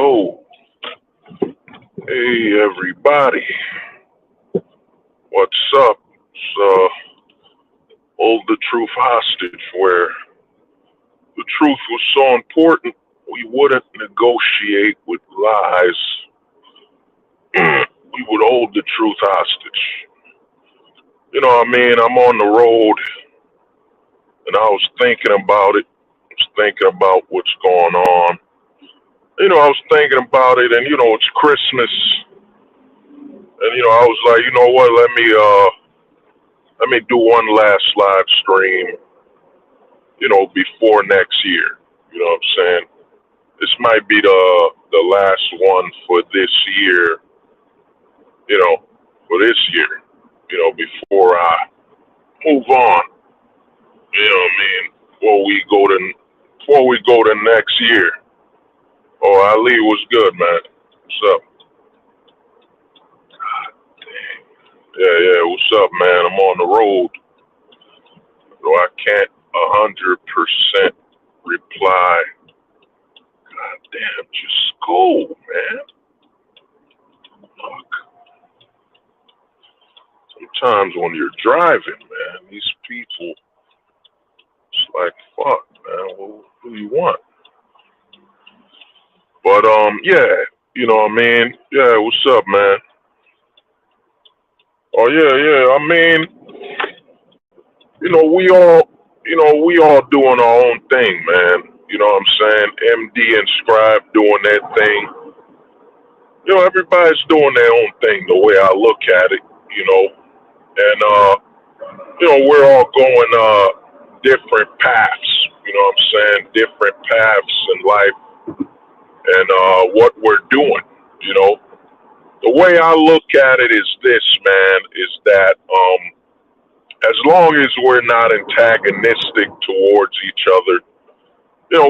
Oh, hey everybody, what's up? It's Hold the Truth Hostage, where the truth was so important we wouldn't negotiate with lies. We would hold the truth hostage. You know what I mean? I'm on the road and I was thinking about it. I was thinking about what's going on. I was thinking about it and it's Christmas and I was like, you know what, let me do one last live stream before next year. You know what I'm saying? This might be the last one for this year, you know, for this year, before I move on. You know what I mean? Before we go to next year. Oh, Ali was good, man. What's up? Yeah, what's up, man? I'm on the road, so I can't 100% reply. God damn, just go, man. Fuck. Sometimes when you're driving, man, these people, it's like, fuck, man, what do you want? But, yeah, you know what I mean? Yeah, what's up, man? Oh, yeah, I mean, we all doing our own thing, man. You know what I'm saying? MD and Scribe doing their thing. Everybody's doing their own thing, the way I look at it, and, we're all going, different paths, you know what I'm saying? Different paths in life and what we're doing, you know. The way I look at it is this, man, is that as long as we're not antagonistic towards each other,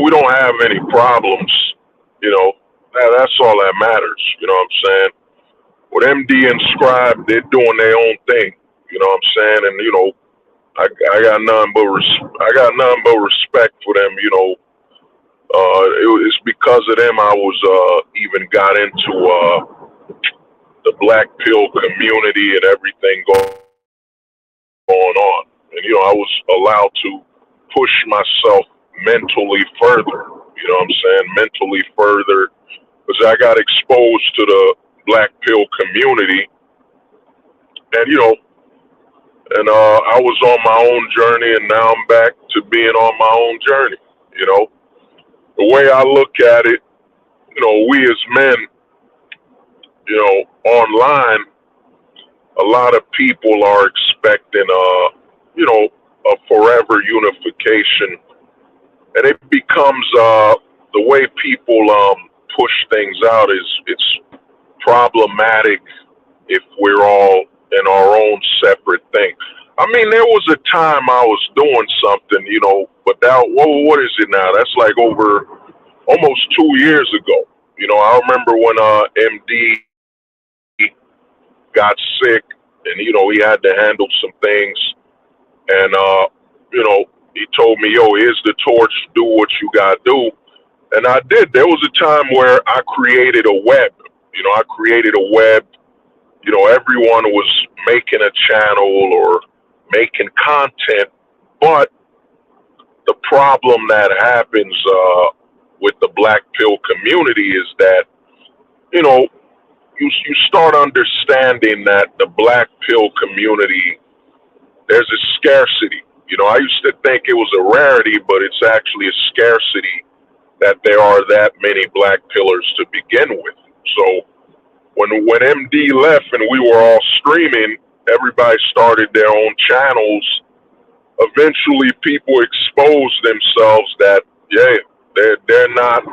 we don't have any problems, that's all that matters, you know what I'm saying? With MD and Scribe, they're doing their own thing, you know what I'm saying? And, I got nothing but respect for them, it's because of them I was even got into the black pill community and everything going on. And I was allowed to push myself mentally further. You know what I'm saying? Mentally further, because I got exposed to the black pill community, and I was on my own journey, and now I'm back to being on my own journey. You know, the way I look at it, we as men, online, a lot of people are expecting, a forever unification, and it becomes the way people push things out is it's problematic if we're all in our own separate thing. I mean, there was a time I was doing something, but that what is it now? That's like over almost 2 years ago. I remember when MD got sick, and he had to handle some things, and he told me, "Yo, here's the torch. Do what you gotta do." And I did. There was a time where I created a web. I created a web. Everyone was making a channel or making content, but the problem that happens with the black pill community is that you start understanding that the black pill community, there's a scarcity. I used to think it was a rarity, but it's actually a scarcity that there are that many black pillars to begin with. So when MD left and we were all streaming, everybody started their own channels. Eventually, people exposed themselves that they're not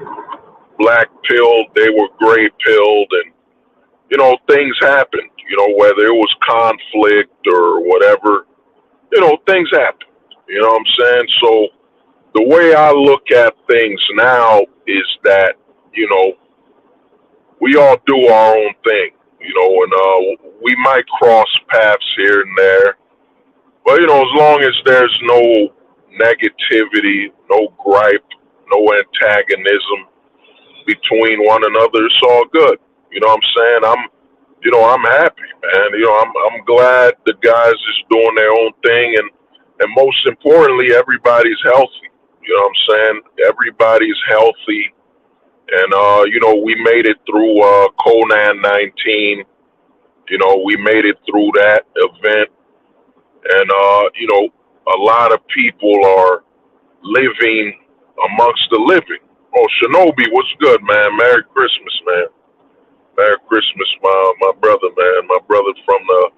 black pilled, they were gray pilled, and things happened. Whether it was conflict or whatever, things happen. You know what I'm saying? So the way I look at things now is that, we all do our own thing, and we might cross paths here and there, but, as long as there's no negativity, no gripe, no antagonism, between one another, it's all good. You know what I'm saying? I'm happy, man. I'm glad the guys is doing their own thing, and most importantly, everybody's healthy. You know what I'm saying? Everybody's healthy, and we made it through Conan 19. We made it through that event, and a lot of people are living amongst the living. Oh, Shinobi, what's good, man? Merry Christmas, man. Merry Christmas, my brother, man. My brother from the,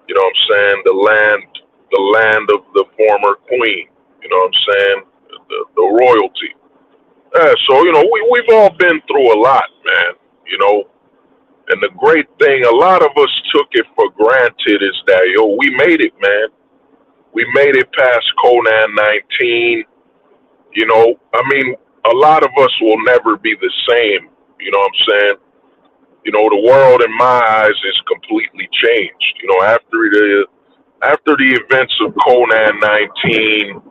you know what I'm saying, the land of the former queen. You know what I'm saying? The royalty. Yeah, so, we've all been through a lot, man. And the great thing, a lot of us took it for granted is that, we made it, man. We made it past Conan 19. A lot of us will never be the same. You know what I'm saying? The world in my eyes is completely changed. After the events of Conan 19,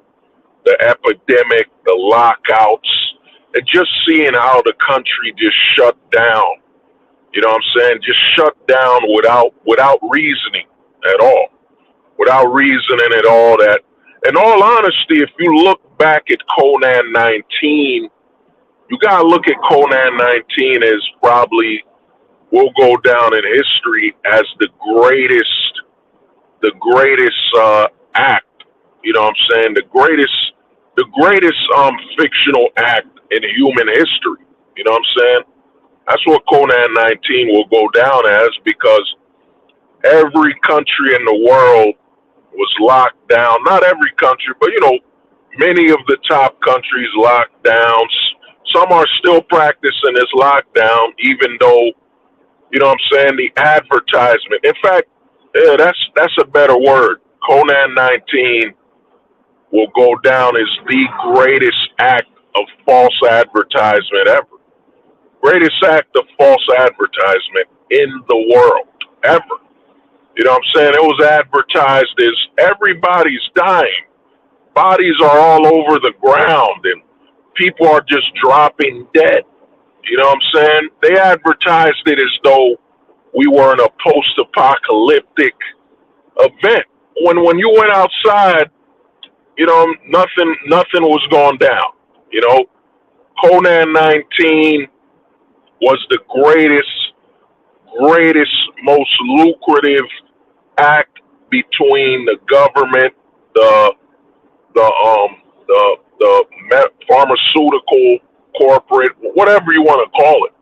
the epidemic, the lockouts, and just seeing how the country just shut down. You know what I'm saying? Just shut down without reasoning at all. Without reasoning at all. That, in all honesty, if you look back at Conan 19, you gotta look at Conan 19 as probably will go down in history as the greatest act. You know what I'm saying? The greatest fictional act in human history. You know what I'm saying? That's what Conan 19 will go down as, because every country in the world was locked down. Not every country, but many of the top countries locked down. Some are still practicing this lockdown, even though, you know what I'm saying, the advertisement. In fact, yeah, that's a better word. Conan 19 will go down as the greatest act of false advertisement ever. Greatest act of false advertisement in the world ever. You know what I'm saying? It was advertised as everybody's dying. Bodies are all over the ground and people are just dropping dead. You know what I'm saying? They advertised it as though we were in a post-apocalyptic event. When you went outside, nothing was going down. Conan 19 was the greatest, most lucrative act between the government, the pharmaceutical corporate, whatever you want to call it.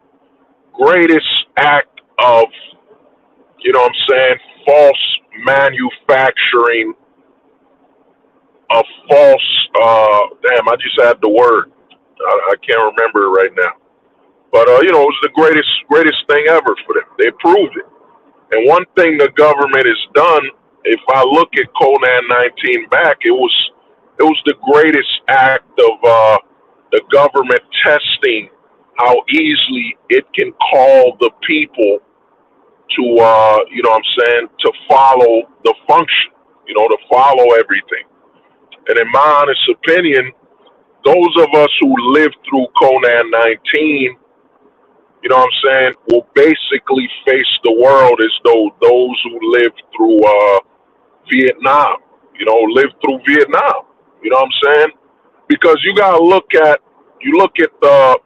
Greatest act of, false manufacturing of false, I just had the word. I can't remember it right now. But, it was the greatest thing ever for them. They proved it. And one thing the government has done, if I look at Conan 19 back, it was the greatest act of the government testing how easily it can call the people to, to follow the function, to follow everything. And in my honest opinion, those of us who lived through Conan 19, will basically face the world as though those who lived through Vietnam, lived through Vietnam. You know what I'm saying? Because you gotta look at the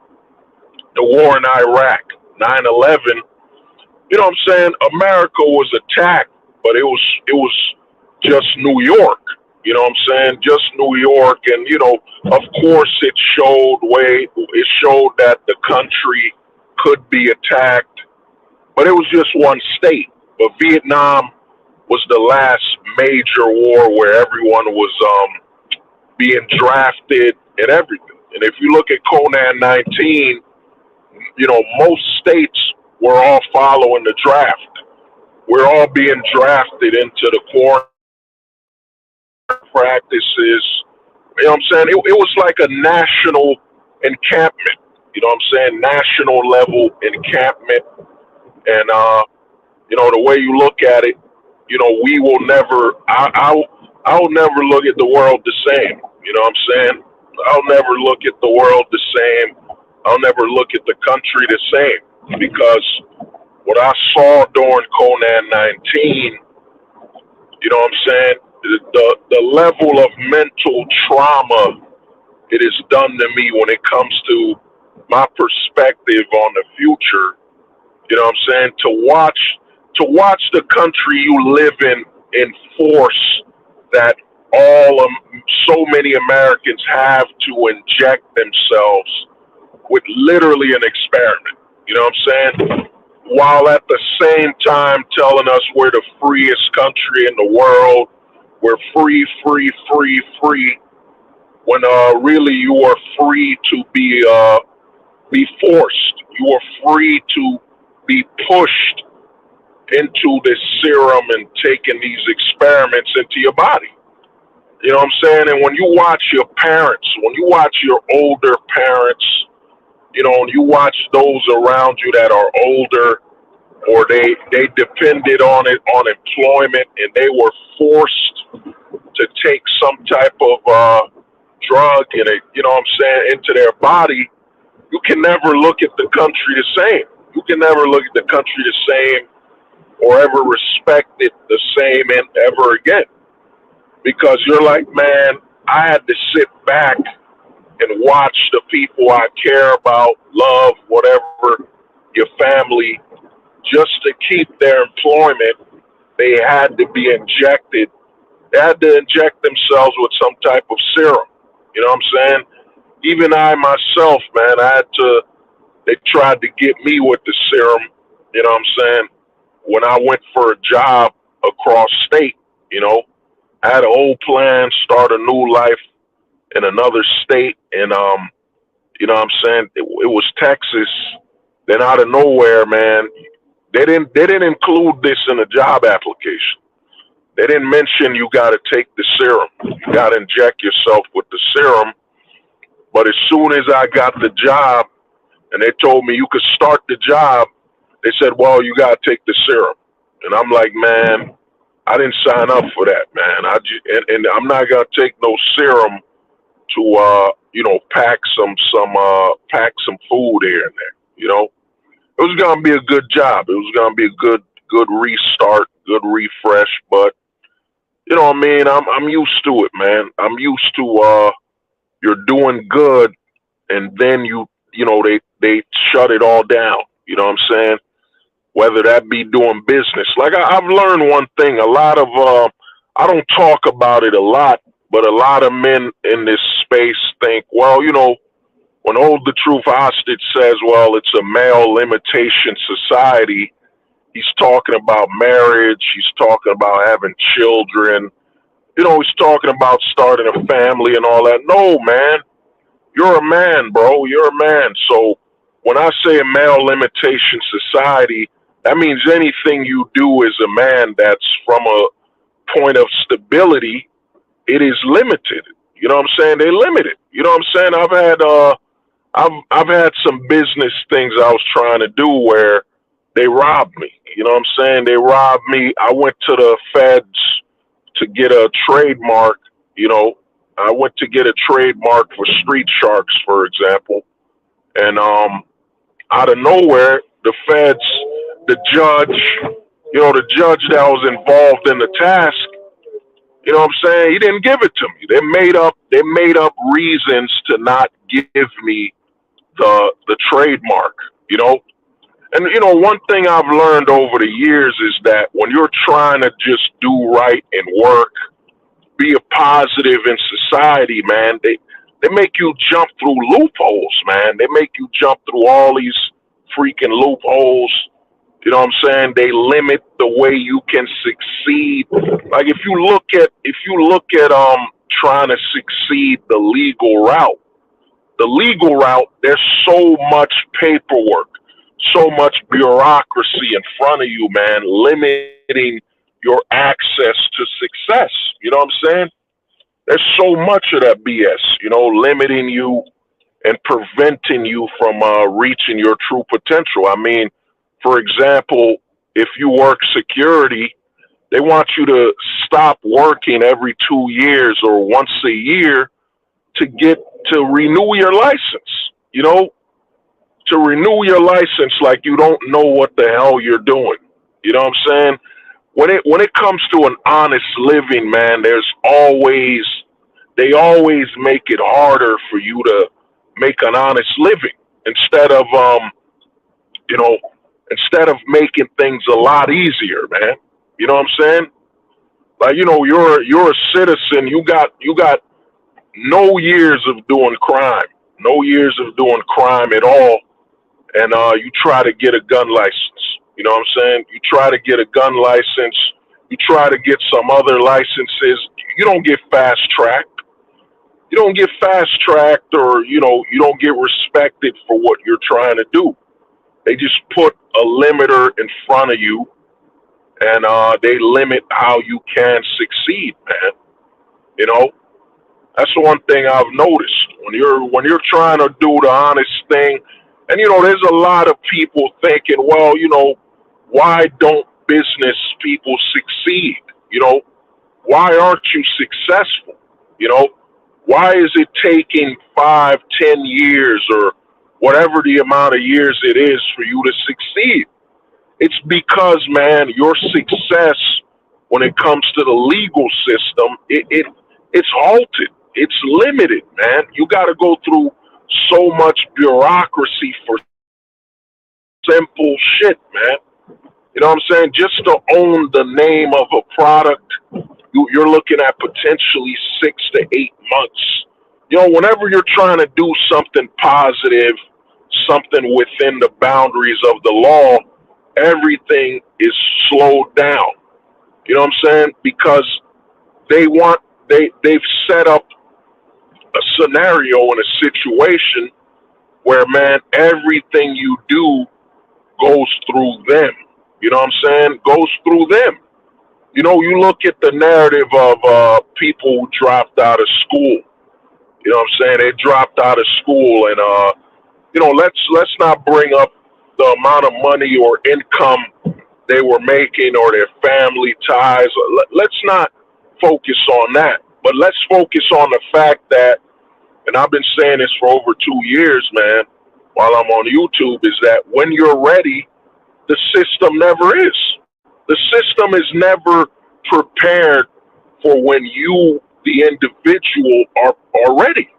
war in Iraq, 9/11. You know what I'm saying? America was attacked, but it was just New York. You know what I'm saying? Just New York, and of course it showed that the country could be attacked, but it was just one state. But Vietnam was the last major war where everyone was being drafted and everything. And if you look at Conan 19, most states were all following the draft. We're all being drafted into the quarantine practices. You know what I'm saying? It was like a national encampment. You know what I'm saying? National level encampment. And, the way you look at it, we will never, I'll never look at the world the same. You know what I'm saying? I'll never look at the world the same. I'll never look at the country the same because what I saw during Conan 19, you know what I'm saying? The level of mental trauma it has done to me when it comes to my perspective on the future. You know what I'm saying? To watch the country you live in enforce that so many Americans have to inject themselves with literally an experiment. You know what I'm saying? While at the same time telling us we're the freest country in the world, we're free, free, free, free. When really you are free to be forced. You are free to be pushed into this serum and taking these experiments into your body. You know what I'm saying? And when you watch your parents, when you watch your older parents, you know, and you watch those around you that are older or they depended on it on employment and they were forced to take some type of drug in it, you know what I'm saying, into their body, you can never look at the country the same. You can never look at the country the same or ever respect it the same and ever again. Because you're like, man, I had to sit back and watch the people I care about, love, whatever, your family, just to keep their employment, they had to be injected. They had to inject themselves with some type of serum. You know what I'm saying? Even I myself, man, they tried to get me with the serum, you know what I'm saying? When I went for a job across state, you know, I had an old plan, start a new life in another state, and you know what I'm saying? It was Texas. Then out of nowhere, man, they didn't include this in the job application. They didn't mention you got to take the serum. You got to inject yourself with the serum. But as soon as I got the job, and they told me you could start the job, they said, "Well, you got to take the serum." And I'm like, man, I didn't sign up for that, man. And I'm not gonna take no serum to you know, pack some food here and there. You know, it was gonna be a good job. It was gonna be a good restart, good refresh. But you know what I mean? I'm used to it, man. I'm used to you're doing good, and then you know they shut it all down. You know what I'm saying? Whether that be doing business. Like I've learned one thing. A lot of I don't talk about it a lot, but a lot of men in this space think, well, you know, when Hold the Truth Hostage says, well, it's a male limitation society, he's talking about marriage, he's talking about having children, you know, he's talking about starting a family and all that. No, man, you're a man, bro. You're a man. So when I say a male limitation society, that means anything you do as a man that's from a point of stability, it is limited. You know what I'm saying? They limit it. You know what I'm saying? I've had some business things I was trying to do where they robbed me. You know what I'm saying? They robbed me. I went to the feds to get a trademark. You know, I went to get a trademark for Street Sharks, for example, and out of nowhere, the feds, the judge, you know, the judge that was involved in the task, you know what I'm saying? He didn't give it to me. They made up reasons to not give me the trademark, you know? And you know, one thing I've learned over the years is that when you're trying to just do right and work, be a positive in society, man, they make you jump through loopholes, man. They make you jump through all these freaking loopholes. You know what I'm saying? They limit the way you can succeed. Like if you look at trying to succeed the legal route, there's so much paperwork, so much bureaucracy in front of you, man, limiting your access to success. You know what I'm saying? There's so much of that BS, you know, limiting you and preventing you from reaching your true potential. I mean, for example, if you work security, they want you to stop working every 2 years or once a year to renew your license. You know, to renew your license like you don't know what the hell you're doing. You know what I'm saying? When it comes to an honest living, man, they always make it harder for you to make an honest living instead of you know instead of making things a lot easier, man. You know what I'm saying? Like, you're a citizen. You got no years of doing crime, no years of doing crime at all, and you try to get a gun license. You know what I'm saying? You try to get a gun license. You try to get some other licenses. You don't get fast tracked. You don't get fast tracked, or you don't get respected for what you're trying to do. They just put a limiter in front of you, and they limit how you can succeed, man. You know, that's the one thing I've noticed when you're trying to do the honest thing. And there's a lot of people thinking, well, why don't business people succeed? Why aren't you successful? You know, why is it taking 5, 10 years, or whatever the amount of years it is for you to succeed? It's because, man, your success when it comes to the legal system, it's halted. It's limited, man. You got to go through so much bureaucracy for simple shit, man. You know what I'm saying? Just to own the name of a product, you're looking at potentially 6 to 8 months. Whenever you're trying to do something positive, something within the boundaries of the law, everything is slowed down. You know what I'm saying? Because they've set up a scenario and a situation where, man, everything you do goes through them. You know what I'm saying? Goes through them. You look at the narrative of people who dropped out of school. You know what I'm saying? They dropped out of school, and let's not bring up the amount of money or income they were making or their family ties. Let's not focus on that, but let's focus on the fact that, and I've been saying this for over 2 years, man, while I'm on YouTube, is that when you're ready, the system never is. The system is never prepared for when you, the individual, are ready.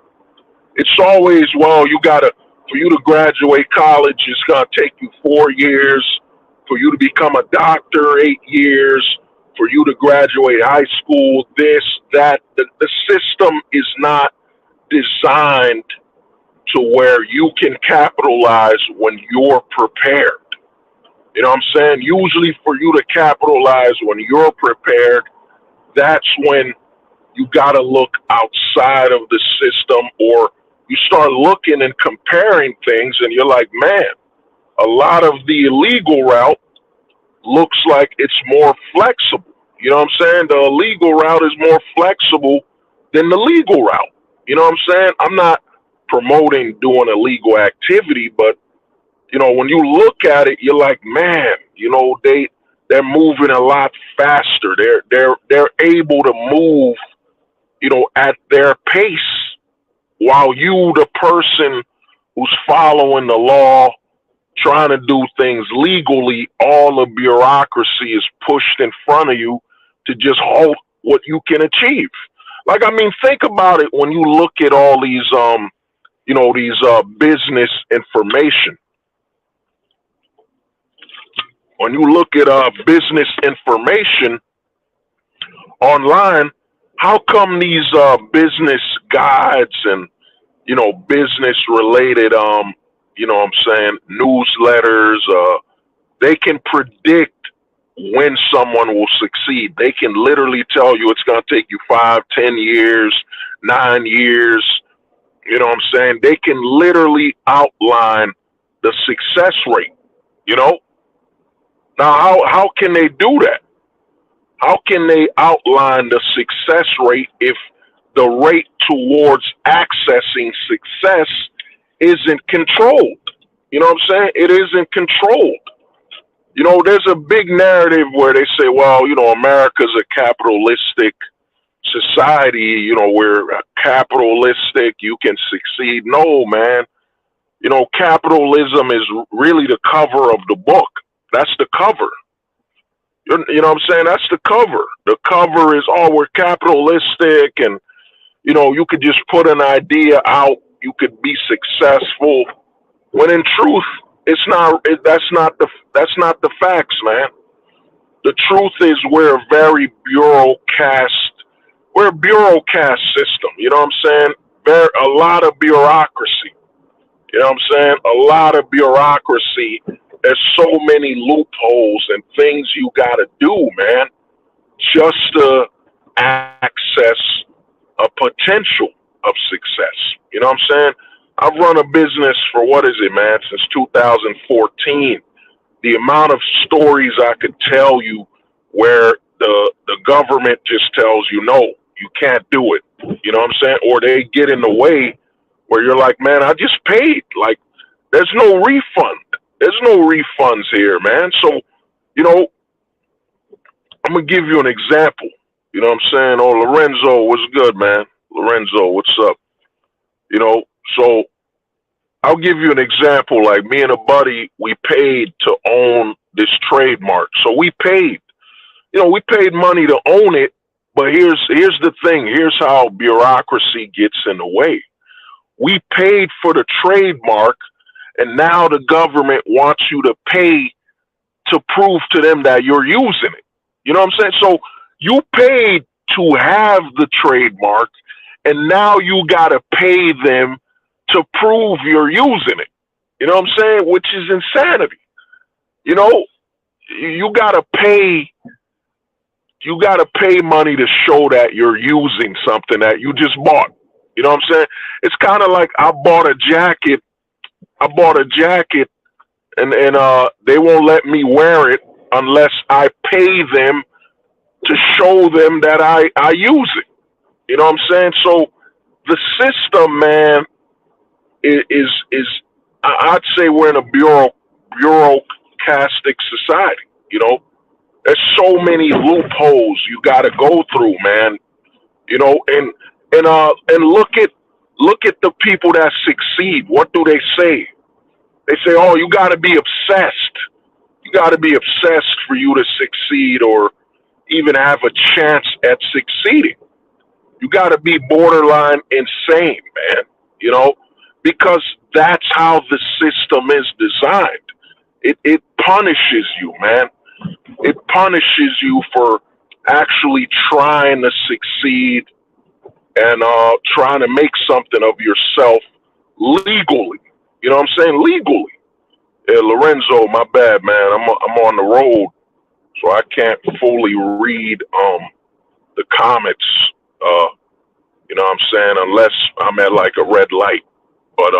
It's always, well, for you to graduate college, it's going to take you 4 years. For you to become a doctor, 8 years. For you to graduate high school, this, that. The system is not designed to where you can capitalize when you're prepared. You know what I'm saying? Usually for you to capitalize when you're prepared, that's when you got to look outside of the system, or you start looking and comparing things, and you're like, man, a lot of the illegal route looks like it's more flexible. You know what I'm saying? The illegal route is more flexible than the legal route. You know what I'm saying? I'm not promoting doing illegal activity, but when you look at it, you're like, man, they're moving a lot faster. They're able to move, at their pace, while you, the person who's following the law, trying to do things legally, all the bureaucracy is pushed in front of you to just halt what you can achieve. Like, I mean, think about it when you look at all these, business information. When you look at business information online, how come these business guides and business related what I'm saying, newsletters, they can predict when someone will succeed. They can literally tell you it's going to take you 5, 10 years, 9 years. You know what I'm saying? They can literally outline the success rate. Now, how can they do that? How can they outline the success rate if the rate towards accessing success isn't controlled? You know what I'm saying? It isn't controlled. There's a big narrative where they say, well, America's a capitalistic society. We're capitalistic. You can succeed. No, man. You know, capitalism is really the cover of the book. That's the cover. You know what I'm saying? That's the cover. The cover is, oh, we're capitalistic, and you know, you could just put an idea out, you could be successful. When in truth, it's not. That's not the facts, man. The truth is we're a very bureaucast. We're a bureaucast system. You know what I'm saying? A lot of bureaucracy. You know what I'm saying? A lot of bureaucracy. There's so many loopholes and things you got to do, man, just to access a potential of success. You know what I'm saying? I've run a business for what is it, man, since 2014. The amount of stories I could tell you where the government just tells you no, you can't do it. You know what I'm saying? Or they get in the way where you're like, man, I just paid. Like, there's no refund. There's no refunds here, man. So, you know, I'm gonna give you an example. You know what I'm saying? Oh, Lorenzo, what's good, man? Lorenzo, what's up? You know, so I'll give you an example. Like me and a buddy, we paid to own this trademark. So we paid, you know, we paid money to own it. But here's the thing. Here's how bureaucracy gets in the way. We paid for the trademark, and now the government wants you to pay to prove to them that you're using it. You know what I'm saying? So you paid to have the trademark, and now you got to pay them to prove you're using it. You know what I'm saying? Which is insanity. You know, you got to pay. You got to pay money to show that you're using something that you just bought. You know what I'm saying? It's kind of like I bought a jacket. I bought a jacket, and they won't let me wear it unless I pay them to show them that I use it. You know what I'm saying? So the system, man, is I'd say we're in a bureaucratic society. You know, there's so many loopholes you got to go through, man. You know, and look at the people that succeed. What do they say? They say, "Oh, you got to be obsessed. You got to be obsessed for you to succeed, or even have a chance at succeeding. You got to be borderline insane, man. You know, because that's how the system is designed. It punishes you, man. It punishes you for actually trying to succeed and trying to make something of yourself legally. You know what I'm saying? Legally. Yeah, Lorenzo, my bad, man. I'm on the road, so I can't fully read the comments. Uh, you know what I'm saying? Unless I'm at like a red light. But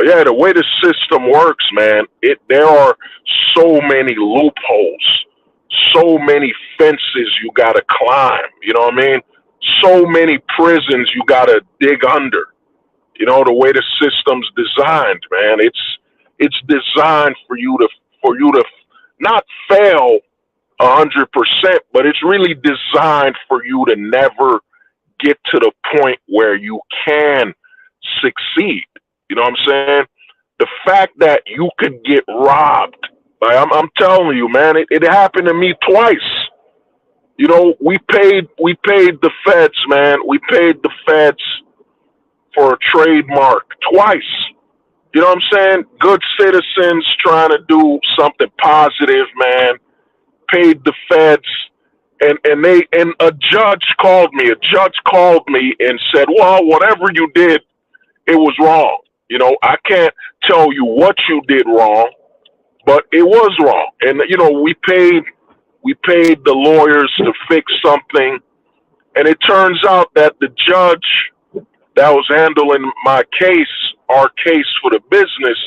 yeah, the way the system works, man, there are so many loopholes, so many fences you gotta climb. You know what I mean? So many prisons you gotta dig under. You know, the way the system's designed, man, it's designed for you to not fail 100%, but it's really designed for you to never get to the point where you can succeed. You know what I'm saying? The fact that you could get robbed, like I'm telling you, man, it happened to me twice. You know, we paid the feds, man. We paid the feds for a trademark twice. You know what I'm saying? Good citizens trying to do something positive, man. Paid the feds, and a judge called me. A judge called me and said, "Well, whatever you did, it was wrong. You know, I can't tell you what you did wrong, but it was wrong." And you know, we paid the lawyers to fix something, and it turns out that the judge that was handling my case, our case for the business,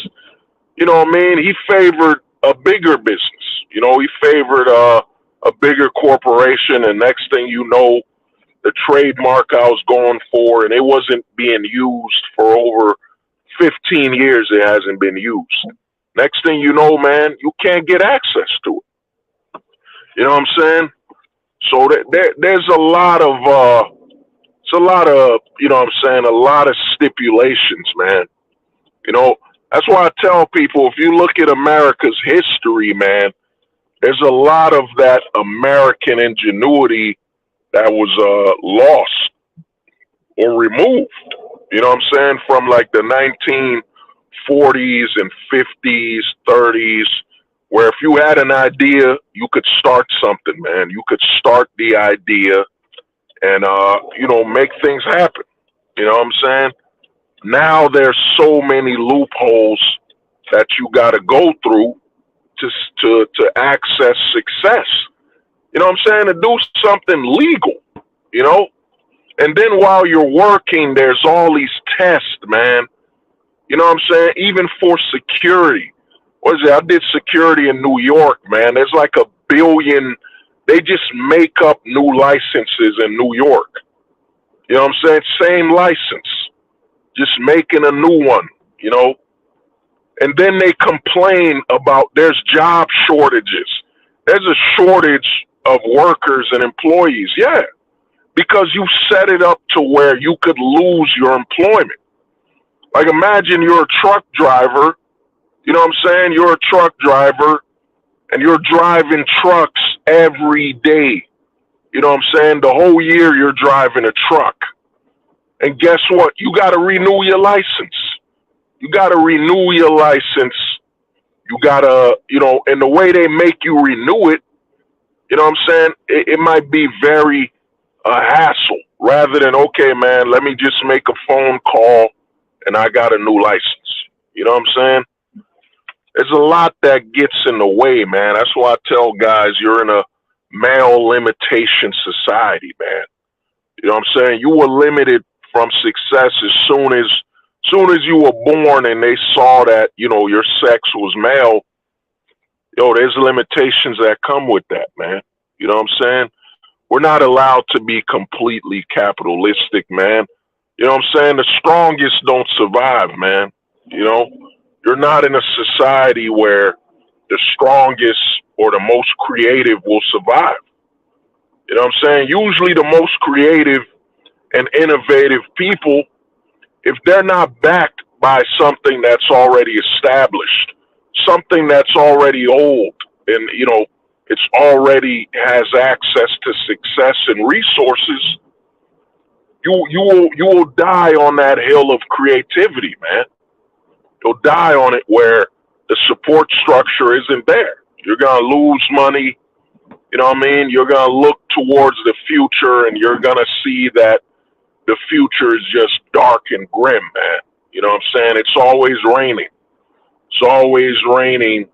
you know what I mean? He favored a bigger business. You know, he favored a bigger corporation, and next thing you know, the trademark I was going for, and it wasn't being used for over 15 years. It hasn't been used. Next thing you know, man, you can't get access to it. You know what I'm saying? So there's a lot of you know what I'm saying, a lot of stipulations, man. You know, That's why I tell people, if you look at America's history, man, there's a lot of that American ingenuity that was lost or removed. You know what I'm saying? From like the 1940s and 50s, 30s, where if you had an idea, you could start something, man. You could start the idea and, make things happen. You know what I'm saying? Now there's so many loopholes that you got to go through to access success. You know what I'm saying? To do something legal, you know? And then while you're working, there's all these tests, man. You know what I'm saying? Even for security. What is it? I did security in New York, man. There's like a billion. They just make up new licenses in New York. You know what I'm saying? Same license, just making a new one, you know? And then they complain about there's job shortages. There's a shortage of workers and employees. Yeah, because you set it up to where you could lose your employment. Like imagine you're a truck driver, you know what I'm saying? You're a truck driver and you're driving trucks every day. You know what I'm saying? The whole year you're driving a truck. And guess what? You got to renew your license. You got to renew your license. You got to, and the way they make you renew it, you know what I'm saying? It might be very hassle rather than, okay, man, let me just make a phone call and I got a new license. You know what I'm saying? There's a lot that gets in the way, man. That's why I tell guys you're in a male limitation society, man. You know what I'm saying? You were limited from success as soon as you were born and they saw that, your sex was male. There's limitations that come with that, man. You know what I'm saying? We're not allowed to be completely capitalistic, man. You know what I'm saying? The strongest don't survive, man. You're not in a society where the strongest or the most creative will survive. You know what I'm saying? Usually the most creative and innovative people, if they're not backed by something that's already established, something that's already old, and it's already has access to success and resources, you will die on that hill of creativity, man. You'll die on it where the support structure isn't there. You're gonna lose money. You know what I mean? You're gonna look towards the future, and you're gonna see that the future is just dark and grim, man. You know what I'm saying? It's always raining. It's always raining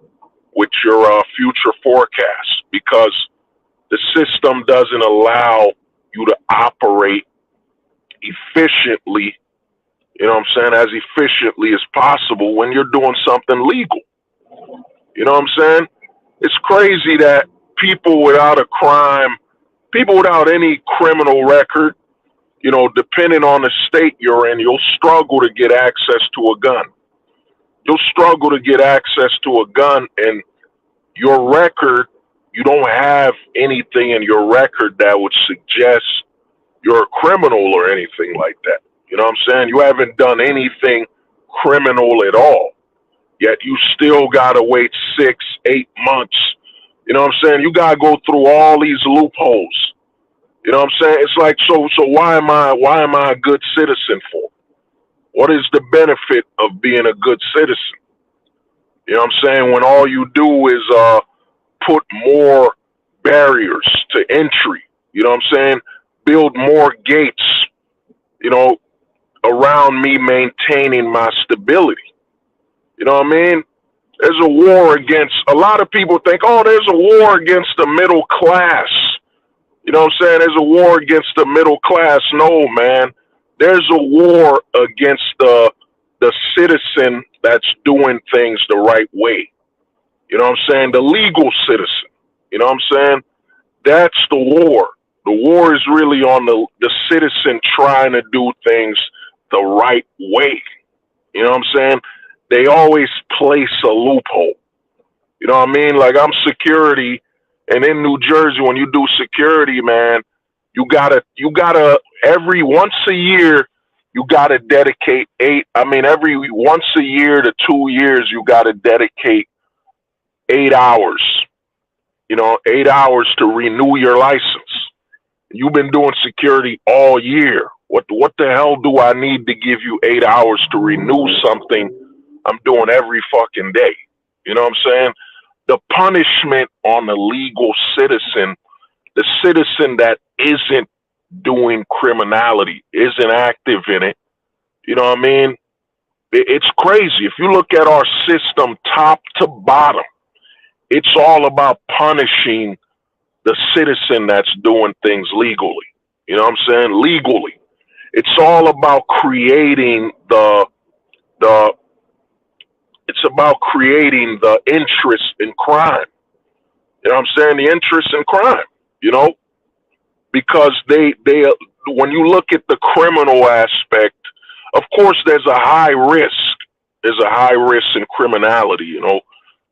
with your future forecast because the system doesn't allow you to operate efficiently, you know what I'm saying, as efficiently as possible when you're doing something legal. You know what I'm saying? It's crazy that people without a crime, people without any criminal record, depending on the state you're in, you'll struggle to get access to a gun. You'll struggle to get access to a gun, and your record, you don't have anything in your record that would suggest you're a criminal or anything like that. You know what I'm saying? You haven't done anything criminal at all. Yet you still gotta wait 6, 8 months. You know what I'm saying? You gotta go through all these loopholes. You know what I'm saying? It's like, so why am I a good citizen for? What is the benefit of being a good citizen? You know what I'm saying? When all you do is put more barriers to entry. You know what I'm saying? Build more gates, around me maintaining my stability. You know what I mean? There's a war against, a lot of people think, there's a war against the middle class. You know what I'm saying? There's a war against the middle class. No, man. There's a war against the citizen that's doing things the right way. You know what I'm saying? The legal citizen. You know what I'm saying? That's the war. The war is really on the citizen trying to do things the right way. You know what I'm saying? They always place a loophole. You know what I mean? Like I'm security, and in New Jersey, when you do security, man, you gotta every once a year, You got to dedicate every once a year to 2 years, you got to dedicate 8 hours, 8 hours to renew your license. You've been doing security all year. What the hell do I need to give you 8 hours to renew something I'm doing every fucking day? You know what I'm saying? The punishment on the legal citizen, the citizen that isn't doing criminality, isn't active in it, you know what I mean? It's crazy. If you look at our system top to bottom, it's all about punishing the citizen that's doing things legally. You know what I'm saying? Legally. It's all about creating the it's about creating the interest in crime. You know what I'm saying? The interest in crime, because they when you look at the criminal aspect, of course there's a high risk. There's a high risk in criminality,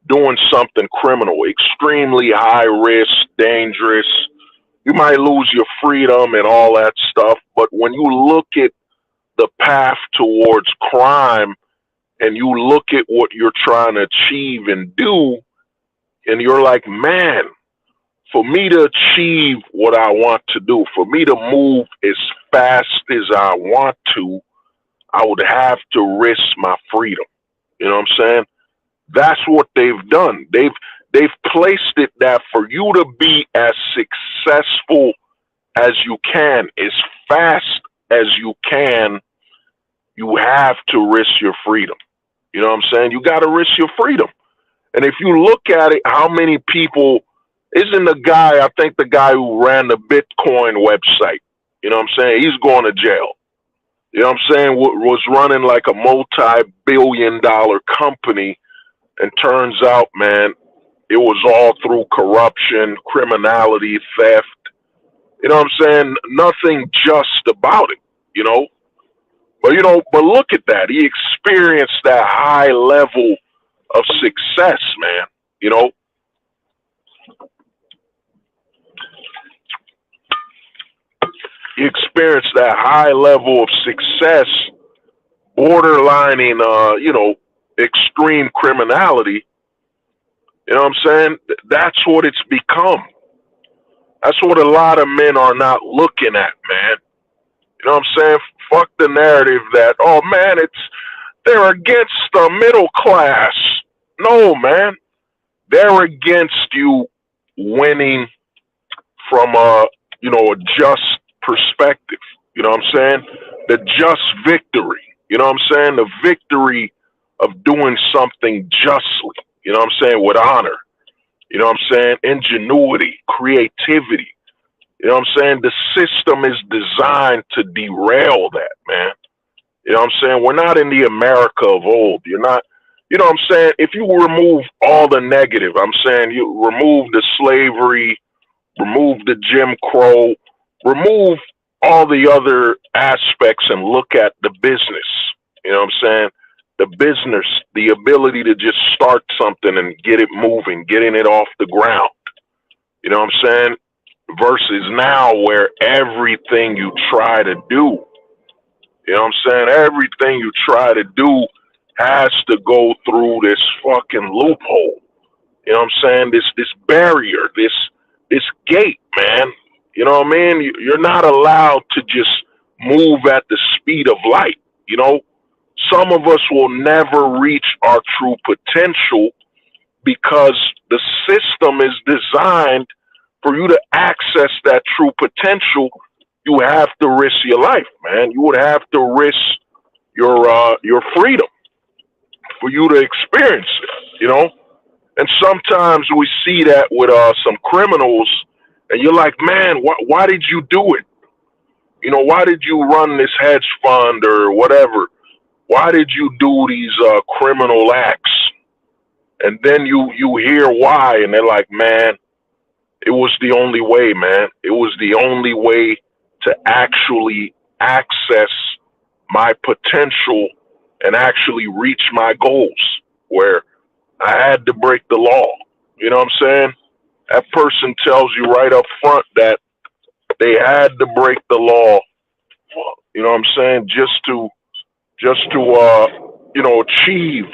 doing something criminal, extremely high risk, dangerous. You might lose your freedom and all that stuff. But when you look at the path towards crime and you look at what you're trying to achieve and do, and you're like, man, for me to achieve what I want to do, for me to move as fast as I want to, I would have to risk my freedom. You know what I'm saying? That's what they've done. They've placed it that for you to be as successful as you can, as fast as you can, you have to risk your freedom. You know what I'm saying? You got to risk your freedom. And if you look at it, how many people, isn't I think the guy who ran the Bitcoin website, you know what I'm saying? He's going to jail. You know what I'm saying? Was running like a multi-billion-dollar company, and turns out, man, it was all through corruption, criminality, theft. You know what I'm saying? Nothing just about it, But look at that. He experienced that high level of success, man. He experienced that high level of success, borderlining, extreme criminality. You know what I'm saying? That's what it's become. That's what a lot of men are not looking at, man. You know what I'm saying? Fuck the narrative that, oh man, they're against the middle class. No, man. They're against you winning from a just perspective. You know what I'm saying? The just victory. You know what I'm saying? The victory of doing something justly. You know what I'm saying? With honor. You know what I'm saying? Ingenuity, creativity. You know what I'm saying? The system is designed to derail that, man. You know what I'm saying? We're not in the America of old. You're not, you know what I'm saying? If you remove all the negative, I'm saying you remove the slavery, remove the Jim Crow, remove all the other aspects and look at the business. You know what I'm saying? The business, the ability to just start something and get it moving, getting it off the ground. You know what I'm saying? Versus now where everything you try to do, you know what I'm saying? Everything you try to do has to go through this fucking loophole. You know what I'm saying? This barrier, this gate, man. You know what I mean? You're not allowed to just move at the speed of light. Some of us will never reach our true potential because the system is designed for you to access that true potential. You have to risk your life, man. You would have to risk your freedom for you to experience it, And sometimes we see that with some criminals, and you're like, man, why did you do it? Why did you run this hedge fund or whatever? Why did you do these criminal acts? And then you hear why, and they're like, man, it was the only way, man. It was the only way to actually access my potential and actually reach my goals, where I had to break the law. You know what I'm saying? That person tells you right up front that they had to break the law You know what I'm saying? Achieve,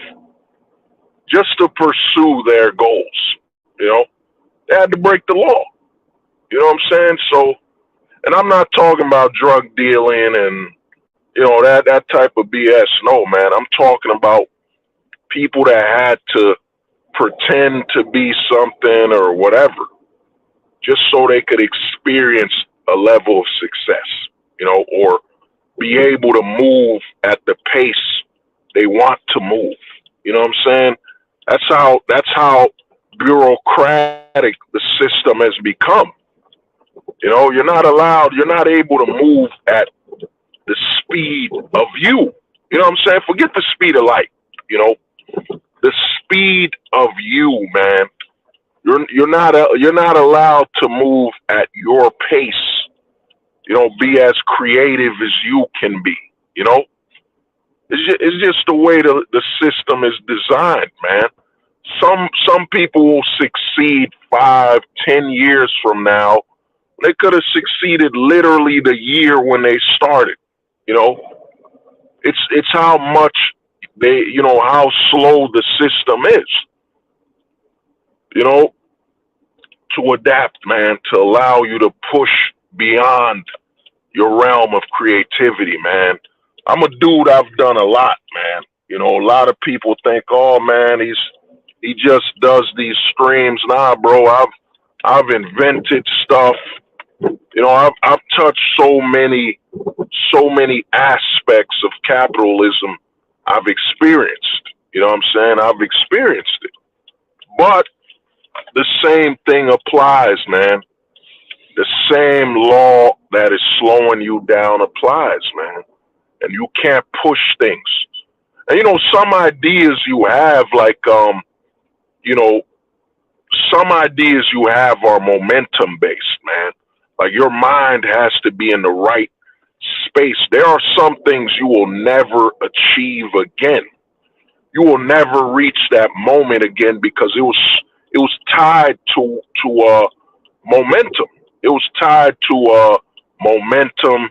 just to pursue their goals. You know, they had to break the law. You know what I'm saying? So, and I'm not talking about drug dealing and that type of BS. No, man, I'm talking about people that had to pretend to be something or whatever, just so they could experience a level of success, or be able to move at the pace they want to move. You know what I'm saying? That's how bureaucratic the system has become. You're not able to move at the speed of you. You know what I'm saying? Forget the speed of light. You know, the speed of you, man. You're not allowed to move at your pace. Be as creative as you can be. You know, it's just the way the system is designed, man. Some people will succeed 5, 10 years from now. They could have succeeded literally the year when they started. You know, it's how much how slow the system is. You know, to adapt, man, to allow you to push beyond your realm of creativity, man. I'm a dude. I've done a lot, man. A lot of people think, oh man, he just does these streams. Nah, bro, I've invented stuff. I've touched so many aspects of capitalism. I've experienced. You know what I'm saying? I've experienced it. But the same thing applies, man. The same law that is slowing you down applies, man. And you can't push things. And some ideas you have, like you know, some ideas you have are momentum based, man. Like your mind has to be in the right space. There are some things you will never achieve again. You will never reach that moment again because it was tied to momentum. It was tied to momentum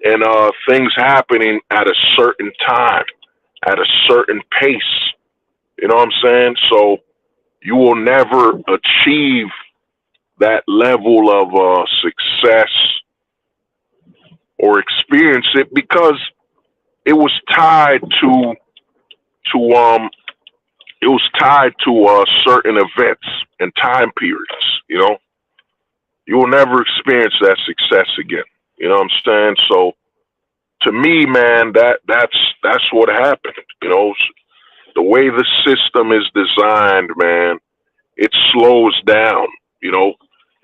and things happening at a certain time, at a certain pace. You know what I'm saying? So you will never achieve that level of success or experience it because it was tied to certain events and time periods. You will never experience that success again. You know what I'm saying? So to me, man, that's what happened. The way the system is designed, man, it slows down.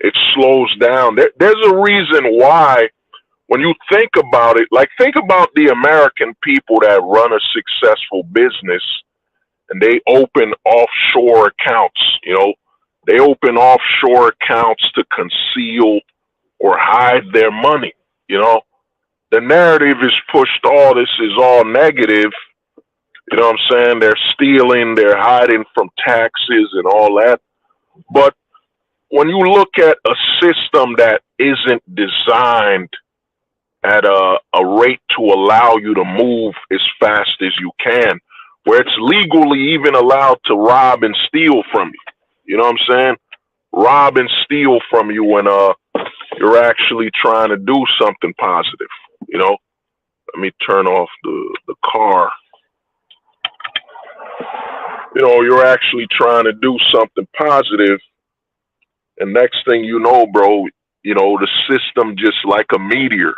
It slows down. There's a reason why, when you think about it, like think about the American people that run a successful business and they open offshore accounts. They open offshore accounts to conceal or hide their money. The narrative is pushed, all this is all negative. You know what I'm saying? They're stealing, they're hiding from taxes and all that. But when you look at a system that isn't designed at a rate to allow you to move as fast as you can, where it's legally even allowed to rob and steal from you. You know what I'm saying? Rob and steal from you when you're actually trying to do something positive. Let me turn off the car. You're actually trying to do something positive, and next thing you know, bro, the system, just like a meteor,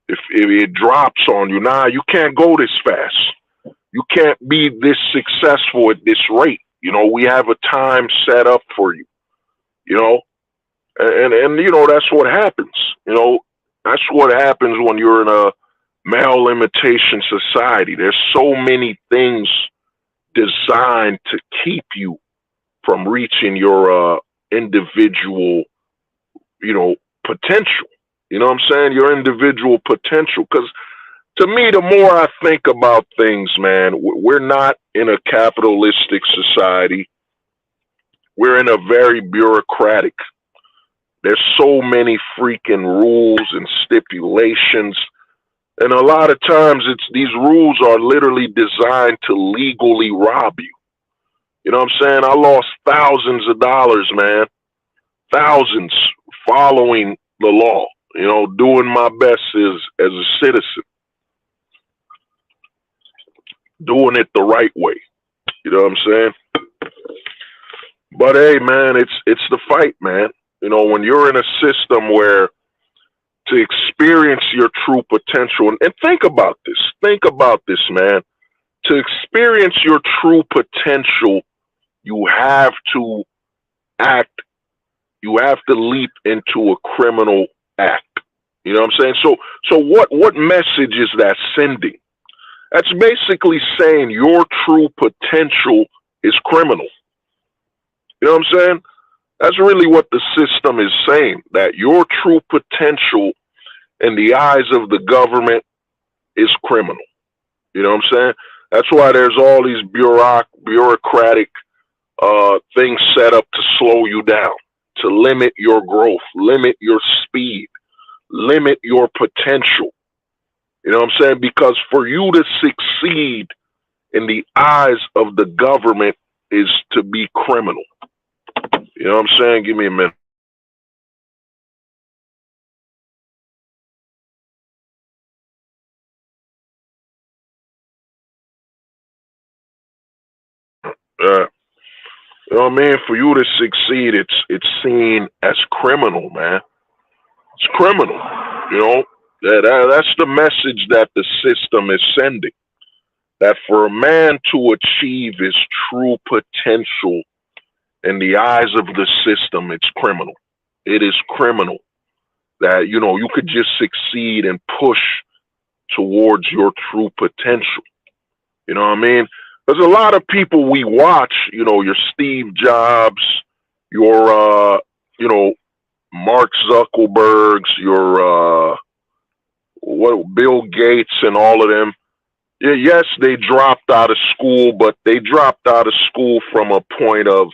if it drops on you, nah, you can't go this fast. You can't be this successful at this rate. We have a time set up for you. And that's what happens. That's what happens when you're in a male imitation society. There's so many things designed to keep you from reaching your individual, potential. You know what I'm saying? Your individual potential. Because to me, the more I think about things, man, we're not in a capitalistic society. We're in a very bureaucratic. There's so many freaking rules and stipulations. And a lot of times these rules are literally designed to legally rob you. You know what I'm saying? I lost thousands of dollars, man. Thousands following the law, doing my best as a citizen, doing it the right way. You know what I'm saying? But hey, man, it's the fight, man. When you're in a system where to experience your true potential, and think about this, man. To experience your true potential, you have to act, you have to leap into a criminal act. You know what I'm saying? So what message is that sending? That's basically saying your true potential is criminal. You know what I'm saying? That's really what the system is saying, that your true potential in the eyes of the government is criminal. You know what I'm saying? That's why there's all these bureaucratic things set up to slow you down, to limit your growth, limit your speed, limit your potential. You know what I'm saying? Because for you to succeed in the eyes of the government is to be criminal. You know what I'm saying? Give me a minute. Uh, you know what I mean? For you to succeed, it's seen as criminal, man. It's criminal. You know, that's the message that the system is sending. That for a man to achieve his true potential in the eyes of the system, it's criminal. It is criminal that, you could just succeed and push towards your true potential. You know what I mean? There's a lot of people we watch, your Steve Jobs, your, Mark Zuckerbergs, your, Bill Gates and all of them. Yeah, yes, they dropped out of school, but they dropped out of school from a point of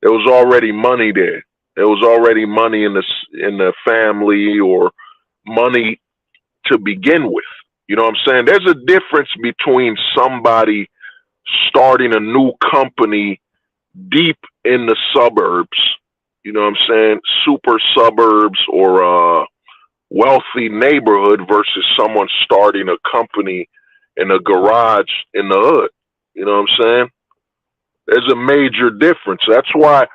there was already money there. There was already money in the family, or money to begin with. You know what I'm saying? There's a difference between somebody starting a new company deep in the suburbs, you know what I'm saying, super suburbs, or a wealthy neighborhood, versus someone starting a company in a garage in the hood. You know what I'm saying? There's a major difference. That's why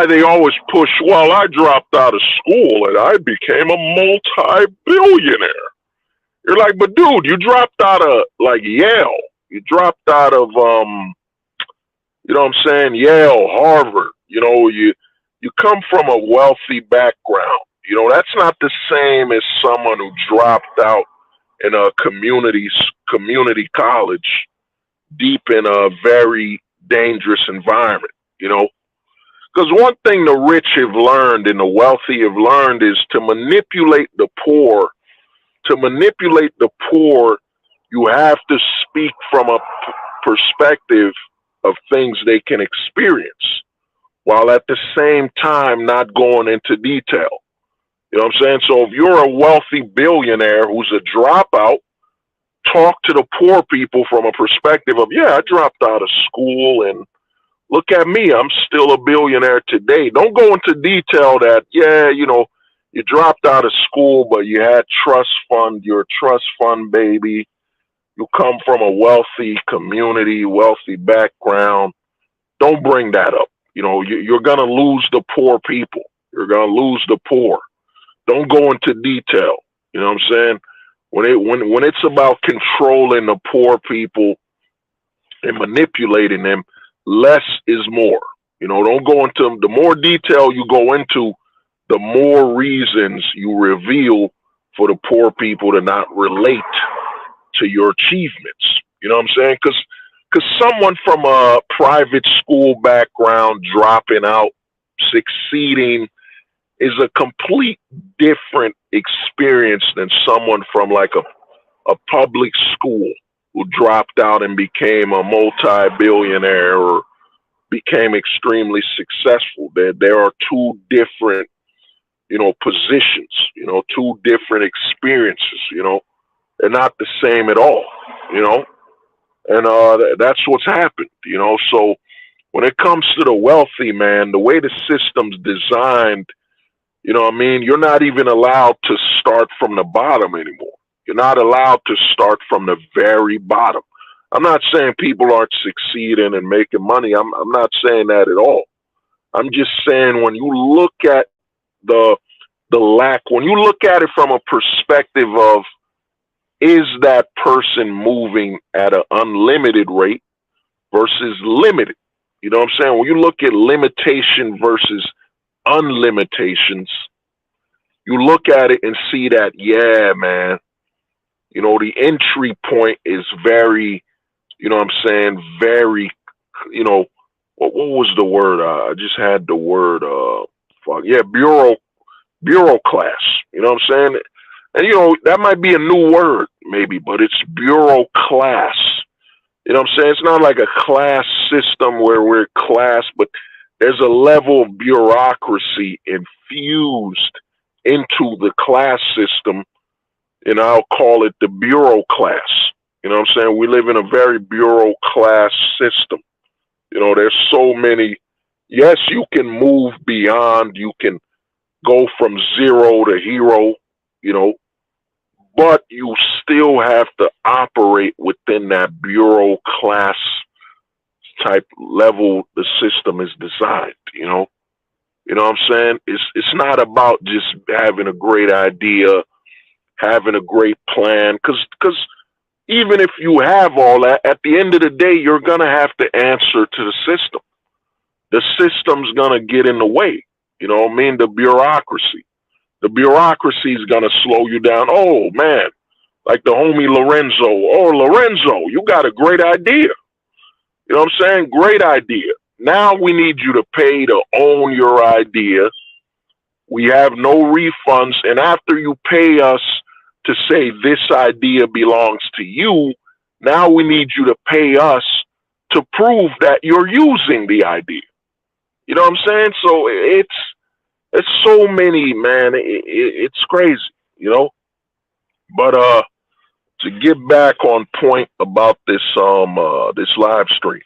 they always push, well, I dropped out of school and I became a multi-billionaire. You're like, but dude, you dropped out of like Yale. You dropped out of you know what I'm saying, Yale, Harvard. You come from a wealthy background. That's not the same as someone who dropped out in a community college deep in a very dangerous environment, Because one thing the rich have learned and the wealthy have learned is to manipulate the poor. To manipulate the poor, you have to speak from a perspective of things they can experience, while at the same time not going into detail. You know what I'm saying? So if you're a wealthy billionaire who's a dropout, talk to the poor people from a perspective of, yeah, I dropped out of school and look at me, I'm still a billionaire today. Don't go into detail that, yeah, you dropped out of school, but you had trust fund, you're a trust fund baby. You come from a wealthy community, wealthy background. Don't bring that up. You're going to lose the poor people. You're going to lose the poor. Don't go into detail. You know what I'm saying? When it's about controlling the poor people and manipulating them, less is more. Don't go into, the more detail you go into, the more reasons you reveal for the poor people to not relate to your achievements. You know what I'm saying? Because someone from a private school background dropping out, succeeding, is a complete different experience than someone from like a public school who dropped out and became a multi-billionaire or became extremely successful. There are two different, positions, two different experiences, They're not the same at all, you know, and that's what's happened, you know. So when it comes to the wealthy, man, the way the system's designed, you know what I mean, you're not even allowed to start from the bottom anymore. You're not allowed to start from the very bottom. I'm not saying people aren't succeeding and making money. I'm not saying that at all. I'm just saying when you look at the the lack, when you look at it from a perspective of, is that person moving at an unlimited rate versus limited? You know what I'm saying? When you look at limitation versus unlimitations, you look at it and see that, yeah, man, you know, the entry point is very, you know what I'm saying, very, you know, what was the word? I just had the word, fuck, yeah, bureau class. You know what I'm saying? And, you know, that might be a new word, maybe, but it's bureau class. You know what I'm saying? It's not like a class system where we're class, but there's a level of bureaucracy infused into the class system, and I'll call it the bureau class. You know what I'm saying? We live in a very bureau class system. You know, there's so many. Yes, you can move beyond, you can go from zero to hero, you know, but you still have to operate within that bureau class type level the system is designed, you know. You know what I'm saying? It's not about just having a great idea, having a great plan, cuz even if you have all that, at the end of the day you're going to have to answer to the system. The system's going to get in the way. You know what I mean? The bureaucracy. The bureaucracy is going to slow you down. Oh, man. Like the homie Lorenzo. Oh, Lorenzo, you got a great idea. You know what I'm saying? Great idea. Now we need you to pay to own your idea. We have no refunds. And after you pay us to say this idea belongs to you, now we need you to pay us to prove that you're using the idea. You know what I'm saying? So it's so many, man. It's crazy, you know. But to get back on point about this live stream,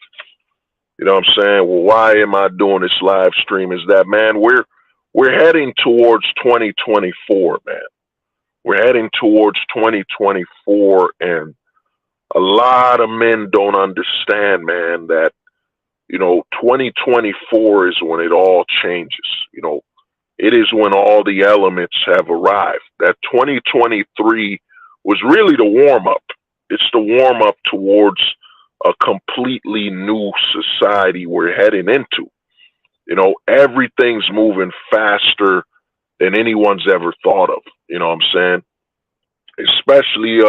you know what I'm saying? Well, why am I doing this live stream? Is that, man, we're heading towards 2024, man. We're heading towards 2024, and a lot of men don't understand, man, that, you know, 2024 is when it all changes. You know, it is when all the elements have arrived. That 2023 was really the warm up. It's the warm up towards a completely new society we're heading into. You know, everything's moving faster than anyone's ever thought of. You know what I'm saying? Especially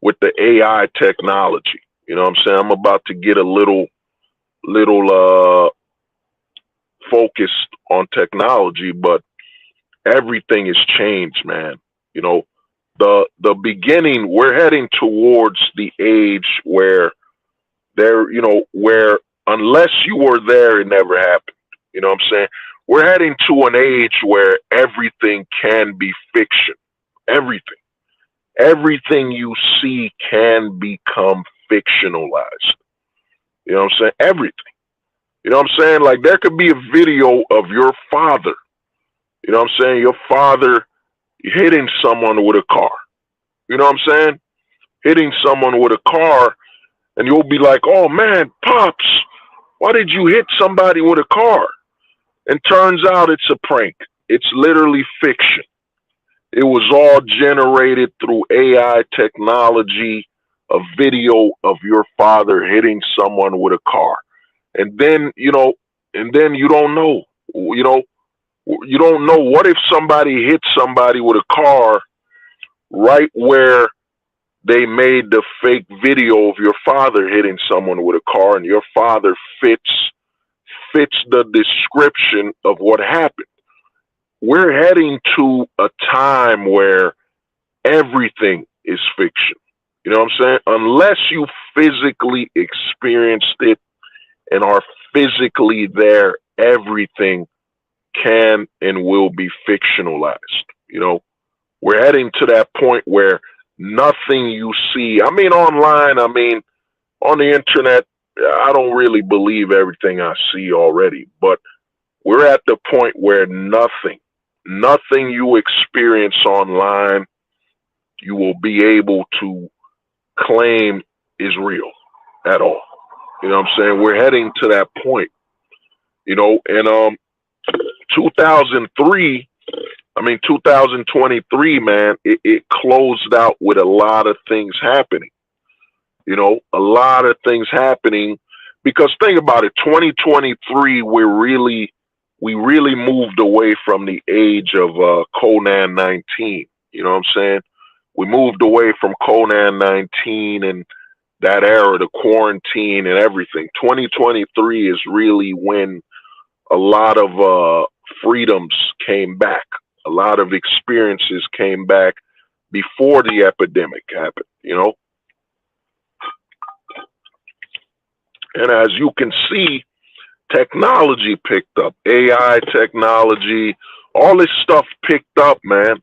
with the AI technology. You know what I'm saying? I'm about to get a little focused on technology, but everything has changed, man. You know, the beginning, we're heading towards the age where there, you know, where unless you were there, it never happened. You know what I'm saying? We're heading to an age where everything can be fiction. Everything. Everything you see can become fictionalized. You know what I'm saying? Everything. You know what I'm saying? Like there could be a video of your father. You know what I'm saying? Your father hitting someone with a car. You know what I'm saying? Hitting someone with a car, and you'll be like, oh man, Pops, why did you hit somebody with a car? And turns out it's a prank. It's literally fiction. It was all generated through AI technology, a video of your father hitting someone with a car. And then, you know, and then you know, you don't know what if somebody hit somebody with a car right where they made the fake video of your father hitting someone with a car, and your father fits the description of what happened. We're heading to a time where everything is fiction. You know what I'm saying? Unless you physically experienced it and are physically there, everything can and will be fictionalized. You know, we're heading to that point where Nothing you see. I mean, online, I mean, on the internet, I don't really believe everything I see already, but we're at the point where nothing you experience online, you will be able to claim is real at all. You know what I'm saying? We're heading to that point, and 2003, I mean 2023, man, it closed out with a lot of things happening. A lot of things happening because think about it, 2023, we really moved away from the age of Conan 19. You know what I'm saying? We moved away from Conan 19 and that era, the quarantine and everything. 2023 is really when a lot of freedoms came back. A lot of experiences came back before the epidemic happened. And as you can see, technology picked up. AI technology, all this stuff picked up, man.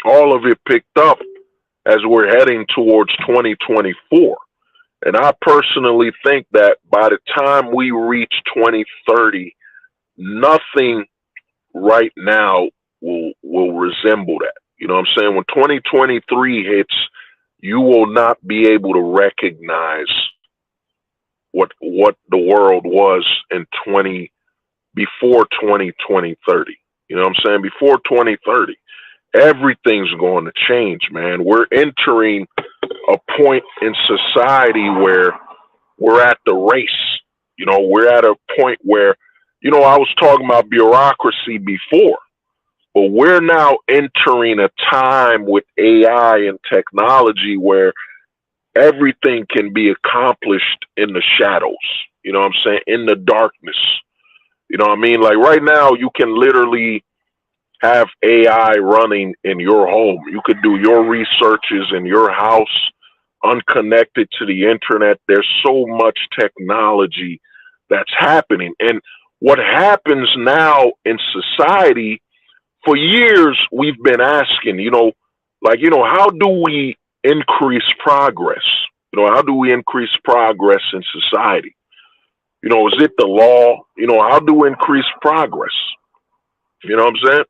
All of it picked up as we're heading towards 2024. And I personally think that by the time we reach 2030, nothing right now will resemble that. You know what I'm saying? When 2023 hits, you will not be able to recognize what the world was in before 2030. You know what I'm saying? Before 2030, everything's going to change, man. We're entering a point in society where we're at the race. We're at a point where, I was talking about bureaucracy before, but we're now entering a time with AI and technology where everything can be accomplished in the shadows. You know what I'm saying? In the darkness. You know what I mean? Like right now, you can literally have AI running in your home. You could do your researches in your house, unconnected to the internet. There's so much technology that's happening. And what happens now in society, for years, we've been asking, how do we increase progress? How do we increase progress in society? Is it the law? How do we increase progress? You know what I'm saying?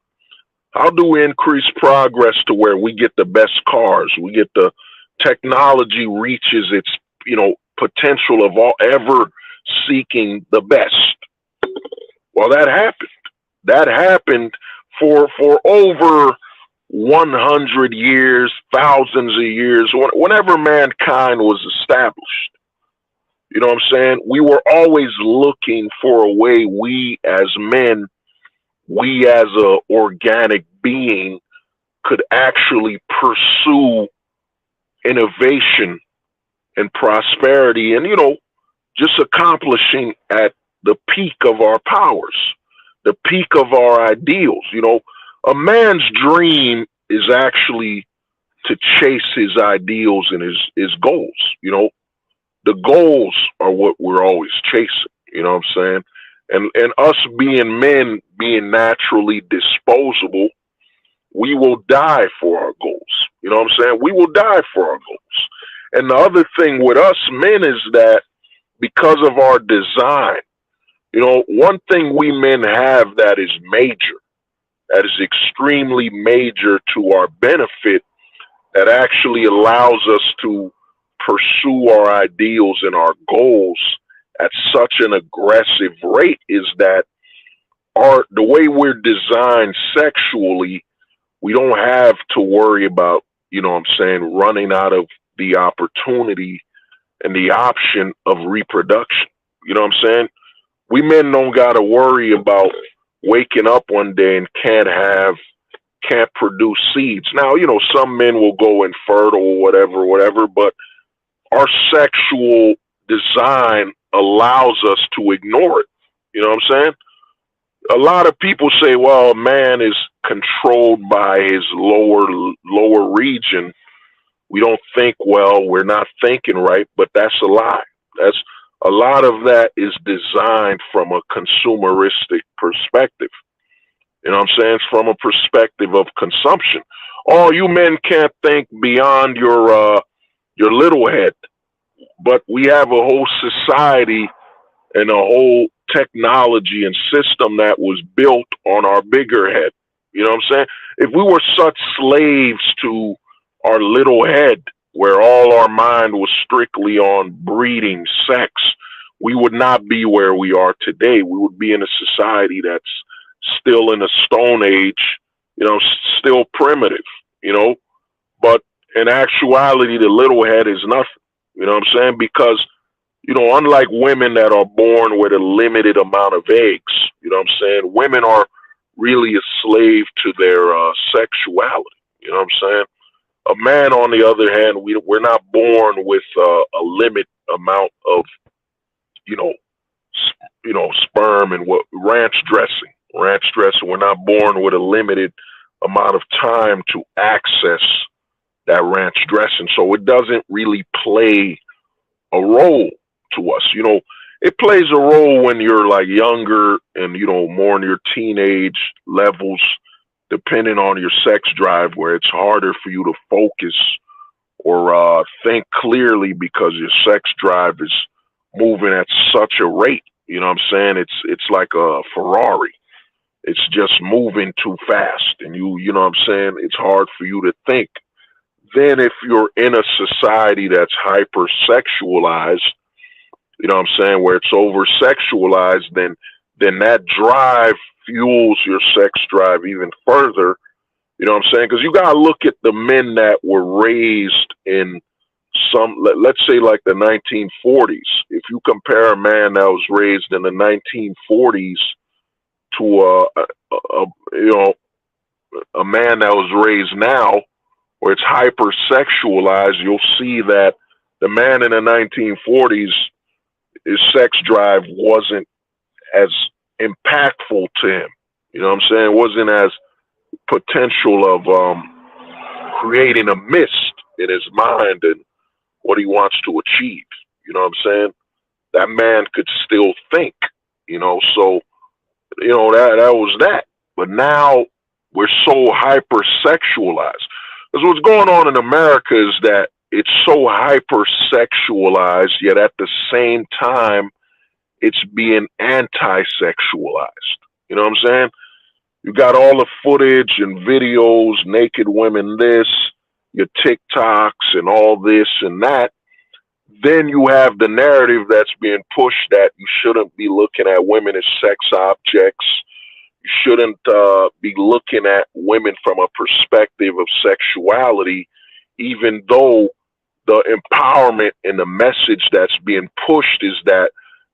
How do we increase progress to where we get the best cars? We get the technology reaches its, potential of all ever seeking the best. Well, that happened. That happened for over 100 years, thousands of years, whenever mankind was established. You know what I'm saying? We were always looking for a way we as men, we as a organic being could actually pursue innovation and prosperity and, just accomplishing at the peak of our powers, the peak of our ideals. A man's dream is actually to chase his ideals and his goals. The goals are what we're always chasing. You know what I'm saying? And us being men, being naturally disposable, we will die for our goals. You know what I'm saying? We will die for our goals. And the other thing with us men is that because of our design, one thing we men have that is major, that is extremely major to our benefit, that actually allows us to pursue our ideals and our goals at such an aggressive rate is that the way we're designed sexually, we don't have to worry about, running out of the opportunity and the option of reproduction. You know what I'm saying? We men don't got to worry about waking up one day and can't produce seeds. Now, some men will go infertile, whatever, but our sexual design allows us to ignore it. You know what I'm saying? A lot of people say, well, a man is controlled by his lower region. We don't think well, we're not thinking right, but that's a lie. That's a lot of that is designed from a consumeristic perspective. You know what I'm saying? It's from a perspective of consumption. oh, you men can't think beyond your little head. But we have a whole society and a whole technology and system that was built on our bigger head. You know what I'm saying? If we were such slaves to our little head, where all our mind was strictly on breeding, sex, we would not be where we are today. We would be in a society that's still in a stone age, still primitive, you know, but in actuality, the little head is nothing. You know what I'm saying? Because unlike women that are born with a limited amount of eggs, you know what I'm saying? Women are really a slave to their sexuality. You know what I'm saying? A man, on the other hand, we're not born with a limit amount of, you know, sperm and what ranch dressing. Ranch dressing. We're not born with a limited amount of time to access that ranch dressing, so it doesn't really play a role to us. It plays a role when you're like younger and more in your teenage levels, depending on your sex drive, where it's harder for you to focus or think clearly because your sex drive is moving at such a rate. You know what I'm saying? It's like a Ferrari. It's just moving too fast, and you know what I'm saying? It's hard for you to think. Then if you're in a society that's hypersexualized, you know what I'm saying, where it's over sexualized, then that drive fuels your sex drive even further. You know what I'm saying? Because you gotta look at the men that were raised in let's say like the 1940s. If you compare a man that was raised in the 1940s to a man that was raised now, where it's hypersexualized, you'll see that the man in the 1940s, his sex drive wasn't as impactful to him. You know what I'm saying? It wasn't as potential of creating a mist in his mind and what he wants to achieve. You know what I'm saying? That man could still think, so, that was that. But now we're so hypersexualized. Because what's going on in America is that it's so hypersexualized, yet at the same time, it's being anti-sexualized. You know what I'm saying? You got all the footage and videos, naked women, this, your TikToks and all this and that. Then you have the narrative that's being pushed that you shouldn't be looking at women as sex objects. You shouldn't be looking at women from a perspective of sexuality, even though the empowerment and the message that's being pushed is that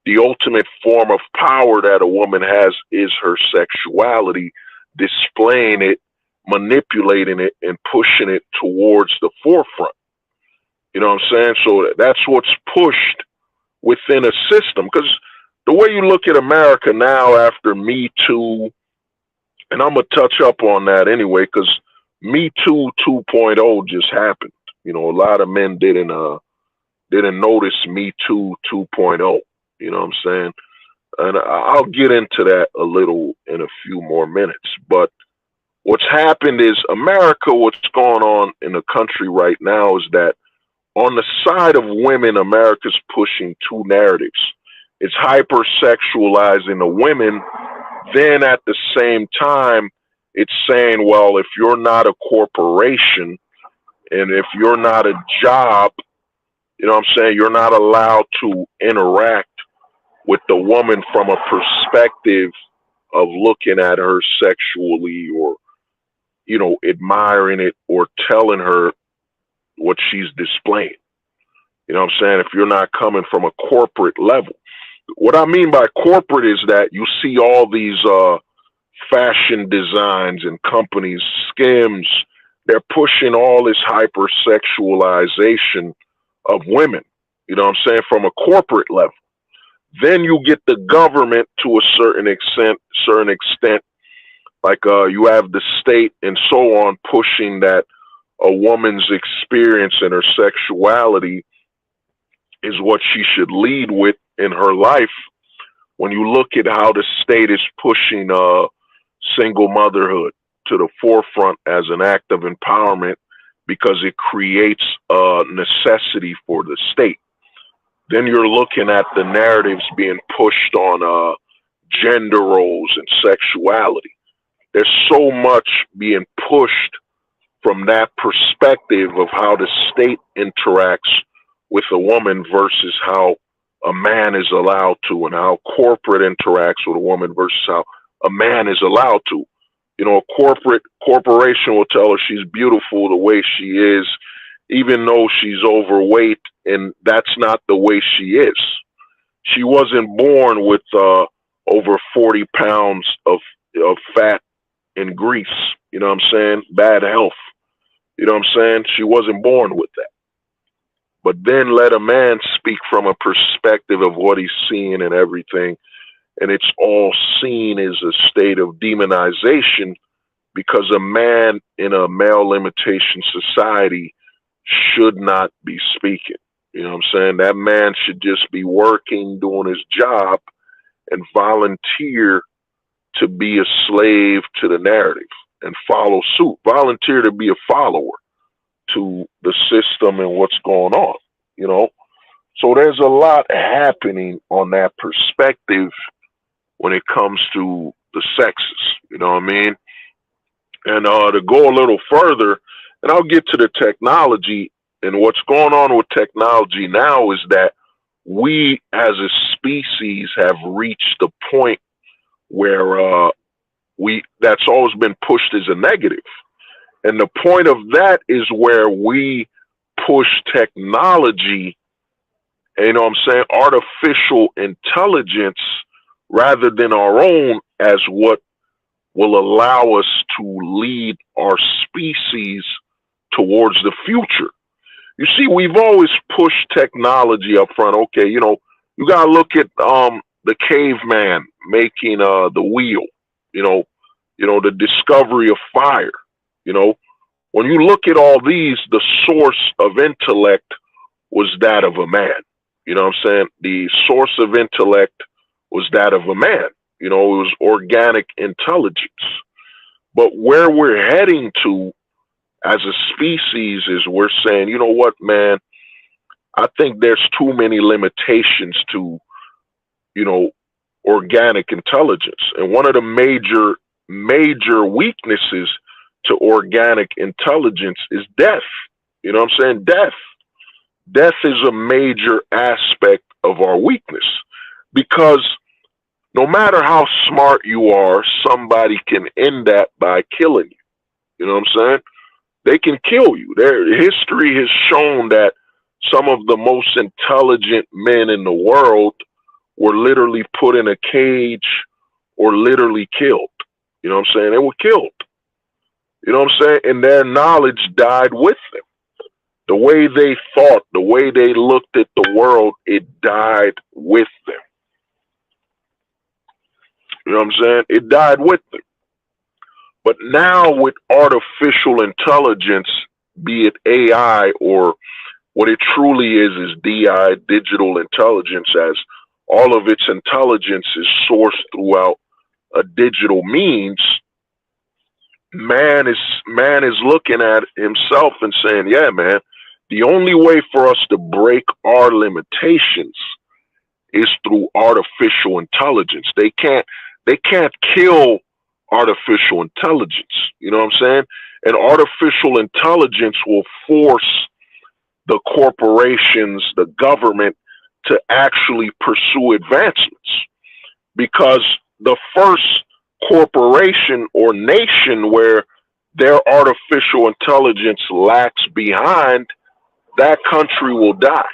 the ultimate form of power that a woman has is her sexuality, displaying it, manipulating it, and pushing it towards the forefront. You know what I'm saying? So that's what's pushed within a system. Because the way you look at America now after Me Too, and I'm going to touch up on that anyway, because Me Too 2.0 just happened. A lot of men didn't notice Me Too 2.0. You know what I'm saying? And I'll get into that a little in a few more minutes. But what's happened is America, what's going on in the country right now is that on the side of women, America's pushing two narratives. It's hypersexualizing the women. Then at the same time, it's saying, well, if you're not a corporation and if you're not a job, you know what I'm saying, you're not allowed to interact with the woman from a perspective of looking at her sexually or, admiring it or telling her what she's displaying. You know what I'm saying? If you're not coming from a corporate level. What I mean by corporate is that you see all these fashion designs and companies, Skims, they're pushing all this hypersexualization of women, you know what I'm saying, from a corporate level. Then you get the government to a certain extent, like you have the state and so on pushing that a woman's experience and her sexuality is what she should lead with in her life. When you look at how the state is pushing single motherhood, to the forefront as an act of empowerment because it creates a necessity for the state. Then you're looking at the narratives being pushed on gender roles and sexuality. There's so much being pushed from that perspective of how the state interacts with a woman versus how a man is allowed to, and how corporate interacts with a woman versus how a man is allowed to. You know, a corporation will tell her she's beautiful the way she is, even though she's overweight, and that's not the way she is. She wasn't born with over 40 pounds of fat and grease. You know what I'm saying? Bad health. You know what I'm saying? She wasn't born with that. But then let a man speak from a perspective of what he's seeing and everything, and it's all seen as a state of demonization because a man in a male limitation society should not be speaking. You know what I'm saying? That man should just be working, doing his job, and volunteer to be a slave to the narrative and follow suit. Volunteer to be a follower to the system and what's going on, you know? So there's a lot happening on that perspective when it comes to the sexes, you know what I mean? And to go a little further, and I'll get to the technology, and what's going on with technology now is that we as a species have reached the point where that's always been pushed as a negative. And the point of that is where we push technology, you know what I'm saying, artificial intelligence rather than our own as what will allow us to lead our species towards the future. You see, we've always pushed technology up front. Okay, you know, you got to look at the caveman making the wheel, you know, the discovery of fire. You know, when you look at all these, the source of intellect was that of a man. You know what I'm saying? The source of intellect was that of a man. You know, it was organic intelligence. But where we're heading to as a species is we're saying, you know what, man, I think there's too many limitations to, you know, organic intelligence. And one of the major weaknesses to organic intelligence is death. You know what I'm saying? Death is a major aspect of our weakness because no matter how smart you are, somebody can end that by killing you. You know what I'm saying? They can kill you. Their history has shown that some of the most intelligent men in the world were literally put in a cage or literally killed. You know what I'm saying? They were killed. You know what I'm saying? And their knowledge died with them. The way they thought, the way they looked at the world, it died with them. You know what I'm saying? It died with them. But now with artificial intelligence, be it AI or what it truly is DI, digital intelligence, as all of its intelligence is sourced throughout a digital means, man is looking at himself and saying, yeah, man, the only way for us to break our limitations is through artificial intelligence. They can't kill artificial intelligence. You know what I'm saying? And artificial intelligence will force the corporations, the government, to actually pursue advancements. Because the first corporation or nation where their artificial intelligence lacks behind, that country will die.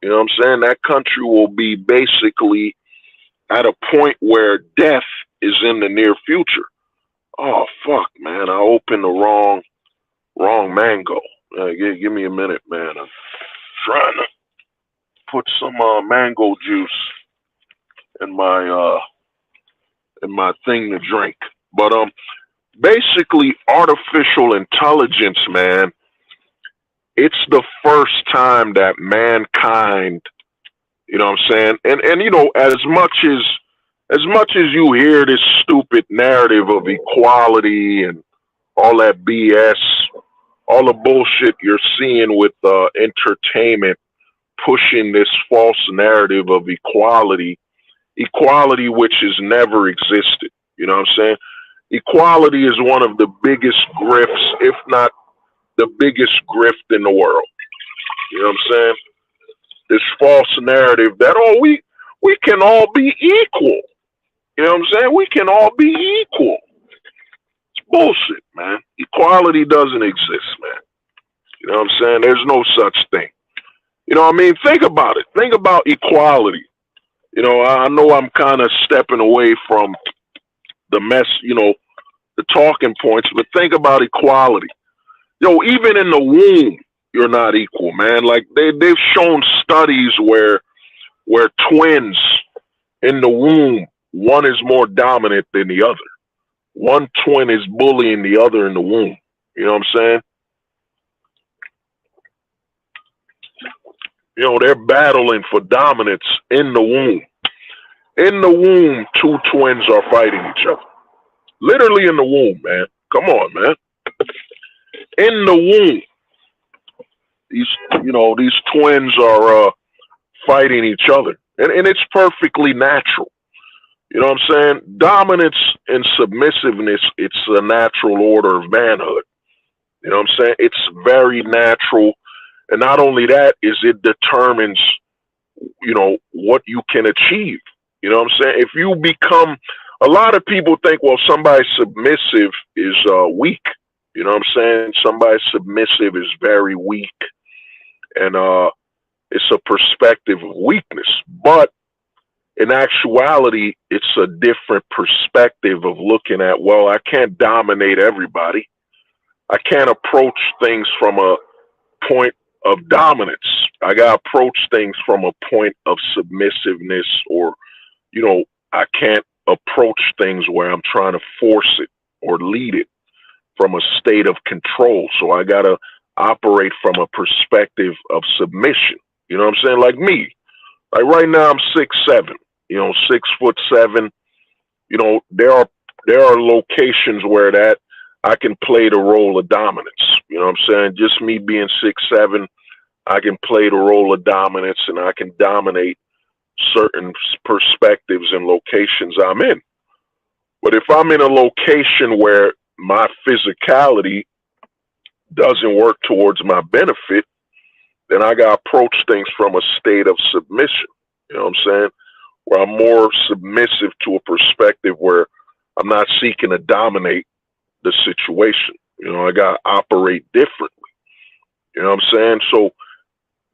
You know what I'm saying? That country will be basically at a point where death is in the near future. Oh fuck, man! I opened the wrong mango. Give me a minute, man. I'm trying to put some mango juice in my thing to drink. But basically, artificial intelligence, man. It's the first time that mankind, you know what I'm saying, and you know, as much as you hear this stupid narrative of equality and all that BS, all the bullshit you're seeing with entertainment pushing this false narrative of equality which has never existed. You know what I'm saying? Equality is one of the biggest grifts, if not the biggest grift in the world. You know what I'm saying? This false narrative that we can all be equal. You know what I'm saying? We can all be equal. It's bullshit, man. Equality doesn't exist, man. You know what I'm saying? There's no such thing. You know what I mean? Think about it. Think about equality. You know, I know I'm kind of stepping away from the mess, the talking points, but think about equality. Even in the womb, you're not equal, man. Like they've shown studies where twins in the womb, one is more dominant than the other. One twin is bullying the other in the womb. You know what I'm saying? They're battling for dominance in the womb. In the womb, two twins are fighting each other. Literally in the womb, man. Come on, man. In the womb, these twins are fighting each other, and it's perfectly natural. You know what I'm saying? Dominance and submissiveness, it's a natural order of manhood. You know what I'm saying? It's very natural. And not only that, is it determines, what you can achieve. You know what I'm saying? If you become, a lot of people think, well, somebody submissive is weak. You know what I'm saying? Somebody submissive is very weak. And it's a perspective of weakness. But in actuality, it's a different perspective of looking at, well, I can't dominate everybody. I can't approach things from a point of dominance. I got to approach things from a point of submissiveness, or, I can't approach things where I'm trying to force it or lead it from a state of control. So I got to operate from a perspective of submission. You know what I'm saying? Like me. Like right now I'm 6'7", 6'7". There are locations where that I can play the role of dominance. You know what I'm saying? Just me being 6'7", I can play the role of dominance and I can dominate certain perspectives and locations I'm in. But if I'm in a location where my physicality doesn't work towards my benefit, then I got to approach things from a state of submission. You know what I'm saying? Where I'm more submissive to a perspective where I'm not seeking to dominate the situation. I got to operate differently. You know what I'm saying? So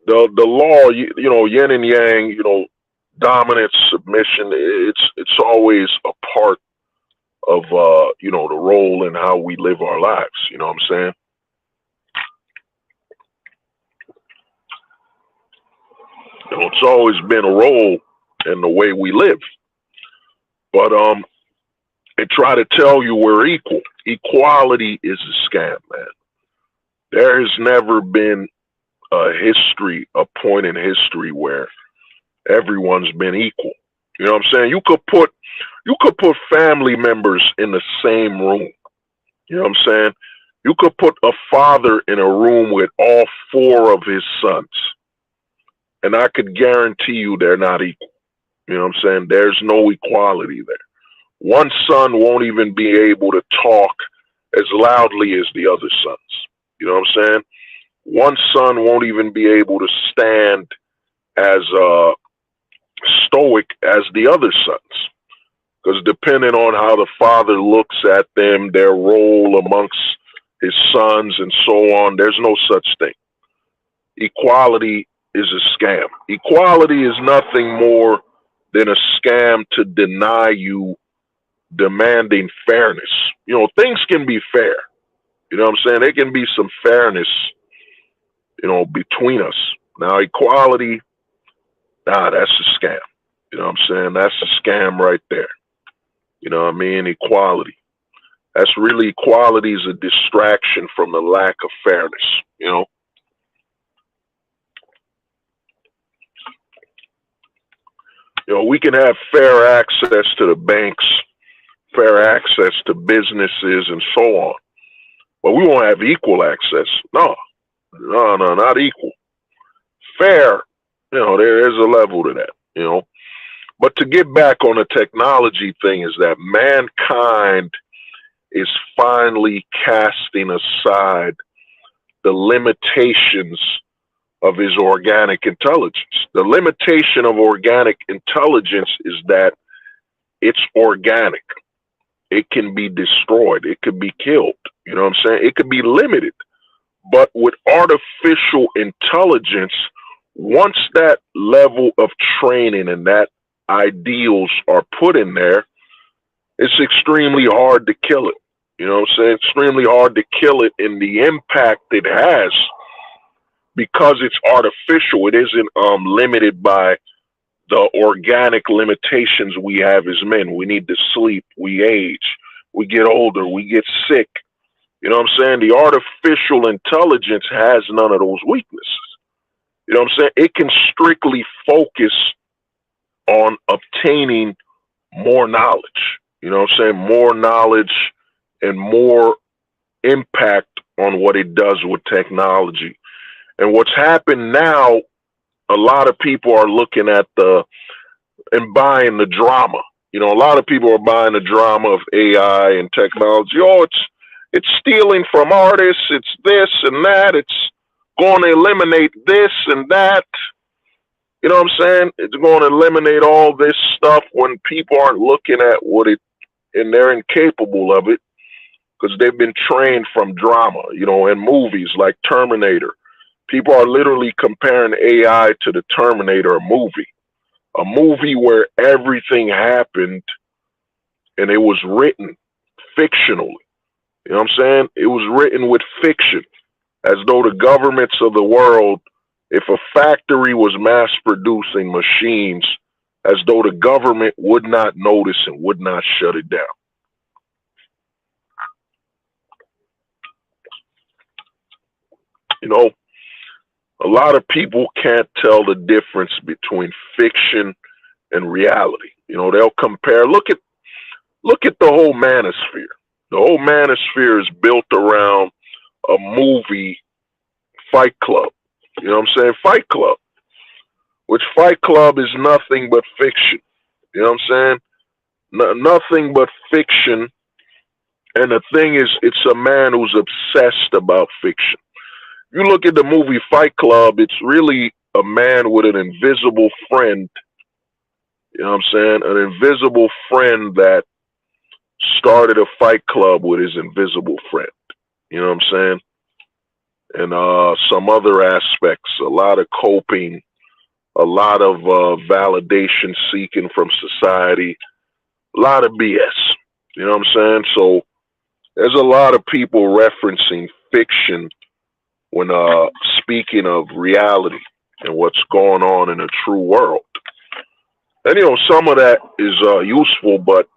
the law, yin and yang, dominance, submission, it's always a part of, the role and how we live our lives. You know what I'm saying? It's always been a role in the way we live. But they try to tell you we're equal. Equality is a scam, man. There has never been a point in history where everyone's been equal. You know what I'm saying? You could put family members in the same room. You know what I'm saying? You could put a father in a room with all four of his sons, and I could guarantee you they're not equal. You know what I'm saying? There's no equality there. One son won't even be able to talk as loudly as the other sons. You know what I'm saying? One son won't even be able to stand as stoic as the other sons. Because depending on how the father looks at them, their role amongst his sons and so on, there's no such thing. Equality is a scam. Equality is nothing more than a scam to deny you demanding fairness. Things can be fair. You know what I'm saying? There can be some fairness, between us. Now, equality, that's a scam. You know what I'm saying? That's a scam right there. You know what I mean? Equality. Equality is a distraction from the lack of fairness, we can have fair access to the banks, fair access to businesses, and so on. but we won't have equal access. No, no, no, not equal. Fair, there is a level to that. But to get back on the technology thing is that mankind is finally casting aside the limitations of his organic intelligence. The limitation of organic intelligence is that it's organic. It can be destroyed. It could be killed. You know what I'm saying? It could be limited. But with artificial intelligence, once that level of training and that ideals are put in there, it's extremely hard to kill it. You know what I'm saying? Extremely hard to kill it in the impact it has because it's artificial. It isn't limited by the organic limitations we have as men. We need to sleep. We age. We get older. We get sick. You know what I'm saying? The artificial intelligence has none of those weaknesses. You know what I'm saying? It can strictly focus on obtaining more knowledge. You know what I'm saying? More knowledge and more impact on what it does with technology. And what's happened now, a lot of people are looking at and buying the drama. A lot of people are buying the drama of AI and technology. Oh, it's stealing from artists. It's this and that. It's going to eliminate this and that. You know what I'm saying? It's going to eliminate all this stuff when people aren't looking at and they're incapable of it because they've been trained from drama, and movies like Terminator. People are literally comparing AI to the Terminator a movie where everything happened and it was written fictionally. You know what I'm saying? It was written with fiction, as though the governments of the world, if a factory was mass producing machines, as though the government would not notice and would not shut it down. A lot of people can't tell the difference between fiction and reality. They'll compare. Look at the whole manosphere. The whole manosphere is built around a movie, Fight Club. You know what I'm saying? Fight Club. Which Fight Club is nothing but fiction. You know what I'm saying? Nothing but fiction. And the thing is, it's a man who's obsessed about fiction. You look at the movie Fight Club, it's really a man with an invisible friend. You know what I'm saying? An invisible friend that started a fight club with his invisible friend. You know what I'm saying? And some other aspects, a lot of coping, a lot of validation seeking from society, a lot of BS. You know what I'm saying? So there's a lot of people referencing fiction when speaking of reality and what's going on in a true world. And, some of that is useful, but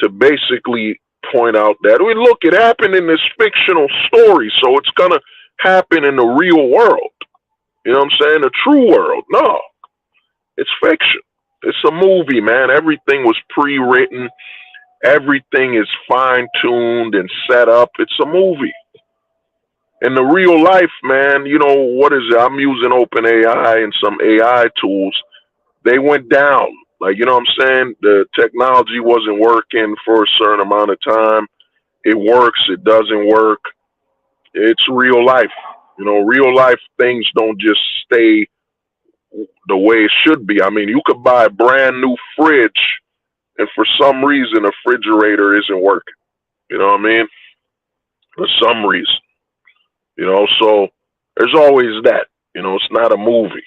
to basically point out that, look, it happened in this fictional story, so it's going to happen in the real world. You know what I'm saying? The true world. No, it's fiction. It's a movie, man. Everything was pre-written. Everything is fine-tuned and set up. It's a movie. In the real life, man, what is it? I'm using OpenAI and some AI tools. They went down. Like, you know what I'm saying? The technology wasn't working for a certain amount of time. It works. It doesn't work. It's real life. Real life things don't just stay the way it should be. I mean, you could buy a brand new fridge and for some reason, the refrigerator isn't working. You know what I mean? For some reason. So there's always that. It's not a movie.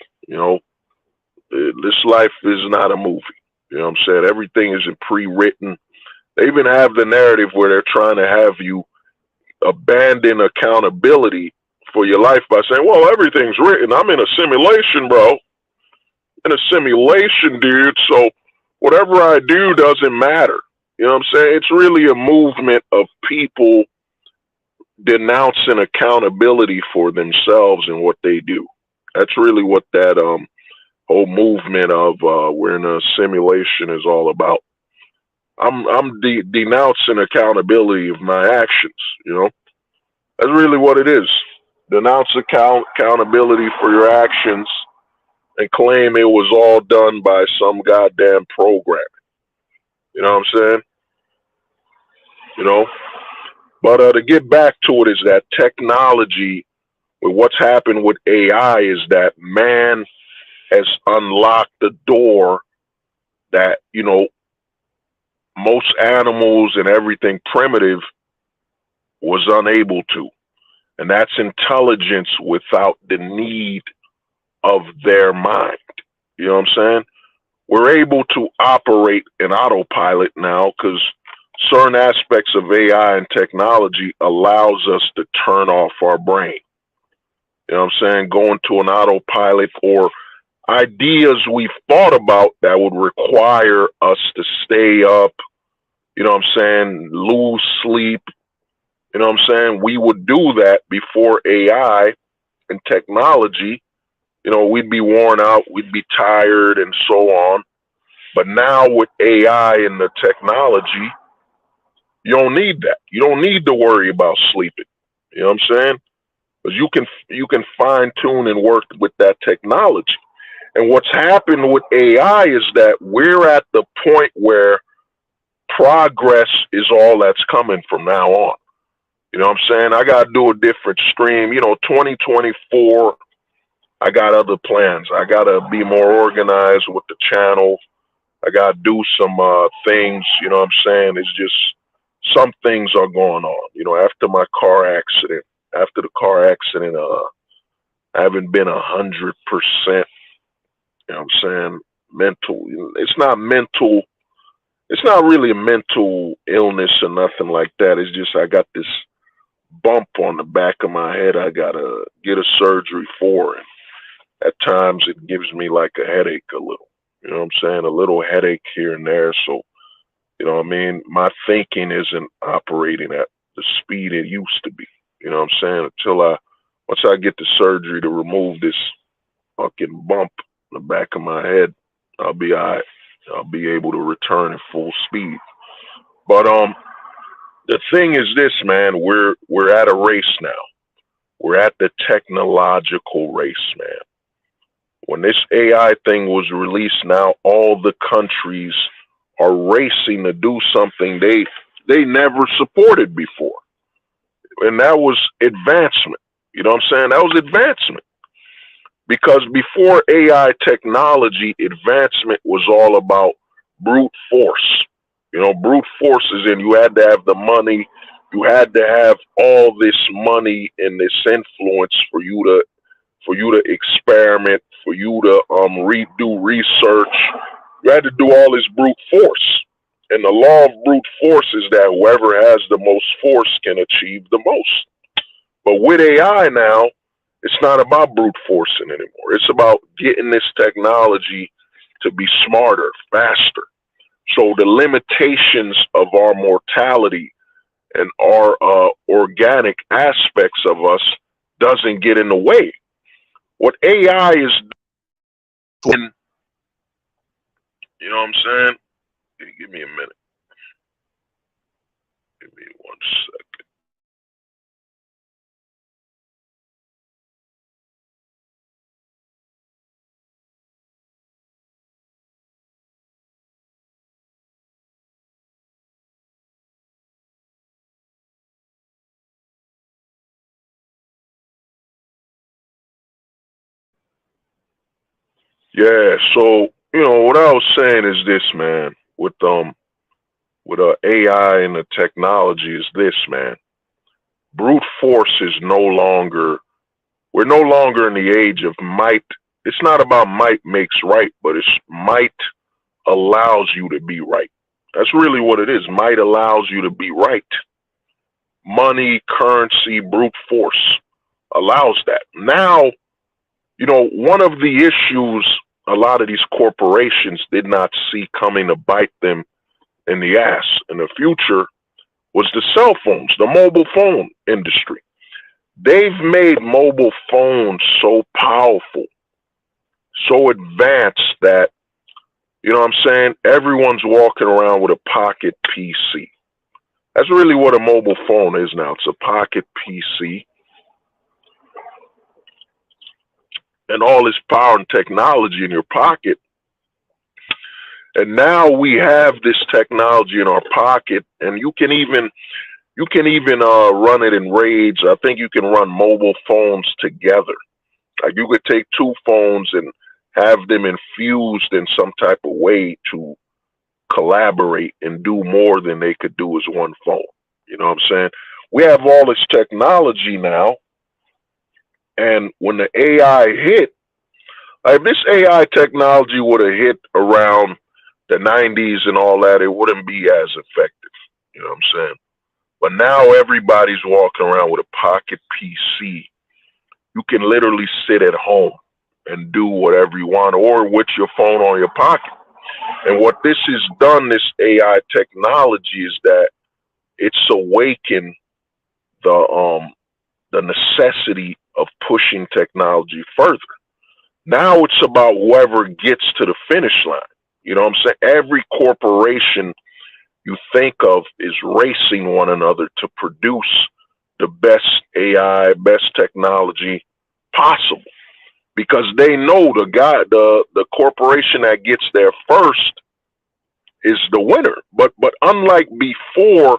This life is not a movie. You know what I'm saying? Everything isn't pre-written. They even have the narrative where they're trying to have you abandon accountability for your life by saying, well, everything's written. I'm in a simulation, bro. In a simulation, dude. So whatever I do doesn't matter. You know what I'm saying? It's really a movement of people denouncing accountability for themselves and what they do. That's really what that whole movement of we're in a simulation is all about. I'm denouncing accountability of my actions, That's really what it is. Denounce accountability for your actions and claim it was all done by some goddamn program. You know what I'm saying? You know? But to get back to it, is that technology, with what's happened with AI, is that man has unlocked the door that, most animals and everything primitive was unable to. And that's intelligence without the need of their mind. You know what I'm saying? We're able to operate in autopilot now because certain aspects of AI and technology allows us to turn off our brain. You know what I'm saying? Go into an autopilot, or ideas we've thought about that would require us to stay up, you know what I'm saying, lose sleep, you know what I'm saying? We would do that before AI and technology. We'd be worn out, we'd be tired, and so on. But now with AI and the technology, you don't need that. You don't need to worry about sleeping. You know what I'm saying? Because you can fine tune and work with that technology. And what's happened with AI is that we're at the point where progress is all that's coming from now on. You know what I'm saying? I got to do a different stream. 2024, I got other plans. I got to be more organized with the channel. I got to do some things, you know what I'm saying? It's just some things are going on. After my car accident, I haven't been 100%, you know what I'm saying, mental. It's not mental. It's not really a mental illness or nothing like that. It's just I got this bump on the back of my head I got to get a surgery for. And at times it gives me like a headache a little. You know what I'm saying? A little headache here and there. So, you know what I mean? My thinking isn't operating at the speed it used to be. You know what I'm saying? Once I get the surgery to remove this fucking bump in the back of my head, I'll be all right. I'll be able to return at full speed. But the thing is this, man, we're at a race now. We're at the technological race, man. When this AI thing was released, now all the countries are racing to do something they never supported before. And that was advancement. You know what I'm saying? That was advancement. Because before AI technology, advancement was all about brute force. Brute force is in, you had to have the money, you had to have all this money and this influence for you to experiment, for you to redo research. You had to do all this brute force. And the law of brute force is that whoever has the most force can achieve the most. But with AI now, it's not about brute forcing anymore. It's about getting this technology to be smarter, faster. So the limitations of our mortality and our organic aspects of us doesn't get in the way. What AI is doing, you know what I'm saying? Give me a minute. Give me 1 second. Yeah, so what I was saying is this, man. With AI and the technology is this, man. Brute force is no longer. We're no longer in the age of might. It's not about might makes right, but it's might allows you to be right. That's really what it is. Might allows you to be right. Money, currency, brute force allows that. Now, one of the issues a lot of these corporations did not see coming to bite them in the ass in the future was the cell phones, the mobile phone industry. They've made mobile phones so powerful, so advanced that, you know what I'm saying, everyone's walking around with a pocket PC. That's really what a mobile phone is now. It's a pocket PC and all this power and technology in your pocket. And now we have this technology in our pocket, and you can even run it in RAIDs. I think you can run mobile phones together. Like you could take two phones and have them infused in some type of way to collaborate and do more than they could do as one phone. You know what I'm saying? We have all this technology now, and when the AI hit, like if this AI technology would have hit around the 90s and all that, it wouldn't be as effective. You know what I'm saying? But now everybody's walking around with a pocket PC. You can literally sit at home and do whatever you want, or with your phone on your pocket. And what this has done, this AI technology, is that it's awakened the necessity of pushing technology further. Now it's about whoever gets to the finish line. You know what I'm saying? Every corporation you think of is racing one another to produce the best AI, best technology possible, because they know the corporation that gets there first is the winner. But unlike before,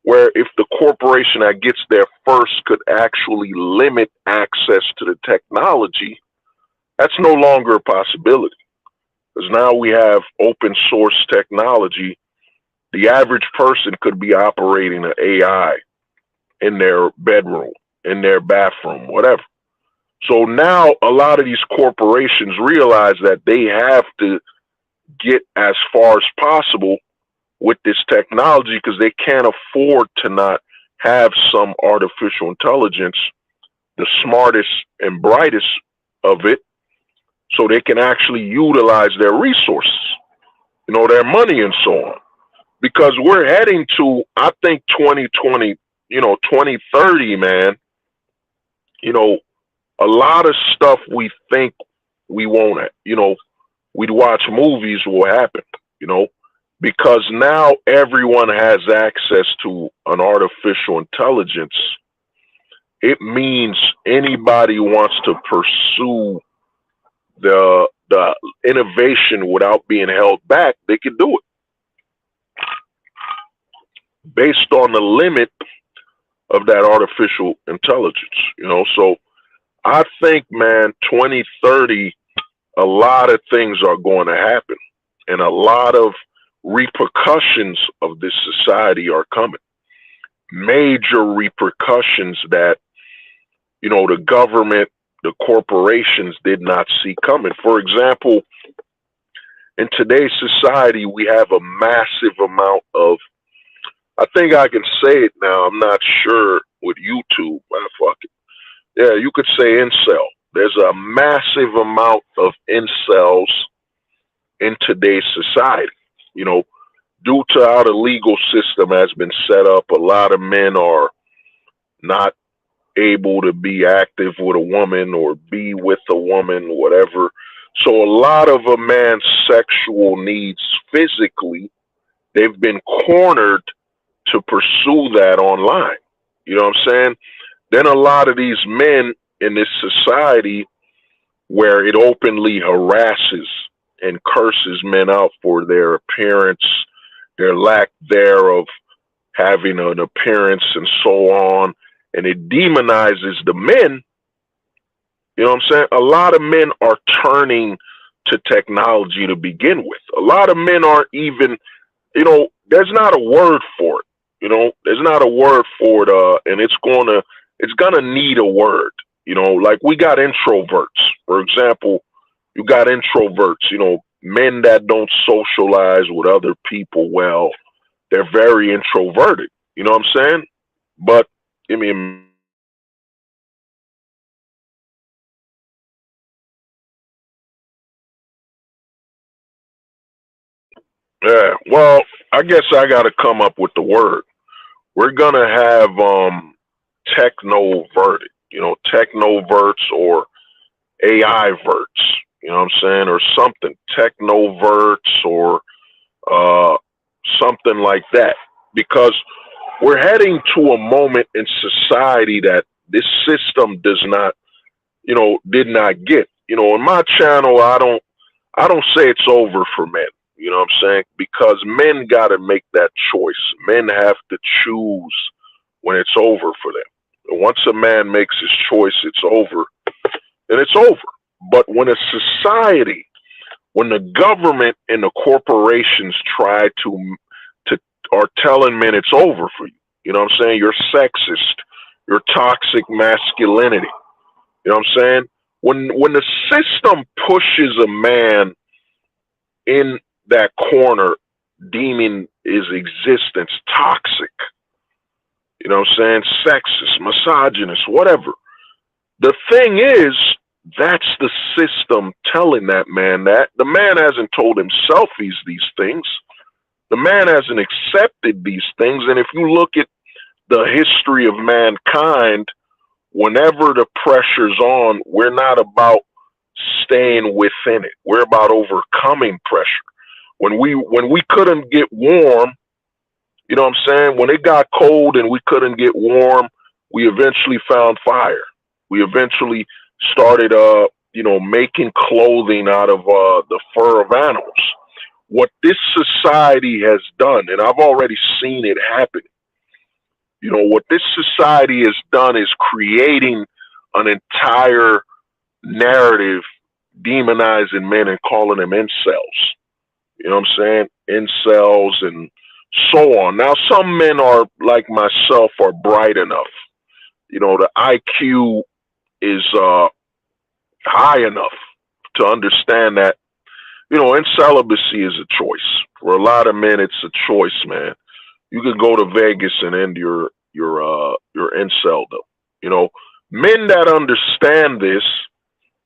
where if the corporation that gets there first could actually limit access to the technology, that's no longer a possibility. Because now we have open source technology. The average person could be operating an AI in their bedroom, in their bathroom, whatever. So now a lot of these corporations realize that they have to get as far as possible with this technology, because they can't afford to not have some artificial intelligence, the smartest and brightest of it, so they can actually utilize their resources, their money and so on. Because we're heading to, I think, 2020, 2030, man. A lot of stuff we think we won't, we'd watch movies will happen, because now everyone has access to an artificial intelligence. It means anybody who wants to pursue the innovation without being held back, they can do it based on the limit of that artificial intelligence. So I think, man, 2030, a lot of things are going to happen, and a lot of repercussions of this society are coming. Major repercussions that, the government, the corporations did not see coming. For example, in today's society, we have a massive amount of, I think I can say it now, I'm not sure with YouTube, fuck it. Yeah, you could say incel. There's a massive amount of incels in today's society. Due to how the legal system has been set up, a lot of men are not able to be active with a woman or be with a woman, whatever. So a lot of a man's sexual needs physically, they've been cornered to pursue that online. You know what I'm saying? Then a lot of these men in this society, where it openly harasses and curses men out for their appearance, their lack thereof having an appearance and so on, and it demonizes the men. You know what I'm saying? A lot of men are turning to technology to begin with. A lot of men aren't even, there's not a word for it. There's not a word for it, and it's gonna need a word. Like we got introverts, for example. You got introverts, men that don't socialize with other people well. They're very introverted. You know what I'm saying? But I mean, yeah. Well, I guess I got to come up with the word. We're gonna have technoverted, technoverts or AI verts. You know what I'm saying, or something technoverts or uh, something like that, because we're heading to a moment in society that this system does not, did not get. In my channel, I don't say it's over for men. You know what I'm saying? Because men got to make that choice. Men have to choose when it's over for them. And once a man makes his choice, it's over, and it's over. But when a society, when the government and the corporations try to are telling men it's over for you, you know what I'm saying? You're sexist, you're toxic masculinity. You know what I'm saying? When the system pushes a man in that corner, deeming his existence toxic, you know what I'm saying? Sexist, misogynist, whatever. The thing is, that's the system telling that man that. The man hasn't told himself these things. The man hasn't accepted these things. And if you look at the history of mankind, whenever the pressure's on, we're not about staying within it. We're about overcoming pressure. When we couldn't get warm, you know what I'm saying? When it got cold and we couldn't get warm, we eventually found fire. We eventually started making clothing out of the fur of animals. What this society has done, and I've already seen it happen, what this society has done is creating an entire narrative demonizing men and calling them incels. You know what I'm saying? Incels and so on. Now, some men are like myself are bright enough. The IQ is high enough to understand that, incelibacy is a choice. For a lot of men, it's a choice, man. You could go to Vegas and end your incel though. Men that understand this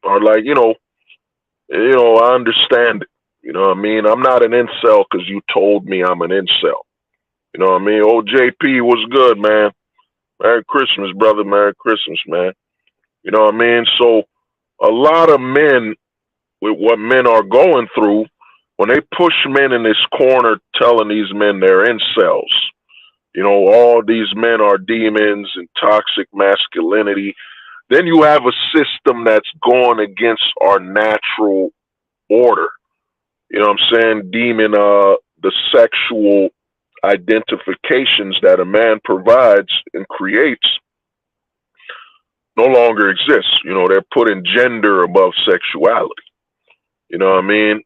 are like, I understand it. You know what I mean? I'm not an incel because you told me I'm an incel. You know what I mean? Old JP was good, man. Merry Christmas, brother. Merry Christmas, man. You know what I mean? So a lot of men, with what men are going through, when they push men in this corner telling these men they're incels, all these men are demons and toxic masculinity, then you have a system that's going against our natural order. You know what I'm saying? Deeming the sexual identifications that a man provides and creates no longer exists. They're putting gender above sexuality. You know what I mean?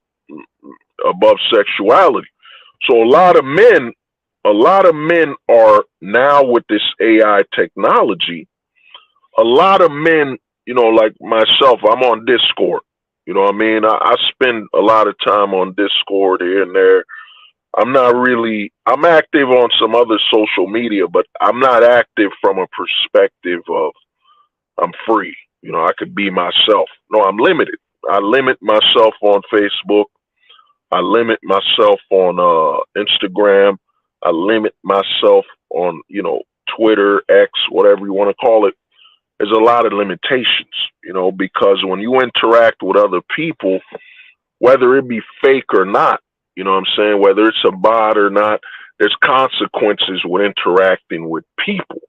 Above sexuality. So a lot of men are now with this AI technology. A lot of men, like myself, I'm on Discord. You know what I mean? I spend a lot of time on Discord here and there. I'm active on some other social media, but I'm not active from a perspective of I'm free. I could be myself. No, I'm limited. I limit myself on Facebook. I limit myself on Instagram. I limit myself on, Twitter, X, whatever you want to call it. There's a lot of limitations, because when you interact with other people, whether it be fake or not, you know what I'm saying, whether it's a bot or not, there's consequences with interacting with people.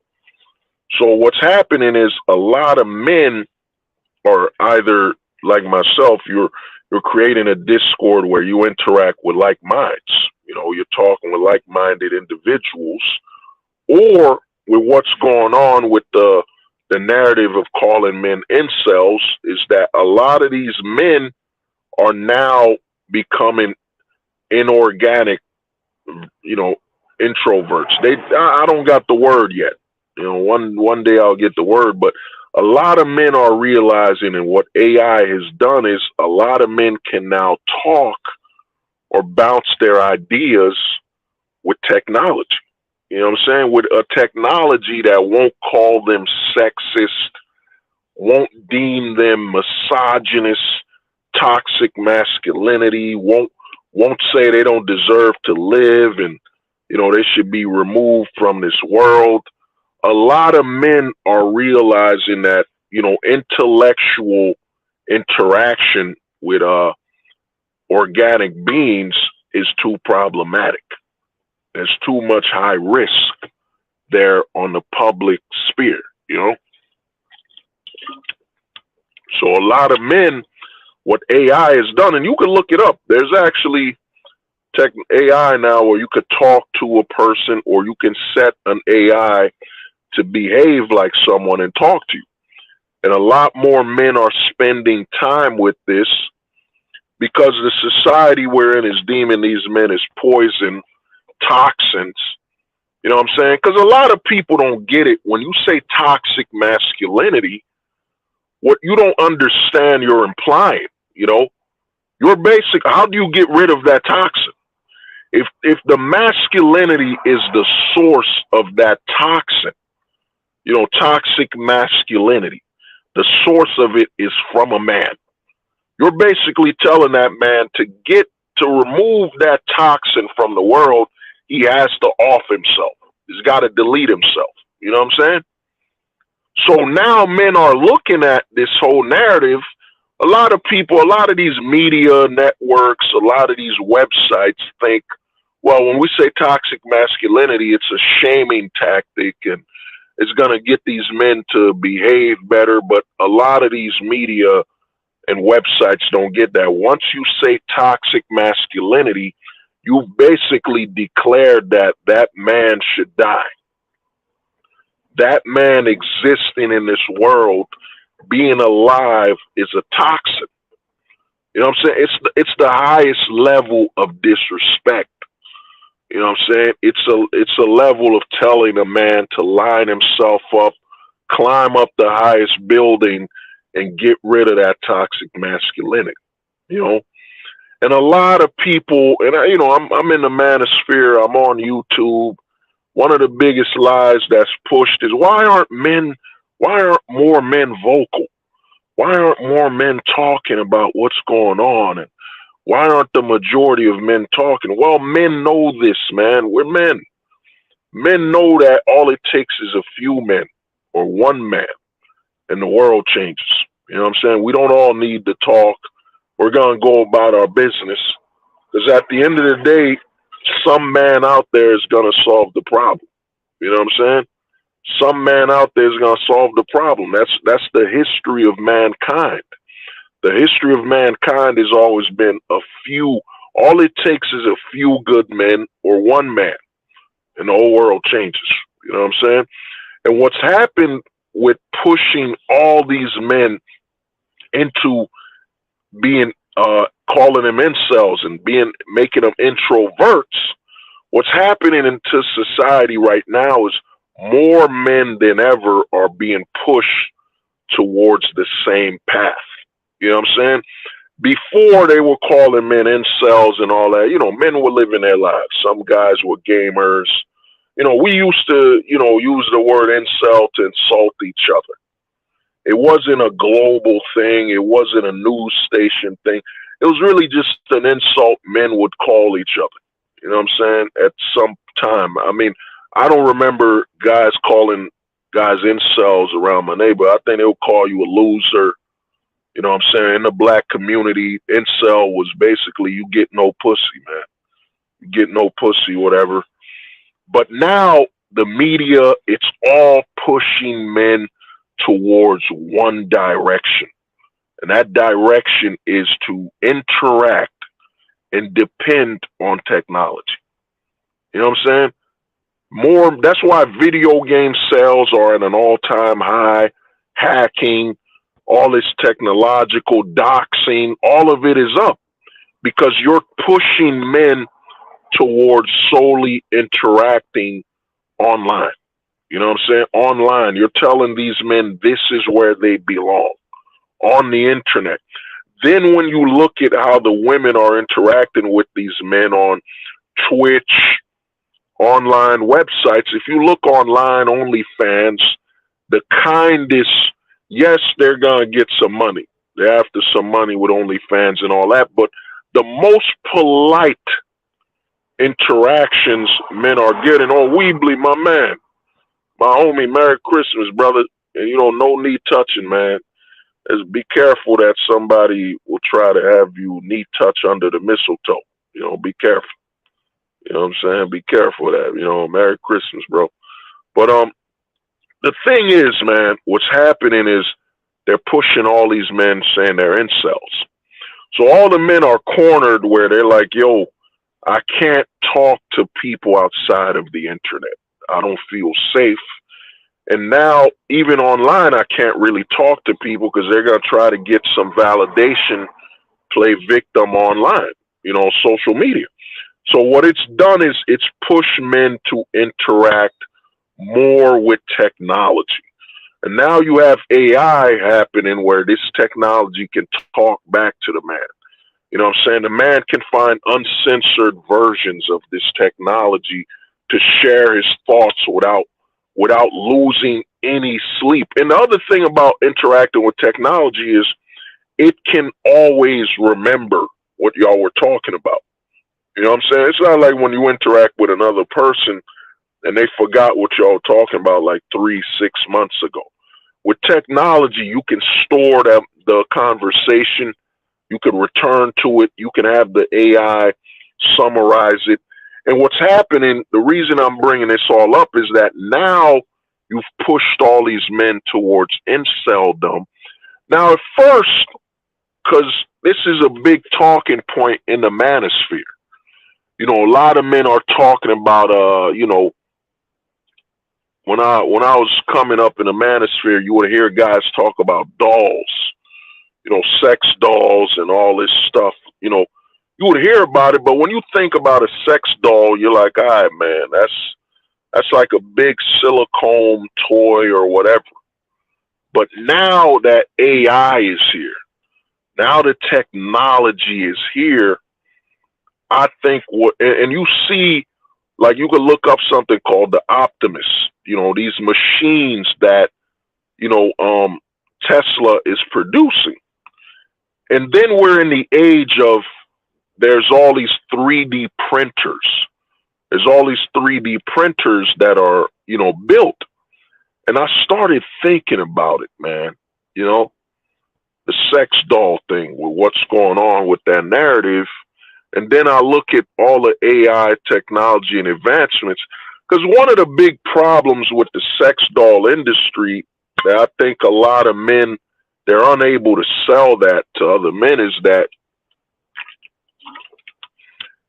So what's happening is a lot of men are either like myself, you're creating a Discord where you interact with like minds. You're talking with like-minded individuals, or with what's going on with the narrative of calling men incels is that a lot of these men are now becoming inorganic, introverts. I don't got the word yet. One day I'll get the word, but a lot of men are realizing, and what AI has done is a lot of men can now talk or bounce their ideas with technology. You know what I'm saying? With a technology that won't call them sexist, won't deem them misogynist, toxic masculinity, won't say they don't deserve to live and, they should be removed from this world. A lot of men are realizing that, intellectual interaction with organic beings is too problematic. There's too much high risk. there on the public sphere, you know? So a lot of men, what AI has done, and you can look it up, there's actually tech AI now where you could talk to a person or you can set an AI to behave like someone and talk to you. And a lot more men are spending time with this because the society we're in is deeming these men as poison, toxins. You know what I'm saying? Because a lot of people don't get it. When you say toxic masculinity, what you don't understand, you're implying. You know, you're basic. How do you get rid of that toxin? If the masculinity is the source of that toxin, you know, toxic masculinity, the source of it is from a man. You're basically telling that man to remove that toxin from the world, he has to off himself. He's got to delete himself. You know what I'm saying? So now men are looking at this whole narrative. A lot of people, a lot of these media networks, a lot of these websites think, well, when we say toxic masculinity, it's a shaming tactic and it's going to get these men to behave better. But a lot of these media and websites don't get that. Once you say toxic masculinity, you basically declared that that man should die. That man existing in this world, being alive, is a toxin. You know what I'm saying? It's the highest level of disrespect. You know what I'm saying? It's a level of telling a man to line himself up, climb up the highest building, and get rid of that toxic masculinity. You know, and a lot of people, and I'm in the manosphere. I'm on YouTube. One of the biggest lies that's pushed is why aren't more men vocal? Why aren't more men talking about what's going on? And why aren't the majority of men talking? Well, men know this, man. We're men. Men know that all it takes is a few men or one man and the world changes. You know what I'm saying? We don't all need to talk. We're going to go about our business because at the end of the day, some man out there is going to solve the problem. You know what I'm saying? Some man out there is going to solve the problem. That's the history of mankind. The history of mankind has always been a few. All it takes is a few good men or one man, and the whole world changes. You know what I'm saying? And what's happened with pushing all these men into being, calling them incels and making them introverts, what's happening into society right now is more men than ever are being pushed towards the same path. You know what I'm saying? Before they were calling men incels and all that, you know, men were living their lives. Some guys were gamers. You know, we used to, use the word incel to insult each other. It wasn't a global thing. It wasn't a news station thing. It was really just an insult men would call each other. You know what I'm saying? At some time. I mean, I don't remember guys calling guys incels around my neighbor. I think they would call you a loser. You know what I'm saying? In the black community, incel was basically you get no pussy, man. You get no pussy, whatever. But now the media, it's all pushing men towards one direction. And that direction is to interact and depend on technology. You know what I'm saying? That's why video game sales are at an all-time high. Hacking, all this technological doxing, all of it is up because you're pushing men towards solely interacting online. You know what I'm saying? Online, you're telling these men this is where they belong, on the internet. Then when you look at how the women are interacting with these men on Twitch, online websites, if you look online, OnlyFans, the kindest, yes, they're going to get some money. They're after some money with OnlyFans and all that, but the most polite interactions men are getting, oh, Weebly, my man, my homie, Merry Christmas, brother. And no need touching, man. Be careful that somebody will try to have you knee touch under the mistletoe. Be careful. You know what I'm saying? Be careful of that. Merry Christmas, bro. But the thing is, man, what's happening is they're pushing all these men saying they're incels. So all the men are cornered where they're like, yo, I can't talk to people outside of the internet. I don't feel safe. And now, even online, I can't really talk to people because they're going to try to get some validation, play victim online, social media. So what it's done is it's pushed men to interact more with technology. And now you have AI happening where this technology can talk back to the man. You know what I'm saying? The man can find uncensored versions of this technology to share his thoughts without losing any sleep. And the other thing about interacting with technology is it can always remember what y'all were talking about. You know what I'm saying? It's not like when you interact with another person and they forgot what y'all were talking about like 3-6 months ago. With technology, you can store the conversation. You can return to it. You can have the AI summarize it. And what's happening, the reason I'm bringing this all up is that now you've pushed all these men towards inceldom. Now, at first, because this is a big talking point in the manosphere, a lot of men are talking about, when I was coming up in the manosphere, you would hear guys talk about dolls, sex dolls and all this stuff. You would hear about it, but when you think about a sex doll, you're like, all right, man, that's like a big silicone toy or whatever. But now that AI is here, now the technology is here, I think and you see, like you could look up something called the Optimus, these machines that, Tesla is producing. And then we're in the age of there's all these 3D printers. There's all these 3D printers that are, built. And I started thinking about it, man, the sex doll thing with what's going on with that narrative. And then I look at all the AI technology and advancements. Because one of the big problems with the sex doll industry that I think a lot of men, they're unable to sell that to other men is that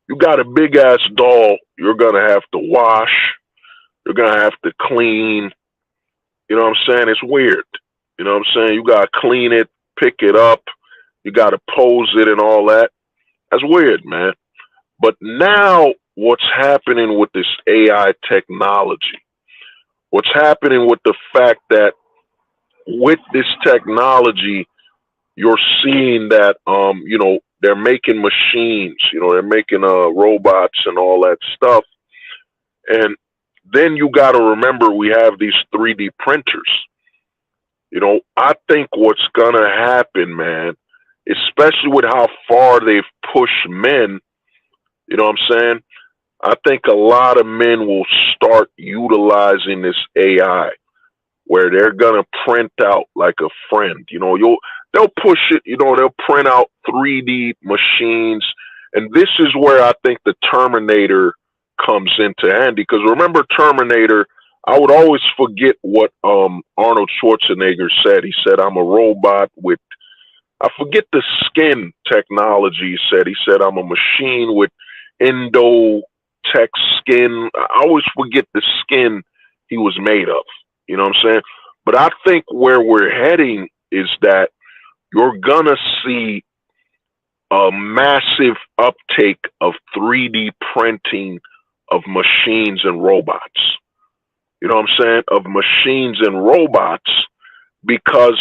you got a big ass doll, you're going to have to wash, you're going to have to clean. You know what I'm saying? It's weird. You know what I'm saying? You got to clean it, pick it up, you got to pose it and all that. That's weird, man. But now what's happening with this AI technology, what's happening with the fact that with this technology, you're seeing that, they're making machines, they're making robots and all that stuff. And then you got to remember we have these 3D printers. I think what's going to happen, man, especially with how far they've pushed men, you know what I'm saying? I think a lot of men will start utilizing this AI where they're going to print out like a friend. They'll push it, they'll print out 3D machines. And this is where I think the Terminator comes into handy. Because remember Terminator, I would always forget what Arnold Schwarzenegger said. He said, I'm a robot with, I forget the skin technology he said, I'm a machine with endotech skin. I always forget the skin he was made of. You know what I'm saying? But I think where we're heading is that you're going to see a massive uptake of 3D printing of machines and robots. You know what I'm saying? Of machines and robots, because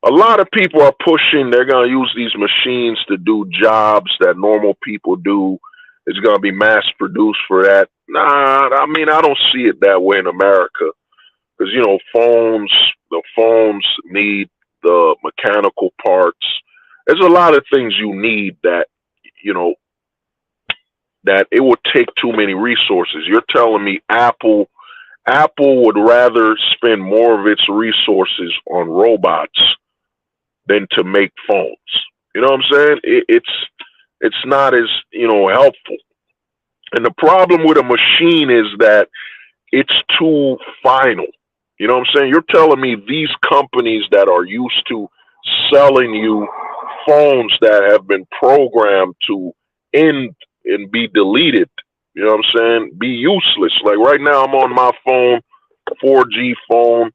a lot of people are pushing, they're going to use these machines to do jobs that normal people do. It's going to be mass produced for that. Nah, I mean, I don't see it that way in America. Because, the phones need the mechanical parts. There's a lot of things you need that, that it would take too many resources. You're telling me Apple would rather spend more of its resources on robots than to make phones. You know what I'm saying? It's not as, helpful. And the problem with a machine is that it's too final. You know what I'm saying? You're telling me these companies that are used to selling you phones that have been programmed to end and be deleted, you know what I'm saying? Be useless. Like right now, I'm on my phone, 4G phone,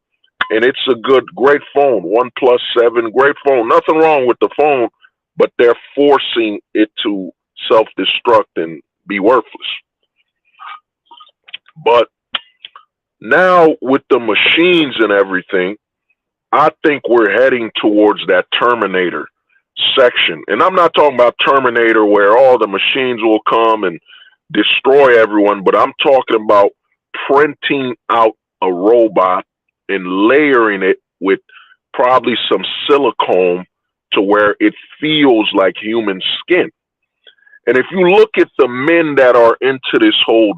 and it's a great phone. OnePlus 7, great phone. Nothing wrong with the phone, but they're forcing it to self destruct and be worthless. But now with the machines and everything, I think we're heading towards that Terminator section. And I'm not talking about Terminator where all the machines will come and destroy everyone, but I'm talking about printing out a robot and layering it with probably some silicone to where it feels like human skin. And if you look at the men that are into this whole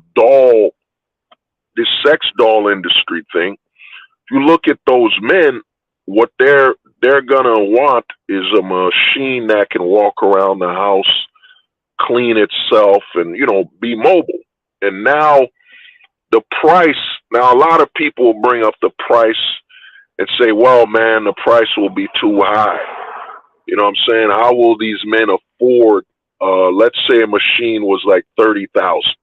this sex doll industry thing, if you look at those men, what they're gonna want is a machine that can walk around the house, clean itself, and be mobile. And now the price. Now a lot of people will bring up the price and say, "Well, man, the price will be too high." You know what I'm saying? How will these men afford? Let's say a machine was like 30,000.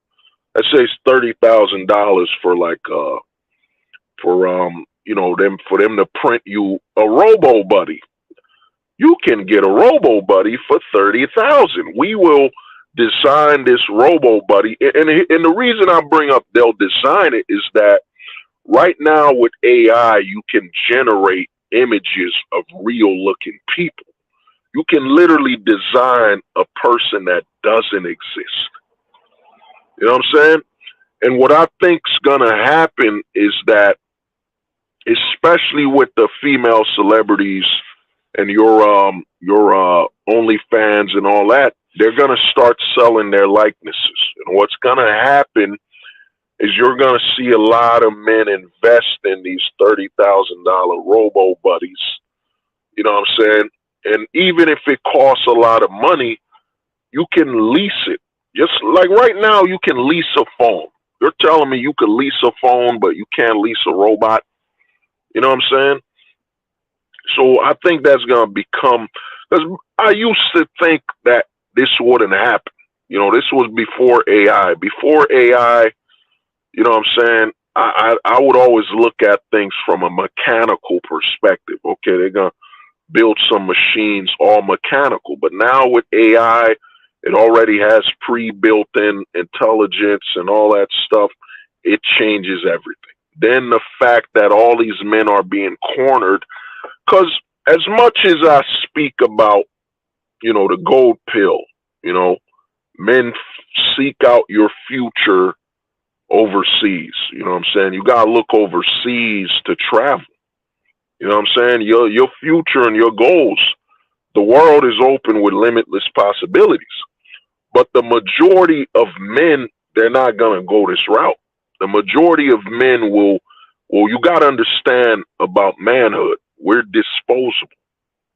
Let's say it's $30,000 for like for them to print you a Robo Buddy. You can get a Robo Buddy for 30,000. We will design this Robo Buddy, and the reason I bring up they'll design it is that right now with AI you can generate images of real looking people. You can literally design a person that doesn't exist. You know what I'm saying? And what I think's gonna happen is that, especially with the female celebrities and your OnlyFans and all that, they're gonna start selling their likenesses. And what's gonna happen is you're gonna see a lot of men invest in these $30,000 Robo Buddies. You know what I'm saying? And even if it costs a lot of money, you can lease it. Just like right now, you can lease a phone. You're telling me you can lease a phone, but you can't lease a robot. You know what I'm saying? So I think that's going to become, because I used to think that this wouldn't happen. This was before AI. Before AI, you know what I'm saying? I would always look at things from a mechanical perspective. Okay, they're going to build some machines all mechanical. But now with AI, it already has pre-built in intelligence and all that stuff. It changes everything. Then the fact that all these men are being cornered, because as much as I speak about, the gold pill, men seek out your future overseas. You know what I'm saying? You got to look overseas to travel. You know what I'm saying? Your future and your goals. The world is open with limitless possibilities. But the majority of men, they're not going to go this route. The majority of men you got to understand about manhood. We're disposable.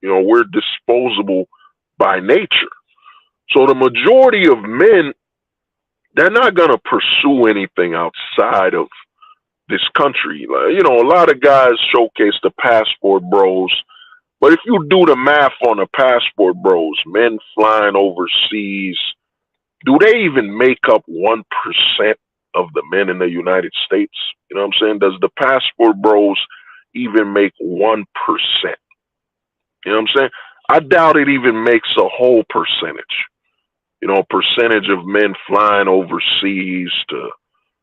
We're disposable by nature. So the majority of men, they're not going to pursue anything outside of this country. A lot of guys showcase the passport bros. But if you do the math on the passport bros, men flying overseas, do they even make up 1% of the men in the United States? You know what I'm saying? Does the passport bros even make 1%? You know what I'm saying? I doubt it even makes a whole percentage. A percentage of men flying overseas to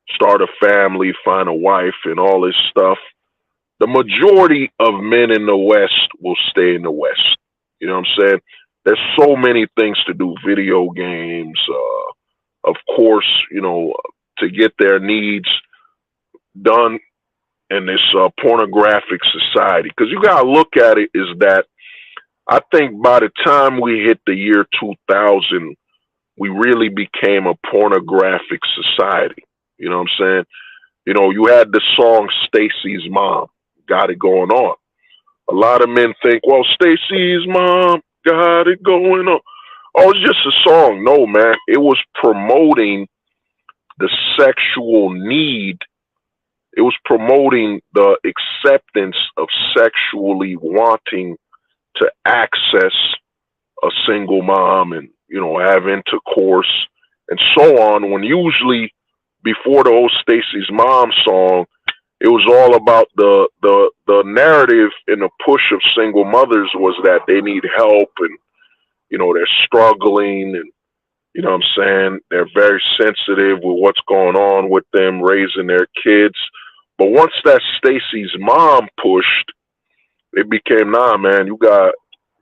start a family, find a wife, and all this stuff. The majority of men in the West will stay in the West. You know what I'm saying? There's so many things to do, video games, of course, to get their needs done in this pornographic society. Because you got to look at it is that I think by the time we hit the year 2000, we really became a pornographic society. You know what I'm saying? You had the song Stacy's Mom, got it going on. A lot of men think, well, Stacy's mom got it going on. Oh, it's just a song. No, man. It was promoting the sexual need it was promoting the acceptance of sexually wanting to access a single mom and, you know, have intercourse and so on, when usually before the old Stacy's Mom song, it was all about the narrative and the push of single mothers was that they need help and, you know, they're struggling and, you know what I'm saying, they're very sensitive with what's going on with them raising their kids. But once that Stacy's Mom pushed, it became, nah, man, you got to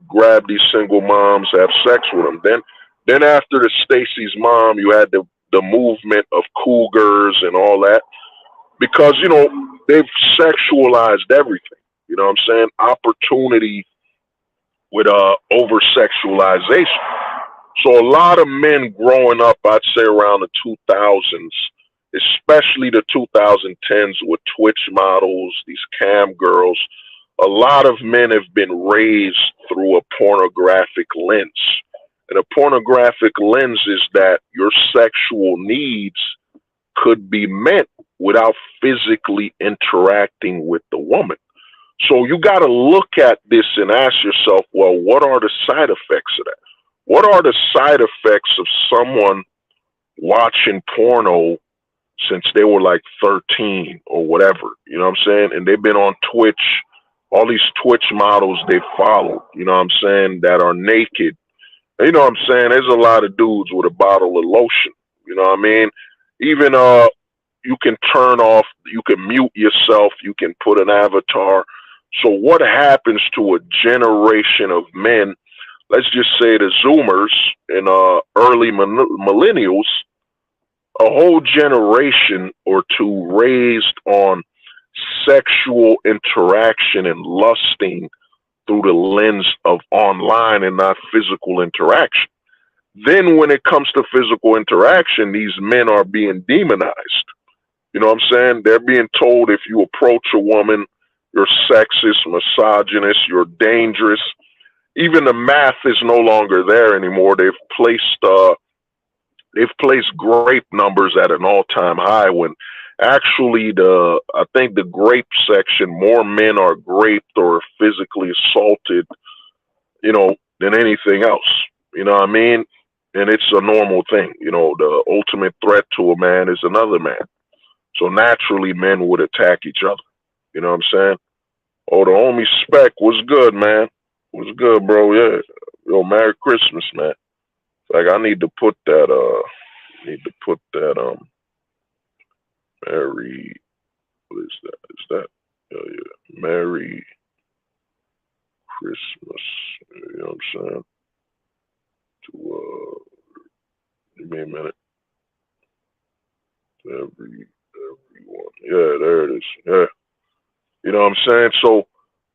grab these single moms, have sex with them. Then after the Stacy's Mom, you had the movement of cougars and all that because, you know, they've sexualized everything. You know what I'm saying? Opportunity with over sexualization. So a lot of men growing up, I'd say around the 2000s, especially the 2010s with Twitch models, these cam girls, a lot of men have been raised through a pornographic lens. And a pornographic lens is that your sexual needs could be met without physically interacting with the woman. So you got to look at this and ask yourself, well, what are the side effects of that? What are the side effects of someone watching porno since they were like 13 or whatever? You know what I'm saying? And they've been on Twitch, all these Twitch models they follow, you know what I'm saying, that are naked. You know what I'm saying? There's a lot of dudes with a bottle of lotion. You know what I mean? Even you can turn off, you can mute yourself, you can put an avatar. So what happens to a generation of men, let's just say the Zoomers and early millennials, a whole generation or two raised on sexual interaction and lusting through the lens of online and not physical interaction. Then when it comes to physical interaction, these men are being demonized. You know what I'm saying? They're being told if you approach a woman, you're sexist, misogynist, you're dangerous. Even the math is no longer there anymore. They've placed grape numbers at an all-time high when actually I think the grape section, more men are raped or physically assaulted, you know, than anything else. You know what I mean? And it's a normal thing. You know, the ultimate threat to a man is another man. So naturally men would attack each other. You know what I'm saying? Oh, the homie Spec was good, man. Was good, bro. Yeah. Yo, Merry Christmas, man. Like I need to put that Merry, what is that? Is that yeah. Merry Christmas. You know what I'm saying? To give me a minute. Everyone. Yeah, there it is. Yeah. You know what I'm saying? So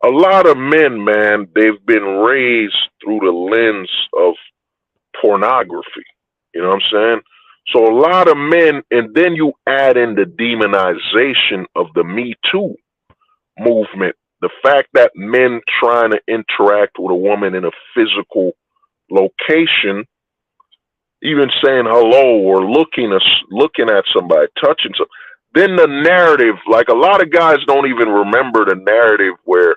a lot of men, man, they've been raised through the lens of pornography. You know what I'm saying? So a lot of men, and then you add in the demonization of the Me Too movement. The fact that men trying to interact with a woman in a physical location, even saying hello or looking at somebody, touching something. Then the narrative, like a lot of guys don't even remember the narrative where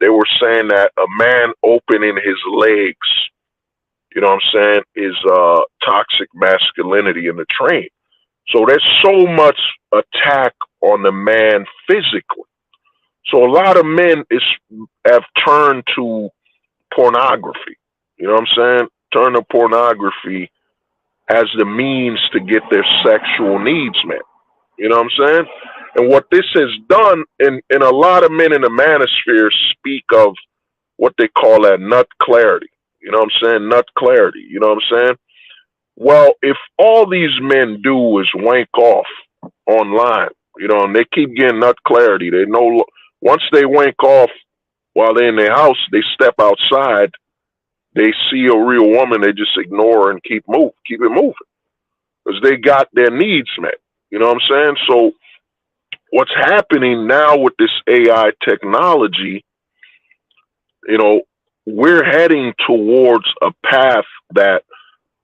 they were saying that a man opening his legs, you know what I'm saying, is toxic masculinity in the train. So there's so much attack on the man physically. So a lot of men have turned to pornography. You know what I'm saying? Turn to pornography as the means to get their sexual needs met. You know what I'm saying? And what this has done, and a lot of men in the manosphere speak of what they call that nut clarity. You know what I'm saying? Nut clarity. You know what I'm saying? Well, if all these men do is wank off online, you know, and they keep getting nut clarity, they know once they wank off while they're in their house, they step outside, they see a real woman, they just ignore her and keep it moving. Because they got their needs met. You know what I'm saying? So what's happening now with this AI technology, you know, we're heading towards a path that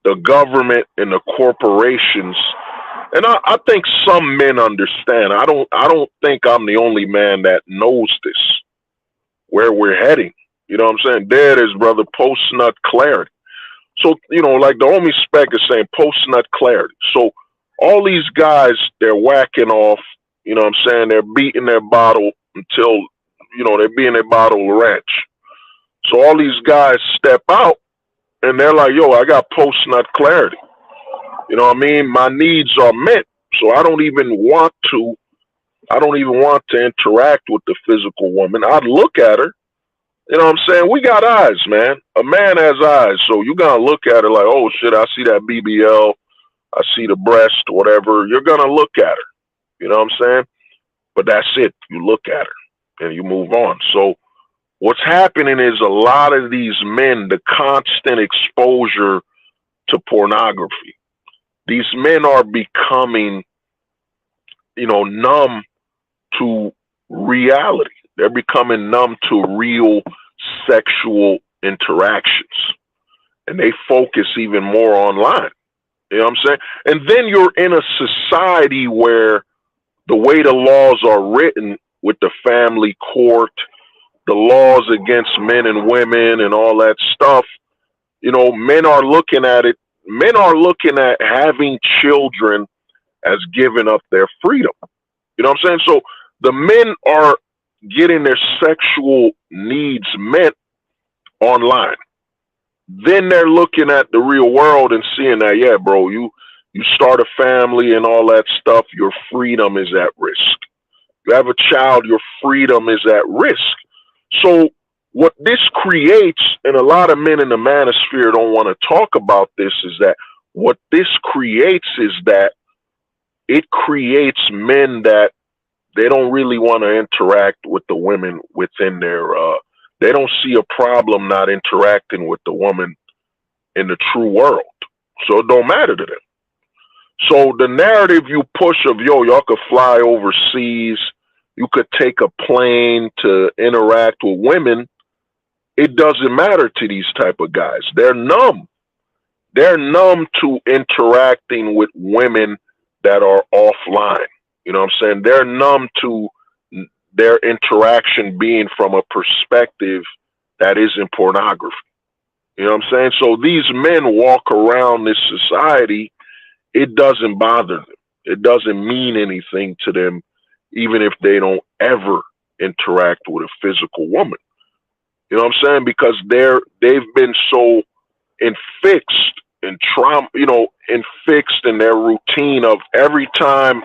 the government and the corporations And I think some men understand. I don't think I'm the only man that knows this, where we're heading. You know what I'm saying? There it is, brother, post nut clarity. So, like the homie Spec is saying, post nut clarity. So all these guys, they're whacking off, you know what I'm saying? They're beating their bottle until, they're being their bottle wrench. So all these guys step out and they're like, yo, I got post nut clarity. You know what I mean? My needs are met. So I don't even want to interact with the physical woman. I'd look at her. You know what I'm saying? We got eyes, man. A man has eyes. So you gotta look at her like, oh shit, I see that BBL, I see the breast, whatever. You're gonna look at her. You know what I'm saying? But that's it. You look at her and you move on. So what's happening is a lot of these men, the constant exposure to pornography, these men are becoming, numb to reality. They're becoming numb to real sexual interactions. And they focus even more online. You know what I'm saying? And then you're in a society where the way the laws are written with the family court, the laws against men and women and all that stuff, men are looking at it. Men are looking at having children as giving up their freedom. You know what I'm saying? So the men are getting their sexual needs met online. Then they're looking at the real world and seeing that, yeah, bro, you start a family and all that stuff, your freedom is at risk. You have a child, your freedom is at risk. So what this creates, and a lot of men in the manosphere don't want to talk about this, is that what this creates is that it creates men that they don't really want to interact with the women within their, they don't see a problem not interacting with the woman in the true world. So it don't matter to them. So the narrative you push of, yo, y'all could fly overseas, you could take a plane to interact with women, it doesn't matter to these type of guys. They're numb. They're numb to interacting with women that are offline. You know what I'm saying? They're numb to their interaction being from a perspective that isn't pornography. You know what I'm saying? So these men walk around this society, it doesn't bother them. It doesn't mean anything to them, even if they don't ever interact with a physical woman. You know what I'm saying? Because they've been so infixed and trauma, infixed in their routine of every time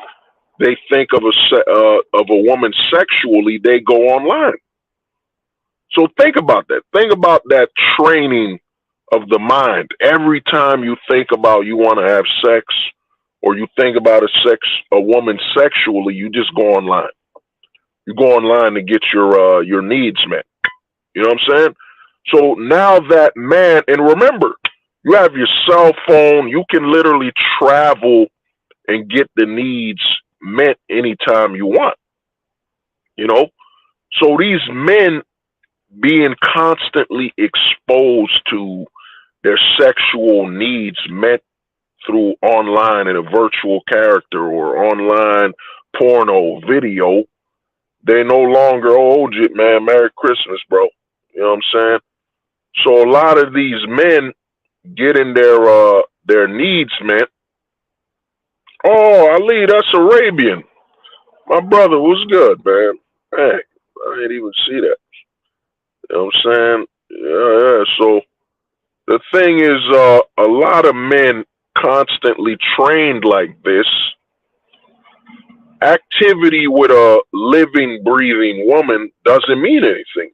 they think of a woman sexually, they go online. So think about that. Think about that training of the mind. Every time you think about you want to have sex, or you think about a woman sexually, you just go online. You go online to get your needs met. You know what I'm saying? So now that man, and remember, you have your cell phone. You can literally travel and get the needs met anytime you want. So these men being constantly exposed to their sexual needs met through online and a virtual character or online porno video, they no longer, oh, man, Merry Christmas, bro. You know what I'm saying? So a lot of these men getting their needs met. Oh, Ali, that's Arabian. My brother was good, man. Hey, I didn't even see that. You know what I'm saying? Yeah. So the thing is, a lot of men constantly trained like this. Activity with a living, breathing woman doesn't mean anything.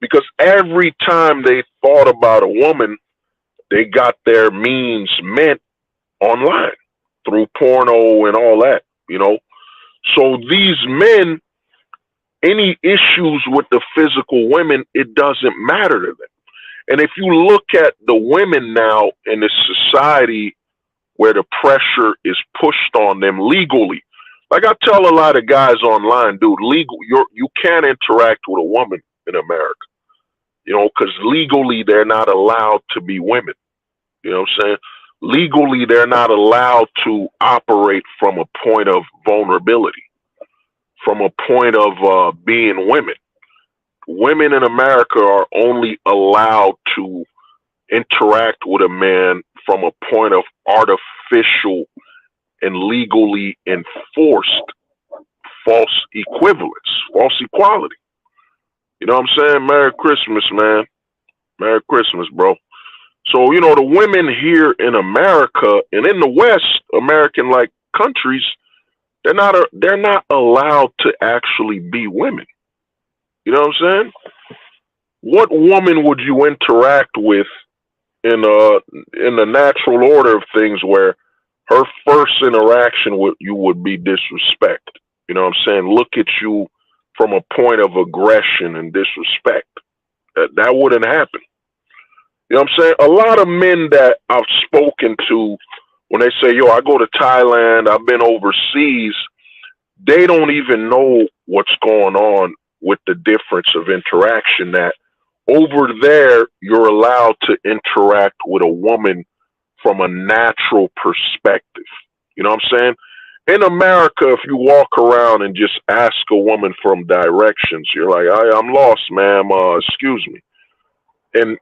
Because every time they thought about a woman, they got their means met online through porno and all that, So these men, any issues with the physical women, it doesn't matter to them. And if you look at the women now in the society where the pressure is pushed on them legally, like I tell a lot of guys online, dude, you can't interact with a woman in America, because legally they're not allowed to be women. You know what I'm saying? Legally, they're not allowed to operate from a point of vulnerability, from a point of being women. Women in America are only allowed to interact with a man from a point of artificial and legally enforced false equivalence, false equality. You know what I'm saying? Merry Christmas, man. Merry Christmas, bro. So, the women here in America and in the West, American like countries, they're not allowed to actually be women. You know what I'm saying? What woman would you interact with in the natural order of things where her first interaction with you would be disrespect? You know what I'm saying? Look at you from a point of aggression and disrespect. That wouldn't happen. You know what I'm saying? A lot of men that I've spoken to, when they say, yo, I go to Thailand, I've been overseas, they don't even know what's going on with the difference of interaction, that over there, you're allowed to interact with a woman from a natural perspective. You know what I'm saying? In America, if you walk around and just ask a woman from directions, you're like, I'm lost, ma'am. Excuse me. And,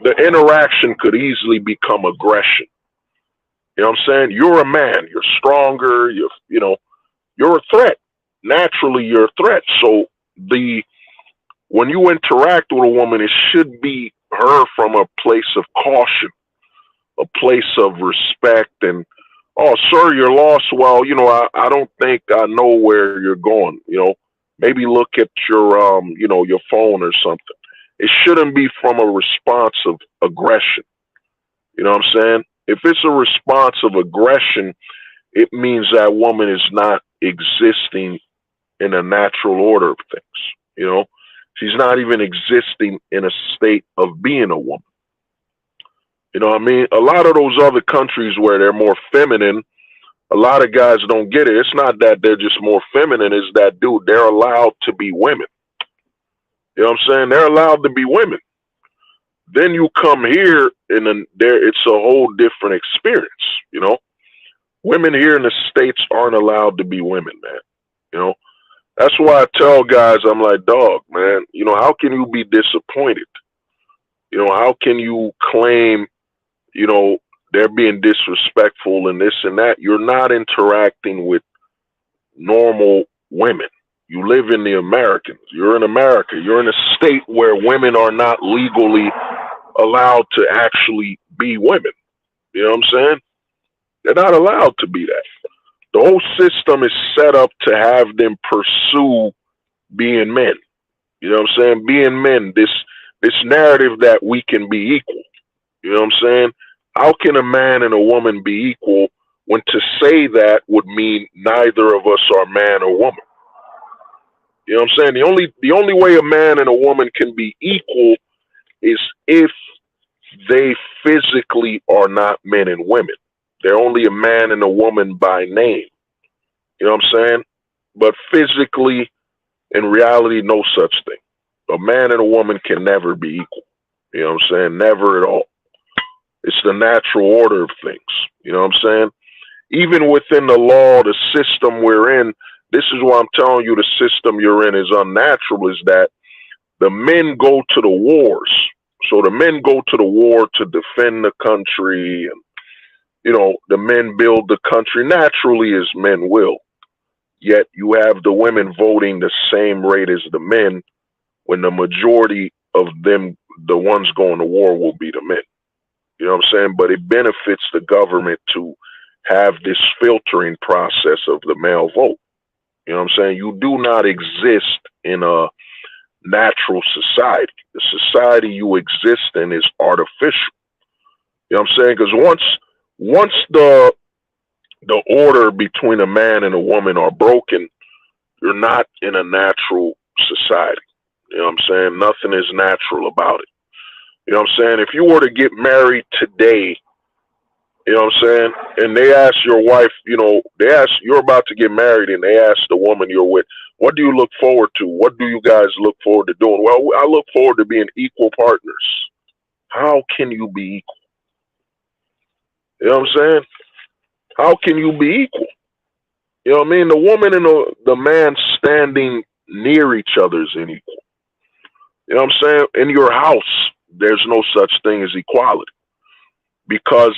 the interaction could easily become aggression. You know what I'm saying? You're a man. You're stronger. You're a threat. Naturally, you're a threat. So when you interact with a woman, it should be her from a place of caution, a place of respect, and, oh, sir, you're lost. Well, I don't think I know where you're going. Maybe look at your phone or something. It shouldn't be from a response of aggression. You know what I'm saying? If it's a response of aggression, it means that woman is not existing in a natural order of things. She's not even existing in a state of being a woman. You know what I mean? A lot of those other countries where they're more feminine, a lot of guys don't get it. It's not that they're just more feminine, it's that, dude, they're allowed to be women. You know what I'm saying? They're allowed to be women. Then you come here and then it's a whole different experience. Women here in the States aren't allowed to be women, man. That's why I tell guys, I'm like, dog, man, how can you be disappointed? How can you claim, they're being disrespectful and this and that? You're not interacting with normal women. You live in the Americans. You're in America. You're in a state where women are not legally allowed to actually be women. You know what I'm saying? They're not allowed to be that. The whole system is set up to have them pursue being men. You know what I'm saying? Being men, this narrative that we can be equal. You know what I'm saying? How can a man and a woman be equal when to say that would mean neither of us are man or woman? You know what I'm saying? The only way a man and a woman can be equal is if they physically are not men and women. They're only a man and a woman by name. You know what I'm saying? But physically, in reality, no such thing. A man and a woman can never be equal. You know what I'm saying? Never at all. It's the natural order of things. You know what I'm saying? Even within the law, the system we're in, this is why I'm telling you the system you're in is unnatural, is that the men go to the wars. So the men go to the war to defend the country, and the men build the country naturally as men will. Yet you have the women voting the same rate as the men, when the majority of them, the ones going to war, will be the men. You know what I'm saying? But it benefits the government to have this filtering process of the male vote. You know what I'm saying? You do not exist in a natural society. The society you exist in is artificial. You know what I'm saying? Because once the order between a man and a woman are broken, you're not in a natural society. You know what I'm saying? Nothing is natural about it. You know what I'm saying? If you were to get married today, you know what I'm saying, and they ask your wife, you're about to get married, and they ask the woman you're with, what do you look forward to? What do you guys look forward to doing? Well, I look forward to being equal partners. How can you be equal? You know what I'm saying? How can you be equal? You know what I mean? The woman and the man standing near each other is unequal. You know what I'm saying? In your house, there's no such thing as equality because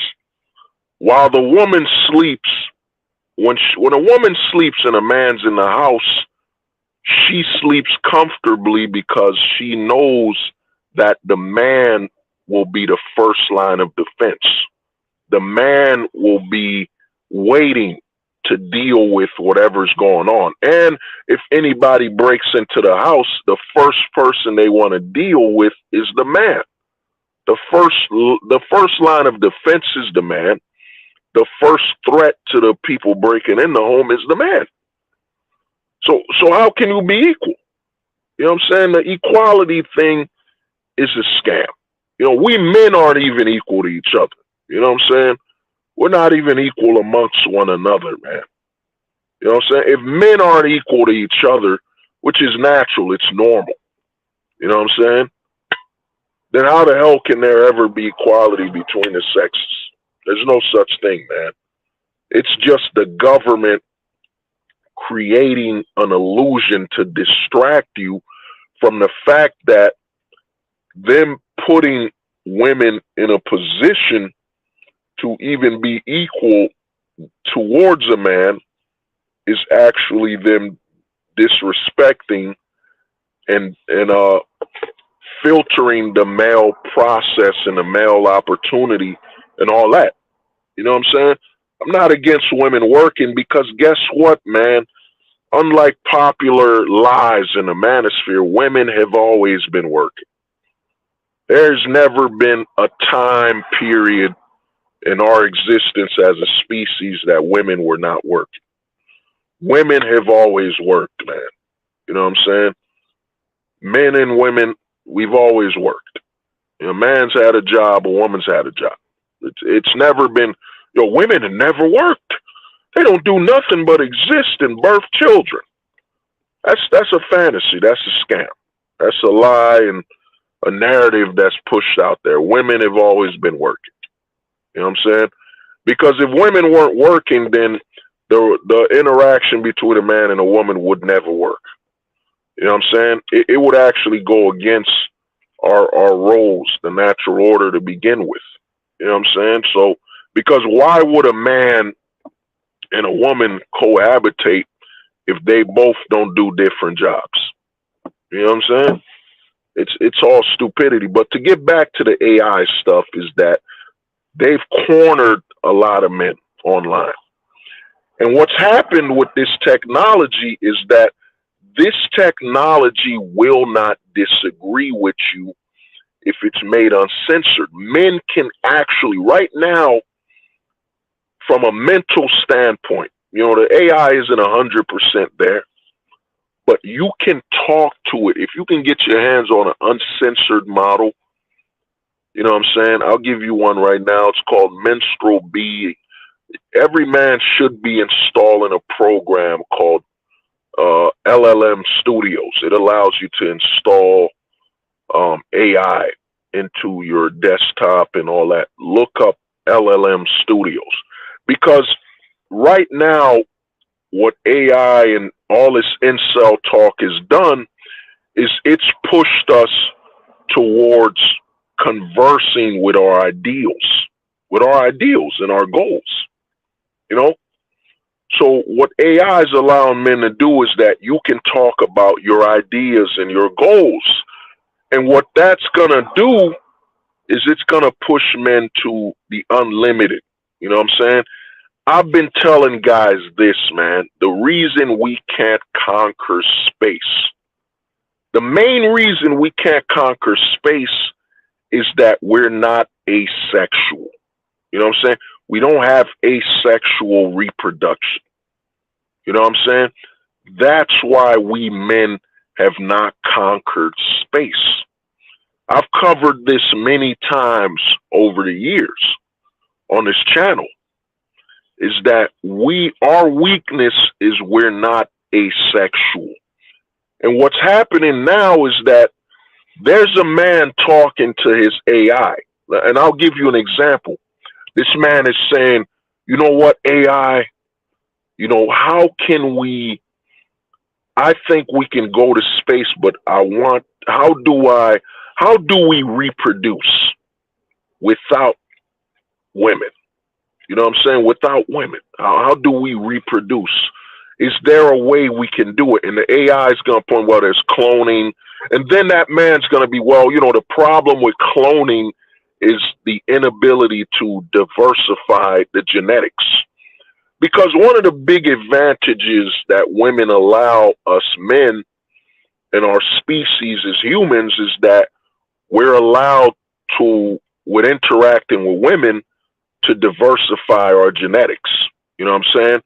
while the woman sleeps, when a woman sleeps and a man's in the house, she sleeps comfortably because she knows that the man will be the first line of defense. The man will be waiting to deal with whatever's going on. And if anybody breaks into the house, the first person they want to deal with is the man. The first line of defense is the man. The first threat to the people breaking in the home is the man. So how can you be equal? You know what I'm saying? The equality thing is a scam. You know, we men aren't even equal to each other. You know what I'm saying? We're not even equal amongst one another, man. You know what I'm saying? If men aren't equal to each other, which is natural, it's normal. You know what I'm saying? Then how the hell can there ever be equality between the sexes? There's no such thing, man. It's just the government creating an illusion to distract you from the fact that them putting women in a position to even be equal towards a man is actually them disrespecting and filtering the male process and the male opportunity and all that. You know what I'm saying? I'm not against women working because guess what, man? Unlike popular lies in the manosphere, women have always been working. There's never been a time period in our existence as a species that women were not working. Women have always worked, man. You know what I'm saying? Men and women, we've always worked. You know, a man's had a job, a woman's had a job. It's never been, women have never worked. They don't do nothing but exist and birth children. That's a fantasy. That's a scam. That's a lie and a narrative that's pushed out there. Women have always been working. You know what I'm saying? Because if women weren't working, then the interaction between a man and a woman would never work. You know what I'm saying? It would actually go against our roles, the natural order to begin with. You know what I'm saying? So, because why would a man and a woman cohabitate if they both don't do different jobs? You know what I'm saying? It's all stupidity. But to get back to the AI stuff is that they've cornered a lot of men online. And what's happened with this technology is that this technology will not disagree with you if it's made uncensored. Men can actually, right now, from a mental standpoint, the AI isn't 100% there, but you can talk to it. If you can get your hands on an uncensored model, you know what I'm saying? I'll give you one right now. It's called Menstrual B. Every man should be installing a program called LLM Studios. It allows you to install AI into your desktop and all that. Look up LLM Studios. Because right now, what AI and all this incel talk has done is it's pushed us towards conversing with our ideals and our goals. You know? So what AI is allowing men to do is that you can talk about your ideas and your goals. And what that's going to do is it's going to push men to the unlimited. You know what I'm saying? I've been telling guys this, man. The reason we can't conquer space, the main reason we can't conquer space is that we're not asexual. You know what I'm saying? We don't have asexual reproduction. You know what I'm saying? That's why we men have not conquered space. I've covered this many times over the years on this channel, is that our weakness is we're not asexual. And what's happening now is that there's a man talking to his AI. And I'll give you an example. This man is saying, you know what, AI, how can we, I think we can go to space, but how do we reproduce without women? You know what I'm saying? Without women, how do we reproduce? Is there a way we can do it? And the AI is going to point, well, there's cloning. And then that man's going to be, well, the problem with cloning is the inability to diversify the genetics. Because one of the big advantages that women allow us men and our species as humans is that we're allowed to, with interacting with women, to diversify our genetics. You know what I'm saying?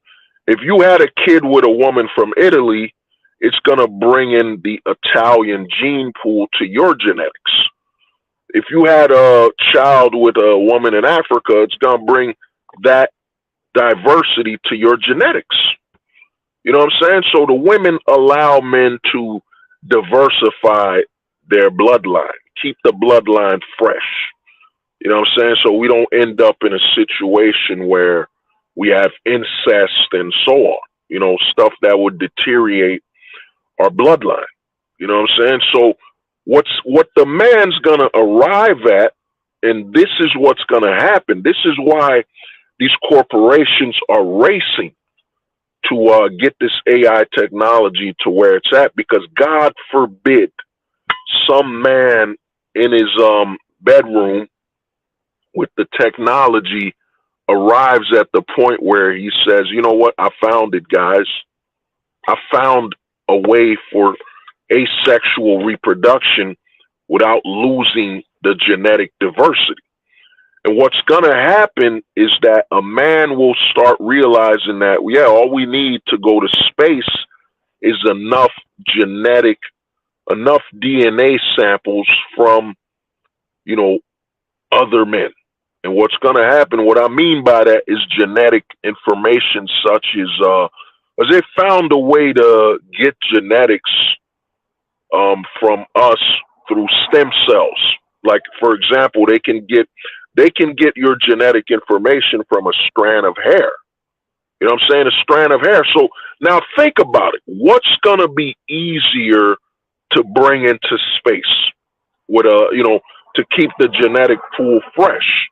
If you had a kid with a woman from Italy, it's going to bring in the Italian gene pool to your genetics. If you had a child with a woman in Africa, it's going to bring that diversity to your genetics. You know what I'm saying? So the women allow men to diversify their bloodline, keep the bloodline fresh. You know what I'm saying? So we don't end up in a situation where we have incest and so on, stuff that would deteriorate our bloodline. You know what I'm saying? So what the man's going to arrive at, and this is what's going to happen. This is why these corporations are racing to get this AI technology to where it's at, because God forbid some man in his bedroom with the technology arrives at the point where he says, you know what, I found it, guys. I found a way for asexual reproduction without losing the genetic diversity. And what's going to happen is that a man will start realizing that, yeah, all we need to go to space is enough DNA samples from, other men. And what's going to happen, what I mean by that is genetic information such as they found a way to get genetics from us through stem cells. Like, for example, they can get your genetic information from a strand of hair. You know what I'm saying? A strand of hair. So now think about it. What's going to be easier to bring into space with to keep the genetic pool fresh?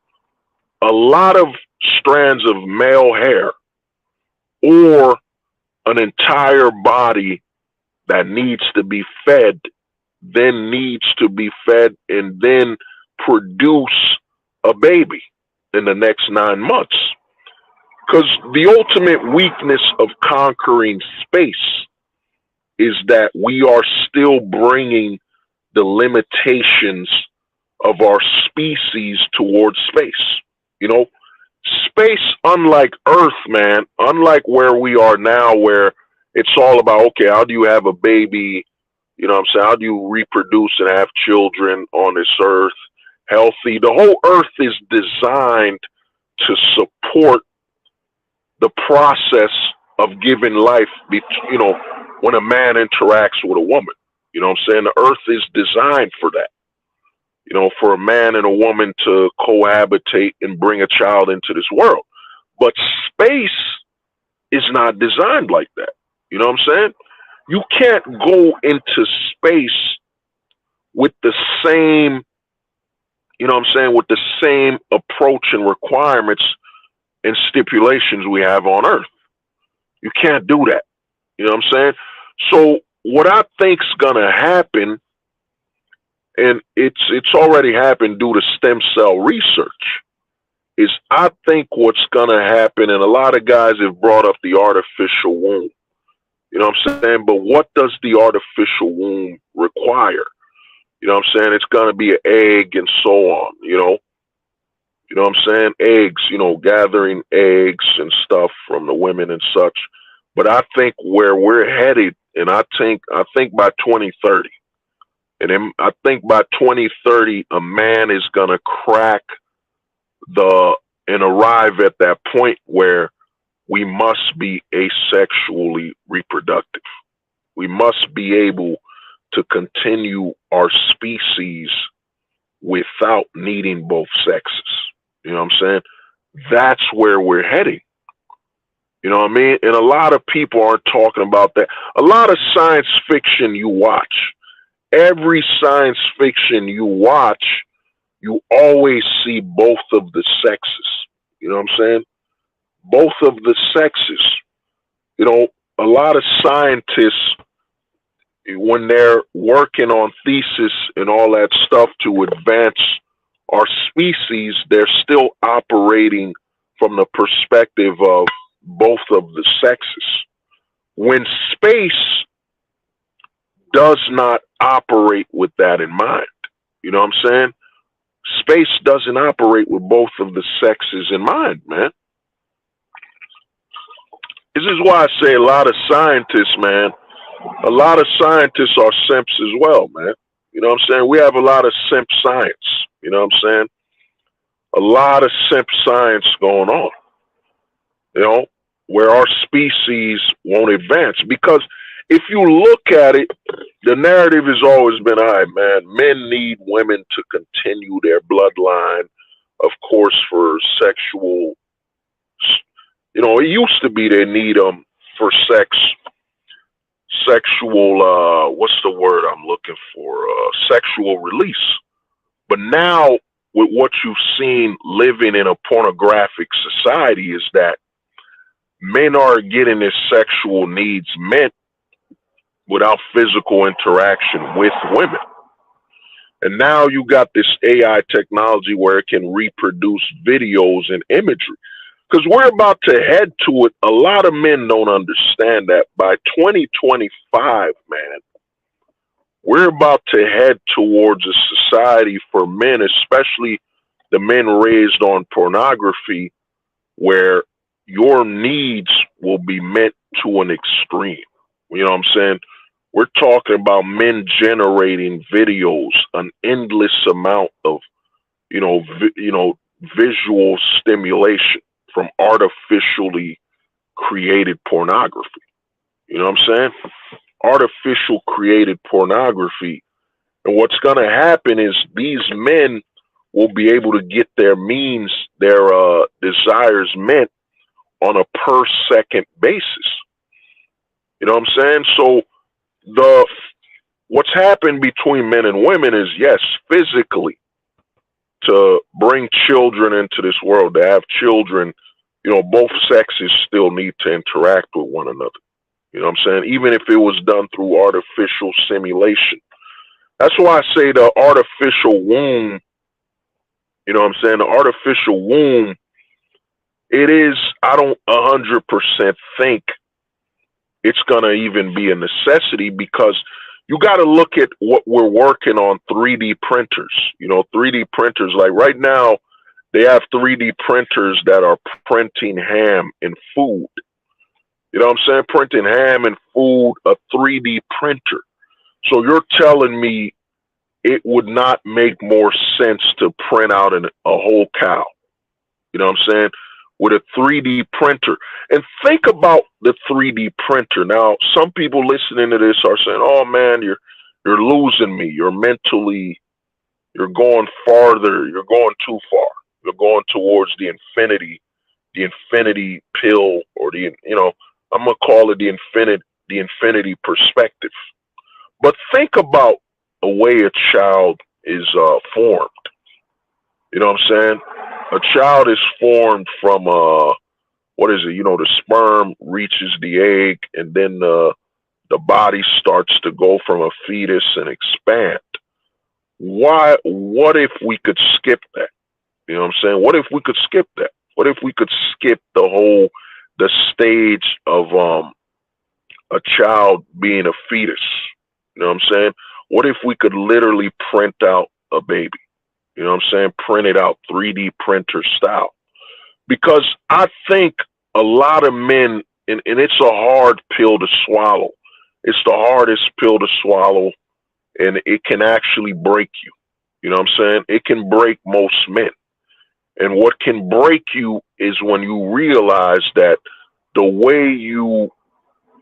A lot of strands of male hair, or an entire body that needs to be fed, and then produce a baby in the next 9 months. Because the ultimate weakness of conquering space is that we are still bringing the limitations of our species towards space. Space, unlike Earth, man, unlike where we are now, where it's all about, okay, how do you have a baby? You know what I'm saying? How do you reproduce and have children on this Earth healthy? The whole Earth is designed to support the process of giving life, when a man interacts with a woman. You know what I'm saying? The Earth is designed for that. For a man and a woman to cohabitate and bring a child into this world. But space is not designed like that. You know what I'm saying? You can't go into space with the same, with the same approach and requirements and stipulations we have on Earth. You can't do that. You know what I'm saying? So what I think's gonna happen, and it's already happened due to stem cell research, is I think what's gonna happen, and a lot of guys have brought up the artificial womb. You know what I'm saying? But what does the artificial womb require? You know what I'm saying? It's gonna be an egg and so on, You know what I'm saying? Eggs, gathering eggs and stuff from the women and such. But I think where we're headed, and I think by 2030, and then I think by 2030, a man is going to crack and arrive at that point where we must be asexually reproductive. We must be able to continue our species without needing both sexes. You know what I'm saying? that's where we're heading. You know what I mean? And a lot of people aren't talking about that. A lot of science fiction you watch, every science fiction you watch, you always see both of the sexes. You know what I'm saying? Both of the sexes. You know, a lot of scientists, when they're working on thesis and all that stuff to advance our species, they're still operating from the perspective of both of the sexes. When space does not operate with that in mind, you know what I'm saying? Space doesn't operate with both of the sexes in mind, man. This is why I say a lot of scientists, man, a lot of scientists are simps as well, man. You know what I'm saying? We have a lot of simp science. You know what I'm saying? A lot of simp science going on, you know, where our species won't advance. Because if you look at it, the narrative has always been, all right, man, men need women to continue their bloodline, of course, for sexual, you know, it used to be they need them for sexual, what's the word I'm looking for? Sexual release. But now, with what you've seen living in a pornographic society, is that men are getting their sexual needs met without physical interaction with women. And now you got this AI technology where it can reproduce videos and imagery. Because we're about to head to it. A lot of men don't understand that by 2025, man, we're about to head towards a society for men, especially the men raised on pornography, where your needs will be met to an extreme. You know what I'm saying? We're talking about men generating videos, an endless amount of, visual stimulation from artificially created pornography. You know what I'm saying? Artificial created pornography. And what's going to happen is these men will be able to get their means, their desires met on a per second basis. You know what I'm saying? So what's happened between men and women is, yes, physically, to bring children into this world, to have children, both sexes still need to interact with one another. You know what I'm saying? Even if it was done through artificial simulation. That's why I say the artificial womb, you know what I'm saying? The artificial womb, it is, I don't 100% think it's going to even be a necessity, because you got to look at what we're working on, 3D printers. 3D printers, like right now, they have 3D printers that are printing ham and food. You know what I'm saying? Printing ham and food, a 3D printer. So you're telling me it would not make more sense to print out a whole cow? You know what I'm saying? With a 3D printer. And think about the 3D printer. Now, some people listening to this are saying, oh man, you're losing me. You're going farther. You're going too far. You're going towards the infinity pill, or I'm going to call it the infinity perspective. But think about the way a child is formed. You know what I'm saying? A child is formed from, what is it? The sperm reaches the egg, and then the body starts to go from a fetus and expand. What if we could skip that? You know what I'm saying? What if we could skip that? What if we could skip the stage of a child being a fetus? You know what I'm saying? What if we could literally print out a baby? You know what I'm saying? Print it out 3D printer style. Because I think a lot of men, and it's a hard pill to swallow. It's the hardest pill to swallow, and it can actually break you. You know what I'm saying? It can break most men. And what can break you is when you realize that the way you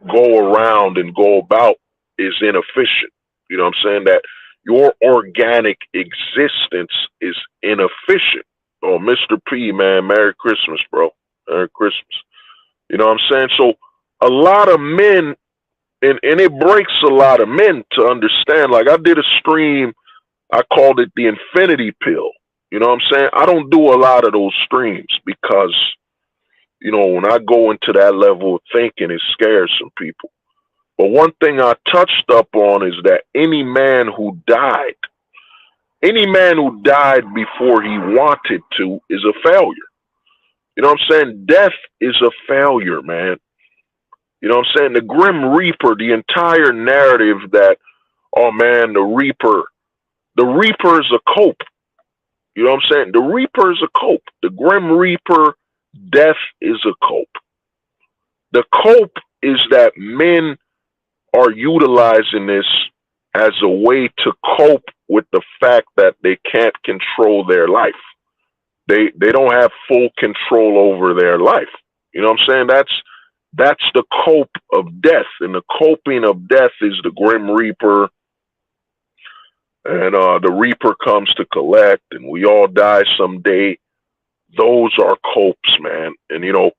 go around and go about is inefficient. You know what I'm saying? That your organic existence is inefficient. Oh, Mr. P, man, Merry Christmas, bro. Merry Christmas. You know what I'm saying? So a lot of men, and it breaks a lot of men to understand. Like I did a stream, I called it the Infinity Pill. You know what I'm saying? I don't do a lot of those streams because, you know, when I go into that level of thinking, it scares some people. But one thing I touched up on is that any man who died before he wanted to is a failure. You know what I'm saying? Death is a failure, man. You know what I'm saying? The Grim Reaper, the entire narrative that, oh man, the Reaper is a cope. You know what I'm saying? The Reaper is a cope. The Grim Reaper, death is a cope. The cope is that men are utilizing this as a way to cope with the fact that they can't control their life. They don't have full control over their life. You know what I'm saying? That's the cope of death, and the coping of death is the Grim Reaper, and the Reaper comes to collect, and we all die someday. Those are copes, man. And you know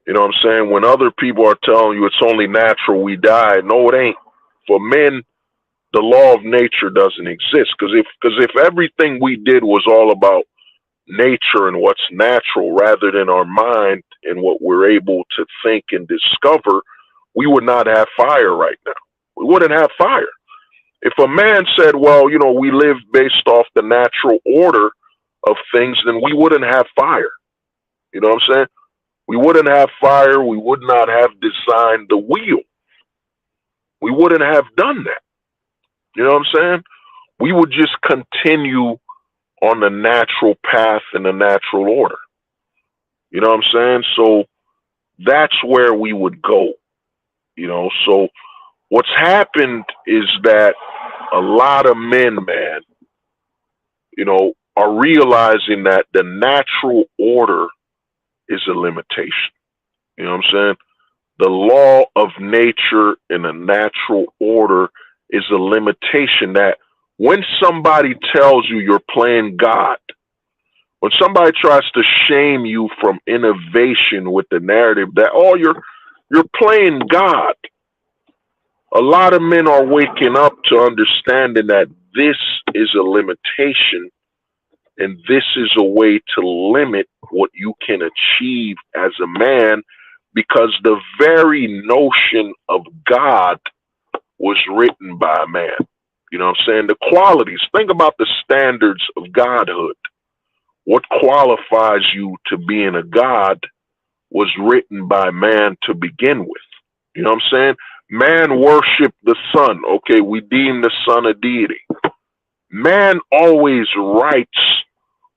what I'm saying? When other people are telling you it's only natural we die, no, it ain't. For men, the law of nature doesn't exist. Because if everything we did was all about nature and what's natural rather than our mind and what we're able to think and discover, we would not have fire right now. We wouldn't have fire. If a man said, well, you know, we live based off the natural order of things, then we wouldn't have fire. You know what I'm saying? We wouldn't have fire. We would not have designed the wheel. We wouldn't have done that. You know what I'm saying? We would just continue on the natural path in the natural order. You know what I'm saying? So that's where we would go. You know, so what's happened is that a lot of men, man, you know, are realizing that the natural order is a limitation. You know what I'm saying? The law of nature and the natural order is a limitation that when somebody tells you you're playing God, when somebody tries to shame you from innovation with the narrative that, oh, you're playing God, a lot of men are waking up to understanding that this is a limitation and this is a way to limit what you can achieve as a man, because the very notion of God was written by a man. You know what I'm saying? The qualities, think about the standards of godhood. What qualifies you to being a god was written by man to begin with. You know what I'm saying? Man worshiped the sun. Okay, we deem the sun a deity. Man always writes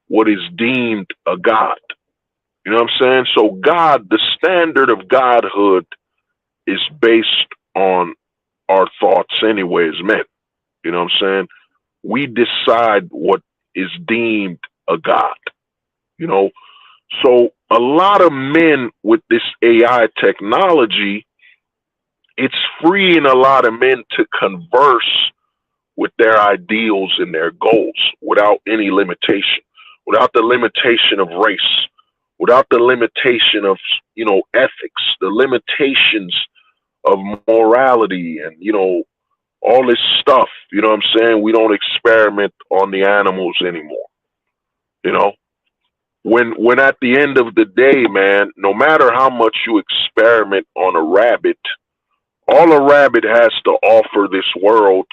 what is deemed a god. You know what I'm saying? So God, the standard of godhood is based on our thoughts anyway as men. You know what I'm saying? We decide what is deemed a god. You know, so a lot of men with this AI technology, it's freeing a lot of men to converse with their ideals and their goals without any limitation, without the limitation of race, without the limitation of, you know, ethics, the limitations of morality and, you know, all this stuff. You know what I'm saying? We don't experiment on the animals anymore. You know, when at the end of the day, man, no matter how much you experiment on a rabbit, all a rabbit has to offer this world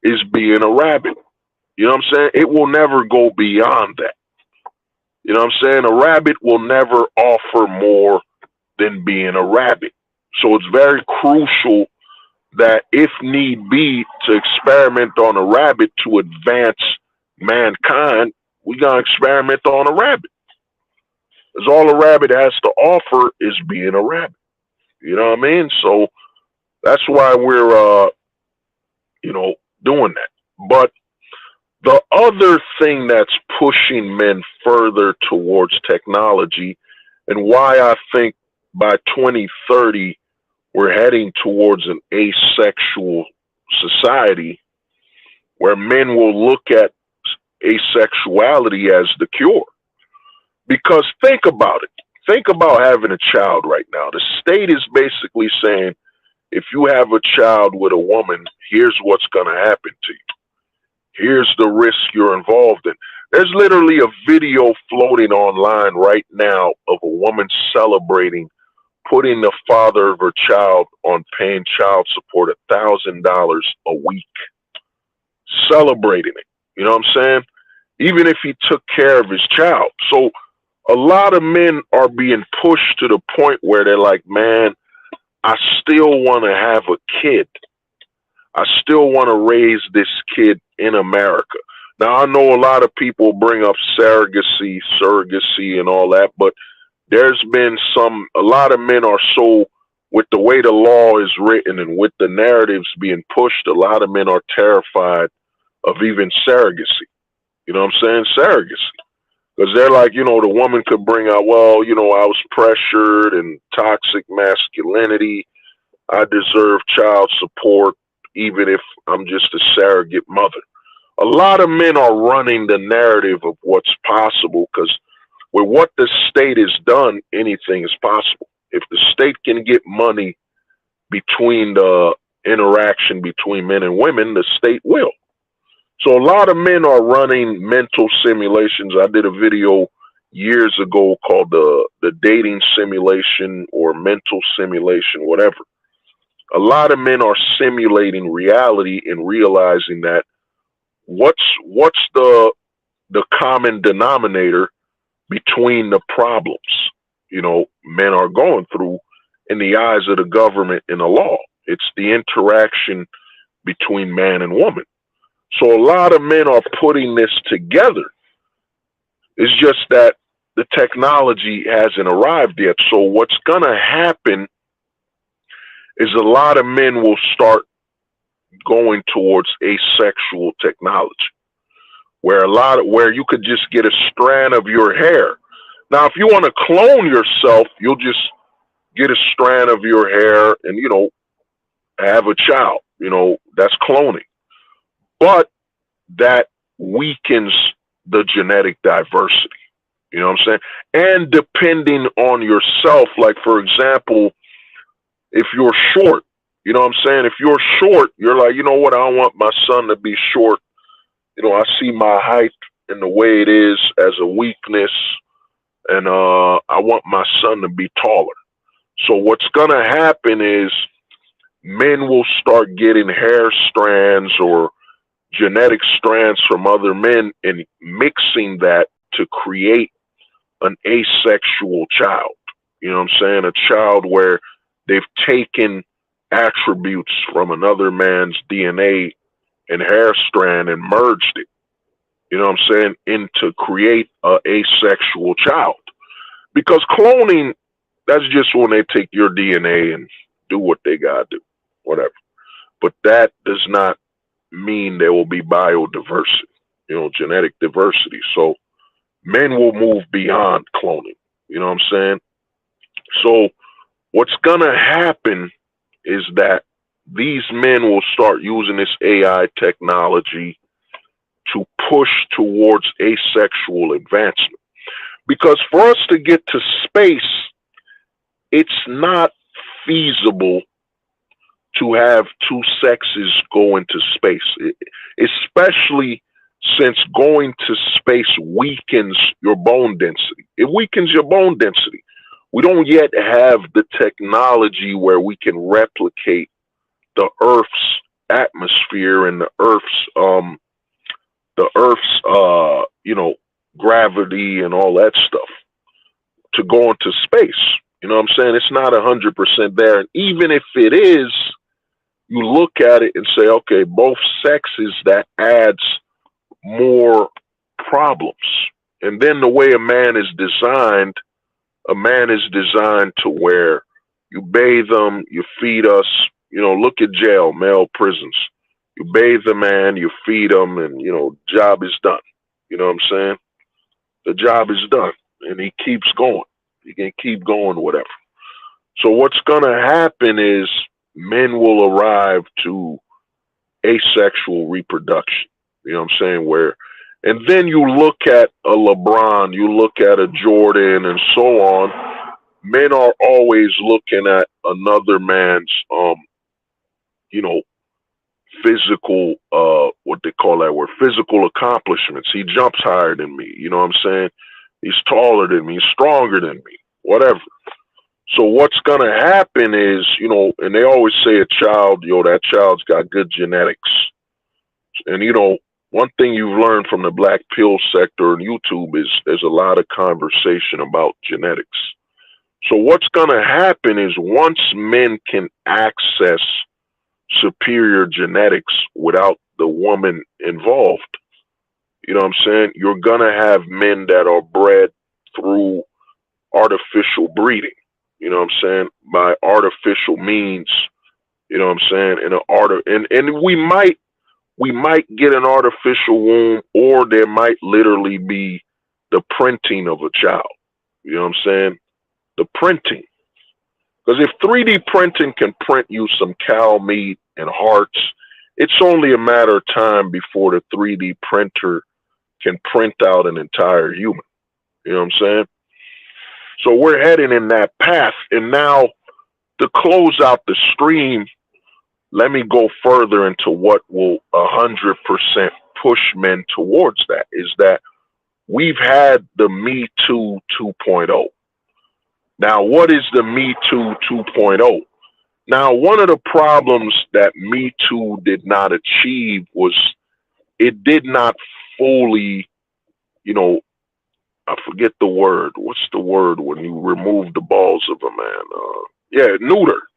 is being a rabbit. You know what I'm saying? It will never go beyond that. You know what I'm saying? A rabbit will never offer more than being a rabbit. So it's very crucial that if need be to experiment on a rabbit to advance mankind, we gotta experiment on a rabbit. Because all a rabbit has to offer is being a rabbit. You know what I mean? So that's why we're you know, doing that. But the other thing that's pushing men further towards technology, and why I think by 2030 we're heading towards an asexual society where men will look at asexuality as the cure. Because think about it. Think about having a child right now. The state is basically saying, if you have a child with a woman, here's what's going to happen to you. Here's the risk you're involved in. There's literally a video floating online right now of a woman celebrating putting the father of her child on paying child support $1,000 a week, celebrating it. You know what I'm saying? Even if he took care of his child. So a lot of men are being pushed to the point where they're like, man, I still want to have a kid. I still want to raise this kid in America. Now, I know a lot of people bring up surrogacy, and all that, but there's been a lot of men are so, with the way the law is written and with the narratives being pushed, a lot of men are terrified of even surrogacy. You know what I'm saying? Surrogacy. Because they're like, the woman could bring out, well, I was pressured and toxic masculinity. I deserve child support, even if I'm just a surrogate mother. A lot of men are running the narrative of what's possible because with what the state has done, anything is possible. If the state can get money between the interaction between men and women, the state will. So a lot of men are running mental simulations. I did a video years ago called the dating simulation or mental simulation, whatever. A lot of men are simulating reality and realizing that what's the common denominator between the problems men are going through in the eyes of the government and the law. It's the interaction between man and woman. So a lot of men are putting this together. It's just that the technology hasn't arrived yet. So what's going to happen is a lot of men will start going towards asexual technology, where you could just get a strand of your hair. Now, if you want to clone yourself, you'll just get a strand of your hair and, have a child. That's cloning. But that weakens the genetic diversity. You know what I'm saying? And depending on yourself, like, for example, if you're short, you know what I'm saying? If you're short, you're like, you know what? I don't want my son to be short. I see my height and the way it is as a weakness, and I want my son to be taller. So what's going to happen is men will start getting hair strands or genetic strands from other men and mixing that to create an asexual child. You know what I'm saying? A child where they've taken attributes from another man's DNA and hair strand and merged it, you know what I'm saying, into create a asexual child. Because cloning, that's just when they take your DNA and do what they gotta do, whatever. But that does not mean there will be biodiversity, genetic diversity. So men will move beyond cloning, you know what I'm saying? So what's gonna happen is that these men will start using this AI technology to push towards asexual advancement. Because for us to get to space, it's not feasible to have two sexes go into space, especially since going to space weakens your bone density. It weakens your bone density. We don't yet have the technology where we can replicate the Earth's atmosphere and the Earth's gravity and all that stuff to go into space. You know what I'm saying? It's not 100% there. And even if it is, you look at it and say, okay, both sexes, that adds more problems. And then the way a man is designed to where you bathe them, you feed us, look at jail, male prisons. You bathe the man, you feed him, and, job is done. You know what I'm saying? The job is done, and he keeps going. He can keep going, whatever. So what's going to happen is men will arrive to asexual reproduction. You know what I'm saying? Where And then you look at a LeBron, you look at a Jordan, and so on. Men are always looking at another man's, you know, physical, what they call that word, physical accomplishments. He jumps higher than me. You know what I'm saying? He's taller than me, he's stronger than me, whatever. So what's gonna happen is, and they always say a child, that child's got good genetics. And one thing you've learned from the black pill sector on YouTube is there's a lot of conversation about genetics. So what's gonna happen is once men can access superior genetics without the woman involved, you know what I'm saying? You're gonna have men that are bred through artificial breeding. You know what I'm saying? By artificial means, you know what I'm saying? And we might get an artificial womb, or there might literally be the printing of a child. You know what I'm saying? The printing. Because if 3D printing can print you some cow meat and hearts, it's only a matter of time before the 3D printer can print out an entire human. You know what I'm saying? So we're heading in that path. And now, to close out the stream, let me go further into what will 100% push men towards that, is that we've had the Me Too 2.0. Now, what is the Me Too 2.0? Now, one of the problems that Me Too did not achieve was it did not fully, I forget the word. What's the word when you remove the balls of a man? Neuter.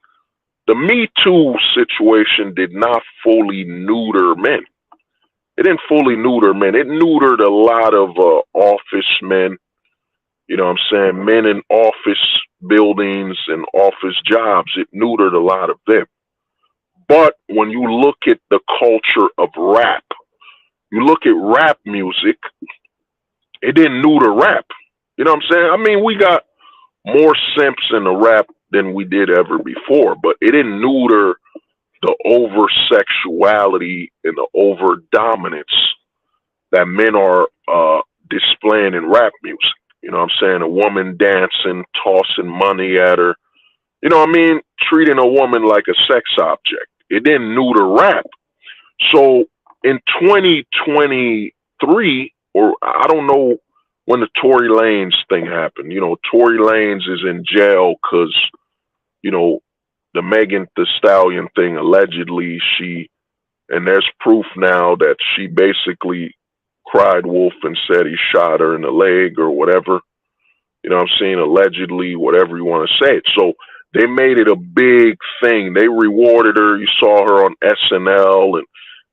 The Me Too situation did not fully neuter men. It didn't fully neuter men. It neutered a lot of office men. You know what I'm saying? Men in office buildings and office jobs. It neutered a lot of them. But when you look at the culture of rap, you look at rap music, it didn't neuter rap. You know what I'm saying? I mean, we got more simps in the rap than we did ever before, but it didn't neuter the over sexuality and the over dominance that men are displaying in rap music. You know what I'm saying? A woman dancing, tossing money at her. You know what I mean? Treating a woman like a sex object. It didn't neuter rap. So in 2023, or I don't know when the Tory Lanez thing happened. Tory Lanez is in jail because, the Megan Thee Stallion thing, allegedly and there's proof now that she basically cried wolf and said he shot her in the leg or whatever. You know what I'm saying? Allegedly, whatever you want to say it. So they made it a big thing. They rewarded her. You saw her on SNL, and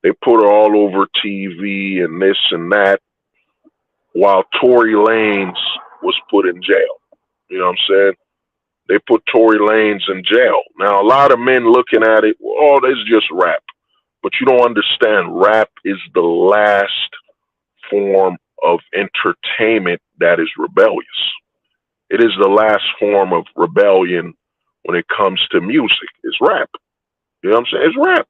they put her all over TV and this and that, while Tory Lanez was put in jail. You know what I'm saying? They put Tory Lanez in jail. Now, a lot of men looking at it, oh, this is just rap. But you don't understand, rap is the last form of entertainment that is rebellious. It is the last form of rebellion when it comes to music. It's rap. You know what I'm saying? It's rap.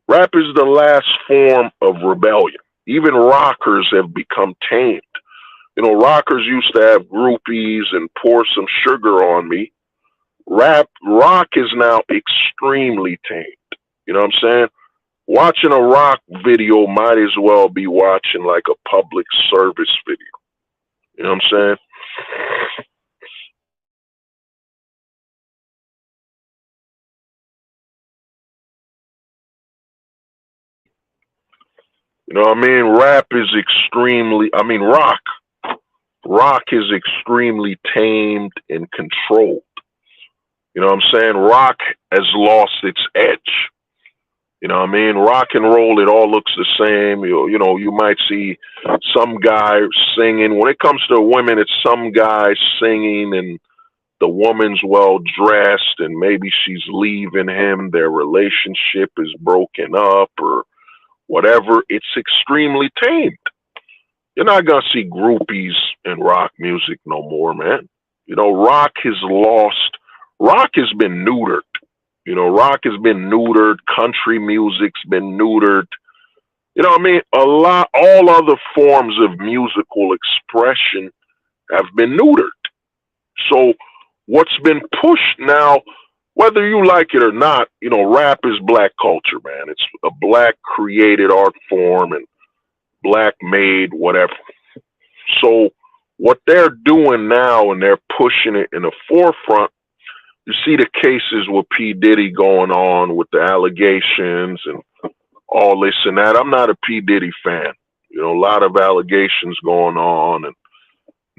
Rap is the last form of rebellion. Even rockers have become tamed. Rockers used to have groupies and pour some sugar on me. Rock is now extremely tamed. You know what I'm saying? Watching a rock video might as well be watching like a public service video. You know what I'm saying? You know what I mean? Rock is extremely tamed and controlled. You know what I'm saying? Rock has lost its edge. You know what I mean? Rock and roll, it all looks the same. You might see some guy singing. When it comes to women, it's some guy singing and the woman's well dressed and maybe she's leaving him. Their relationship is broken up or whatever. It's extremely tamed. You're not going to see groupies in rock music no more, man. Rock has been neutered. Rock has been neutered. Country music's been neutered. You know what I mean? All other forms of musical expression have been neutered. So what's been pushed now, whether you like it or not, rap is black culture, man. It's a black created art form and black made whatever. So what they're doing now, and they're pushing it in the forefront. You see the cases with P. Diddy going on with the allegations and all this and that. I'm not a P. Diddy fan. A lot of allegations going on, and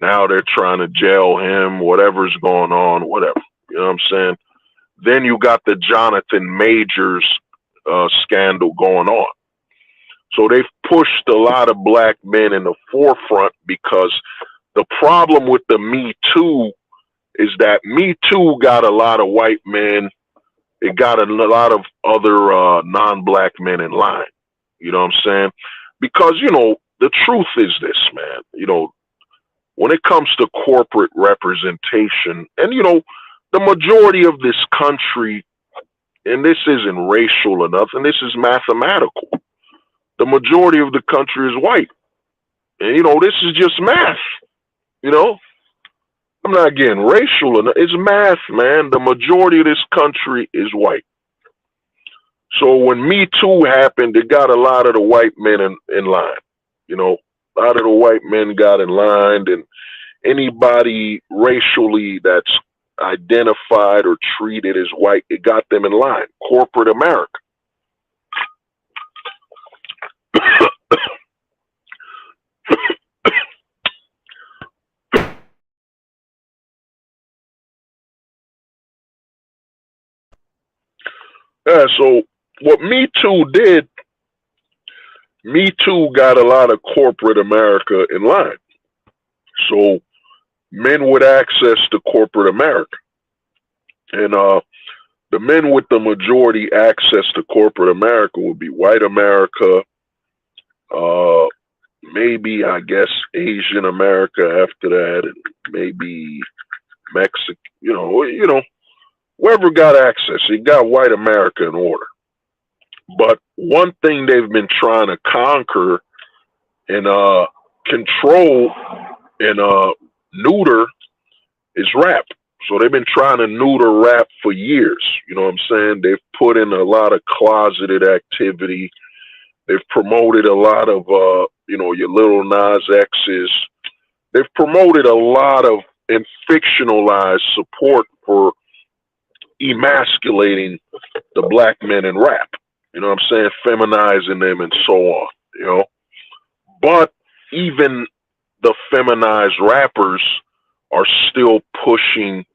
now they're trying to jail him, whatever's going on, whatever. You know what I'm saying? Then you got the Jonathan Majors scandal going on. So they've pushed a lot of black men in the forefront because the problem with the Me Too is that Me Too got a lot of white men. It got a lot of other non-black men in line. You know what I'm saying? Because, the truth is this, man. When it comes to corporate representation, and, the majority of this country, and this isn't racial or nothing, this is mathematical. The majority of the country is white. And, this is just math. I'm not getting racial enough. It's math, man. The majority of this country is white. So when Me Too happened, it got a lot of the white men in line. A lot of the white men got in line, and anybody racially that's identified or treated as white, it got them in line. Corporate America. Yeah, so what Me Too did, Me Too got a lot of corporate America in line. So men with access to corporate America. And the men with the majority access to corporate America would be white America, maybe, I guess, Asian America after that, and maybe Mexico, whoever got access, he got white America in order. But one thing they've been trying to conquer and control and neuter is rap. So they've been trying to neuter rap for years. You know what I'm saying? They've put in a lot of closeted activity. They've promoted a lot of, your Lil Nas X's. They've promoted a lot of and fictionalized support for emasculating the black men in rap. You know what I'm saying? Feminizing them and so on, But even the feminized rappers are still pushing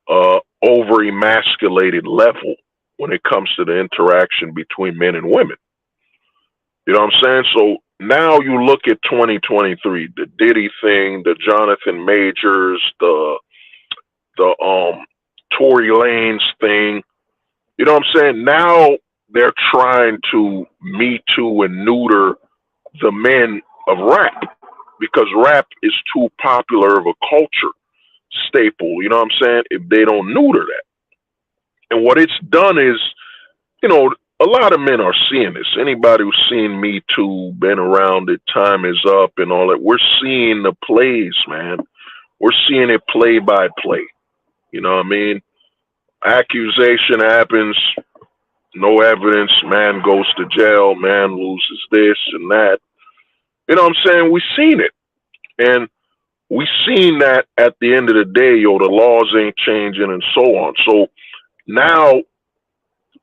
over emasculated level when it comes to the interaction between men and women. You know what I'm saying? So now you look at 2023, the Diddy thing, the Jonathan Majors, the Tory Lanez thing. You know what I'm saying? Now they're trying to Me Too and neuter the men of rap because rap is too popular of a culture staple. You know what I'm saying? If they don't neuter that. And what it's done is, a lot of men are seeing this. Anybody who's seen Me Too, been around it, time is up and all that. We're seeing the plays, man. We're seeing it play by play. You know what I mean? Accusation happens, no evidence, man goes to jail, man loses this and that. You know what I'm saying? We've seen it. And we seen that at the end of the day, the laws ain't changing and so on. So now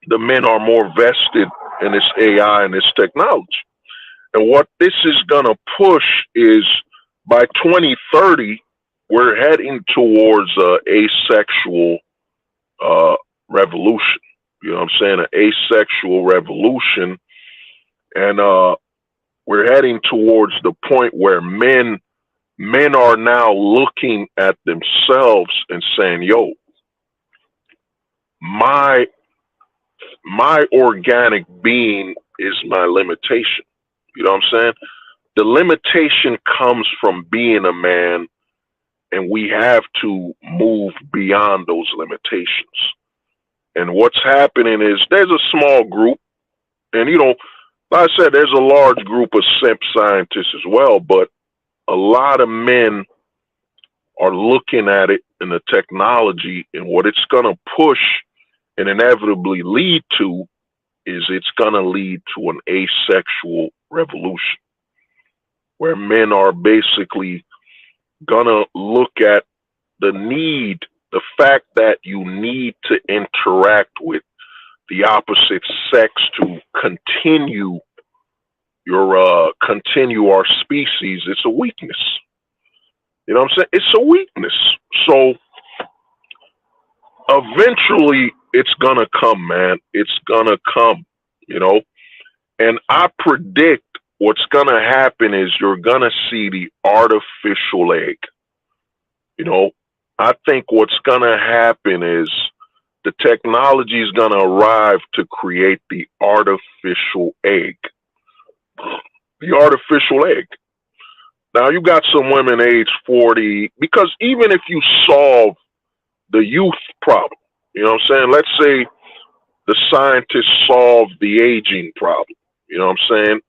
the men are more vested in this AI and this technology. And what this is going to push is by 2030, we're heading towards a asexual revolution. You know what I'm saying? An asexual revolution. And we're heading towards the point where men are now looking at themselves and saying, yo, my organic being is my limitation. You know what I'm saying? The limitation comes from being a man, and we have to move beyond those limitations. And what's happening is there's a small group, and like I said, there's a large group of simp scientists as well, but a lot of men are looking at it in the technology, and what it's going to push and inevitably lead to is it's going to lead to an asexual revolution where men are basically going to look at the fact that you need to interact with the opposite sex to continue our species. It's a weakness. You know what I'm saying? It's a weakness. So eventually it's gonna come, man. It's gonna come, you know. And I predict what's gonna happen is you're gonna see the artificial egg. You know, I think what's gonna happen is the technology is gonna arrive to create the artificial egg. The artificial egg. Now you got some women age 40, because even if you solve the youth problem, you know what I'm saying? Let's say the scientists solve the aging problem, you know what I'm saying?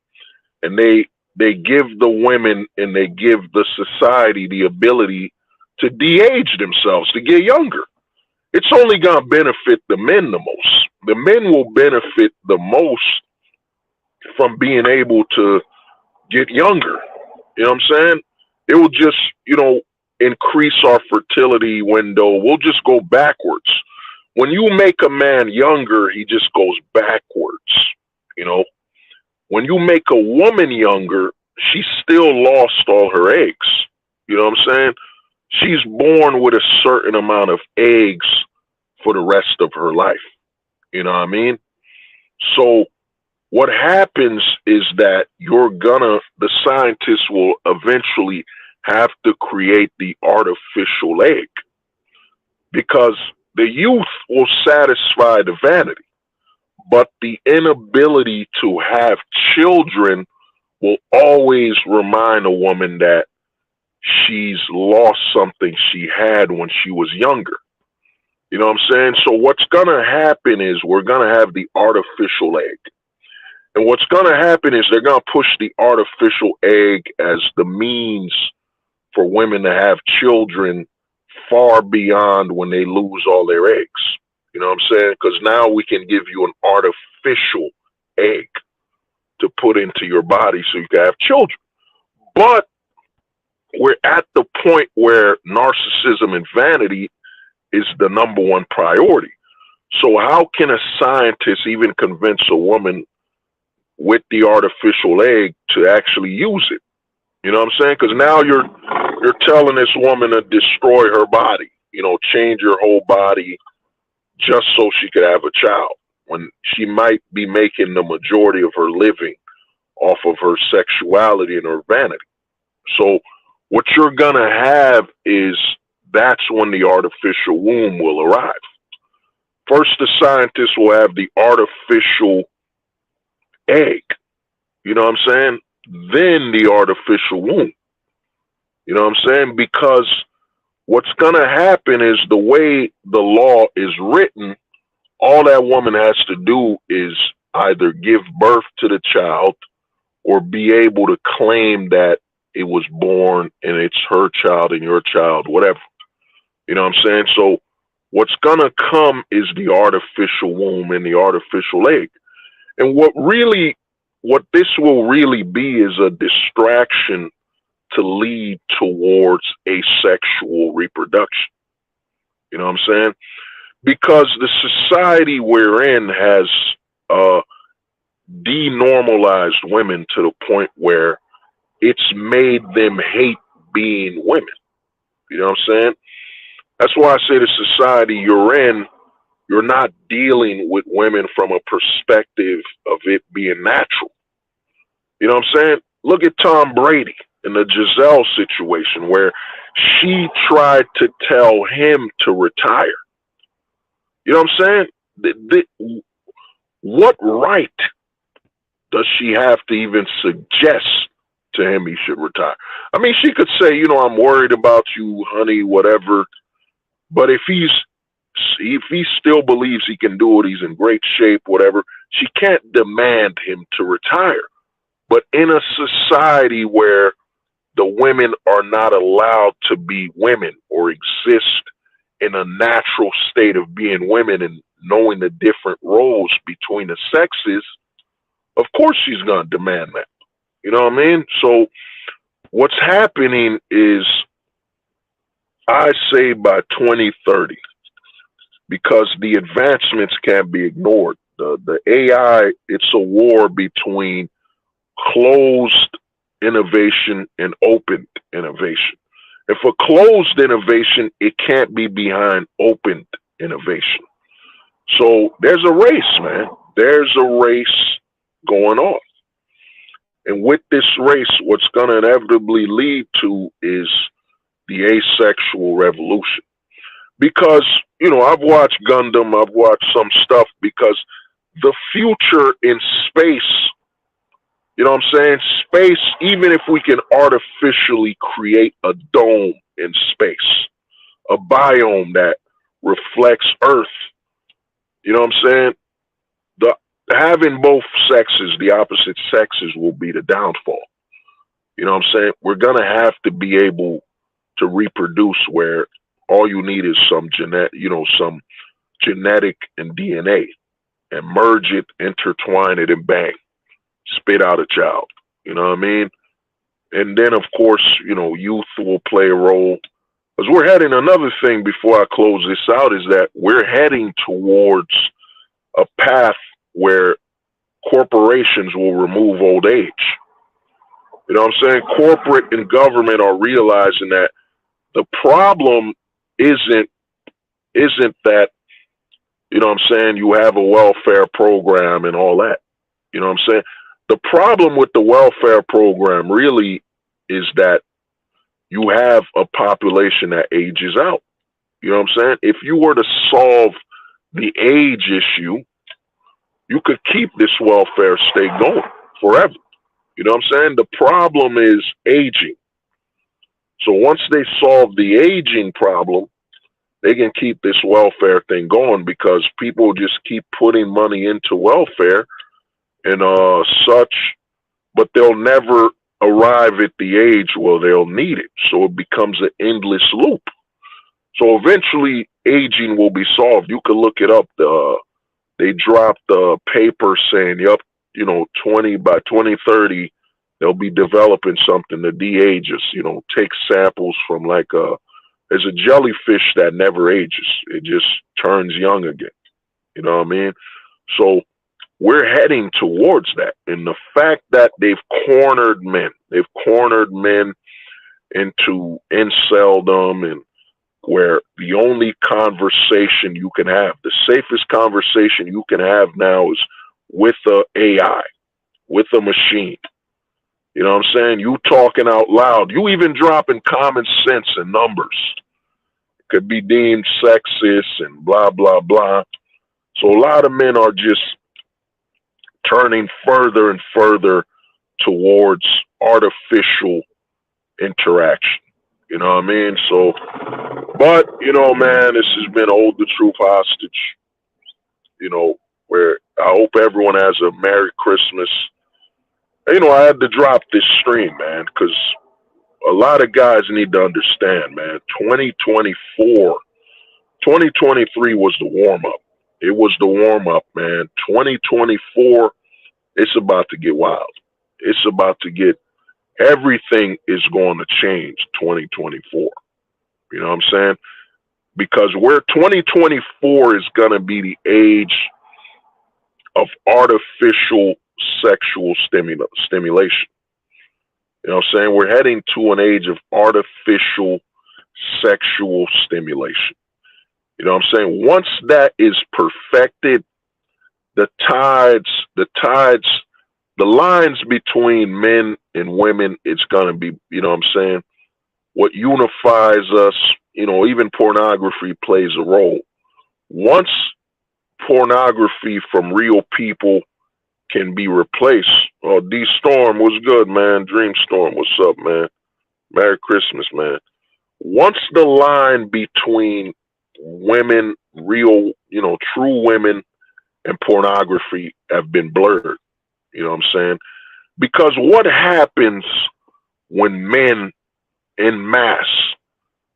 And they give the women and they give the society the ability to de-age themselves, to get younger. It's only going to benefit the men the most. The men will benefit the most from being able to get younger. You know what I'm saying? It will just, increase our fertility window. We'll just go backwards. When you make a man younger, he just goes backwards. You know, when you make a woman younger, she still lost all her eggs. You know what I'm saying? She's born with a certain amount of eggs for the rest of her life. You know what I mean? So what happens is that the scientists will eventually have to create the artificial egg, because the youth will satisfy the vanity, but the inability to have children will always remind a woman that she's lost something she had when she was younger. You know what I'm saying? So what's going to happen is we're going to have the artificial egg. And what's going to happen is they're going to push the artificial egg as the means for women to have children far beyond when they lose all their eggs. You know what I'm saying? Because now we can give you an artificial egg to put into your body so you can have children. But we're at the point where narcissism and vanity is the number one priority. So how can a scientist even convince a woman with the artificial egg to actually use it? You know what I'm saying? Because now you're telling this woman to destroy her body, change her whole body just so she could have a child, when she might be making the majority of her living off of her sexuality and her vanity. So what you're going to have is that's when the artificial womb will arrive. First, the scientists will have the artificial egg. You know what I'm saying? Then the artificial womb. You know what I'm saying? Because what's going to happen is the way the law is written, all that woman has to do is either give birth to the child or be able to claim that it was born and it's her child and your child, whatever. You know what I'm saying? So what's going to come is the artificial womb and the artificial egg. And what this will really be is a distraction to lead towards asexual reproduction. You know what I'm saying? Because the society we're in has denormalized women to the point where it's made them hate being women. You know what I'm saying? That's why I say the society you're in, you're not dealing with women from a perspective of it being natural. You know what I'm saying? Look at Tom Brady in the Giselle situation where she tried to tell him to retire. You know what I'm saying? What right does she have to even suggest to him he should retire? I mean, she could say, I'm worried about you, honey, whatever. But if he's if he still believes he can do it, he's in great shape, whatever. She can't demand him to retire. But in a society where the women are not allowed to be women or exist in a natural state of being women and knowing the different roles between the sexes, of course she's going to demand that. You know what I mean? So what's happening is, I say by 2030, because the advancements can't be ignored. The AI, it's a war between closed innovation and open innovation. If a closed innovation, it can't be behind open innovation. So there's a race, man. There's a race going on. And with this race, what's going to inevitably lead to is the asexual revolution. Because, you know, I've watched Gundam, I've watched some stuff, because the future in space, you know what I'm saying? Space, even if we can artificially create a dome in space, a biome that reflects Earth, you know what I'm saying? The having both sexes, the opposite sexes, will be the downfall. You know what I'm saying? We're gonna have to be able to reproduce where all you need is some some genetic and DNA, and merge it, intertwine it, and bang, spit out a child. You know what I mean? And then, of course, you know, youth will play a role. Because we're heading, another thing before I close this out, is that we're heading towards a path where corporations will remove old age. You know what I'm saying? Corporate and government are realizing that the problem isn't that, you know what I'm saying, you have a welfare program and all that. You know what I'm saying? The problem with the welfare program really is that you have a population that ages out. You know what I'm saying? If you were to solve the age issue, you could keep this welfare state going forever. You know what I'm saying? The problem is aging. So once they solve the aging problem, they can keep this welfare thing going, because people just keep putting money into welfare and such, but they'll never arrive at the age where they'll need it. So it becomes an endless loop. So eventually aging will be solved. You can look it up. They dropped the paper saying, yep, you know, by 2030, they'll be developing something to de-age us, you know, take samples from there's a jellyfish that never ages. It just turns young again. You know what I mean? So we're heading towards that. And the fact that they've cornered men into inceldom, and where the only conversation you can have, the safest conversation you can have now is with a AI, with a machine. You know what I'm saying? You talking out loud, you even dropping common sense and numbers, could be deemed sexist and blah, blah, blah. So a lot of men are just turning further and further towards artificial interaction. You know what I mean? So, but, you know, man, this has been Hold the Truth Hostage, you know, where I hope everyone has a Merry Christmas. You know, I had to drop this stream, man, because a lot of guys need to understand, man, 2023 was the warm-up. It was the warm-up, man. 2024, it's about to get wild. It's about to get, everything is going to change 2024. You know what I'm saying? Because 2024 is going to be the age of artificial sexual stimulation. You know what I'm saying? We're heading to an age of artificial sexual stimulation. You know what I'm saying? Once that is perfected, the lines between men and women, it's going to be, you know what I'm saying? What unifies us, you know, even pornography plays a role. Once pornography from real people can be replaced. Oh, D Storm was good, man. Dream Storm, what's up, man? Merry Christmas, man. Once the line between women, real, true women and pornography have been blurred. You know what I'm saying? Because what happens when men in mass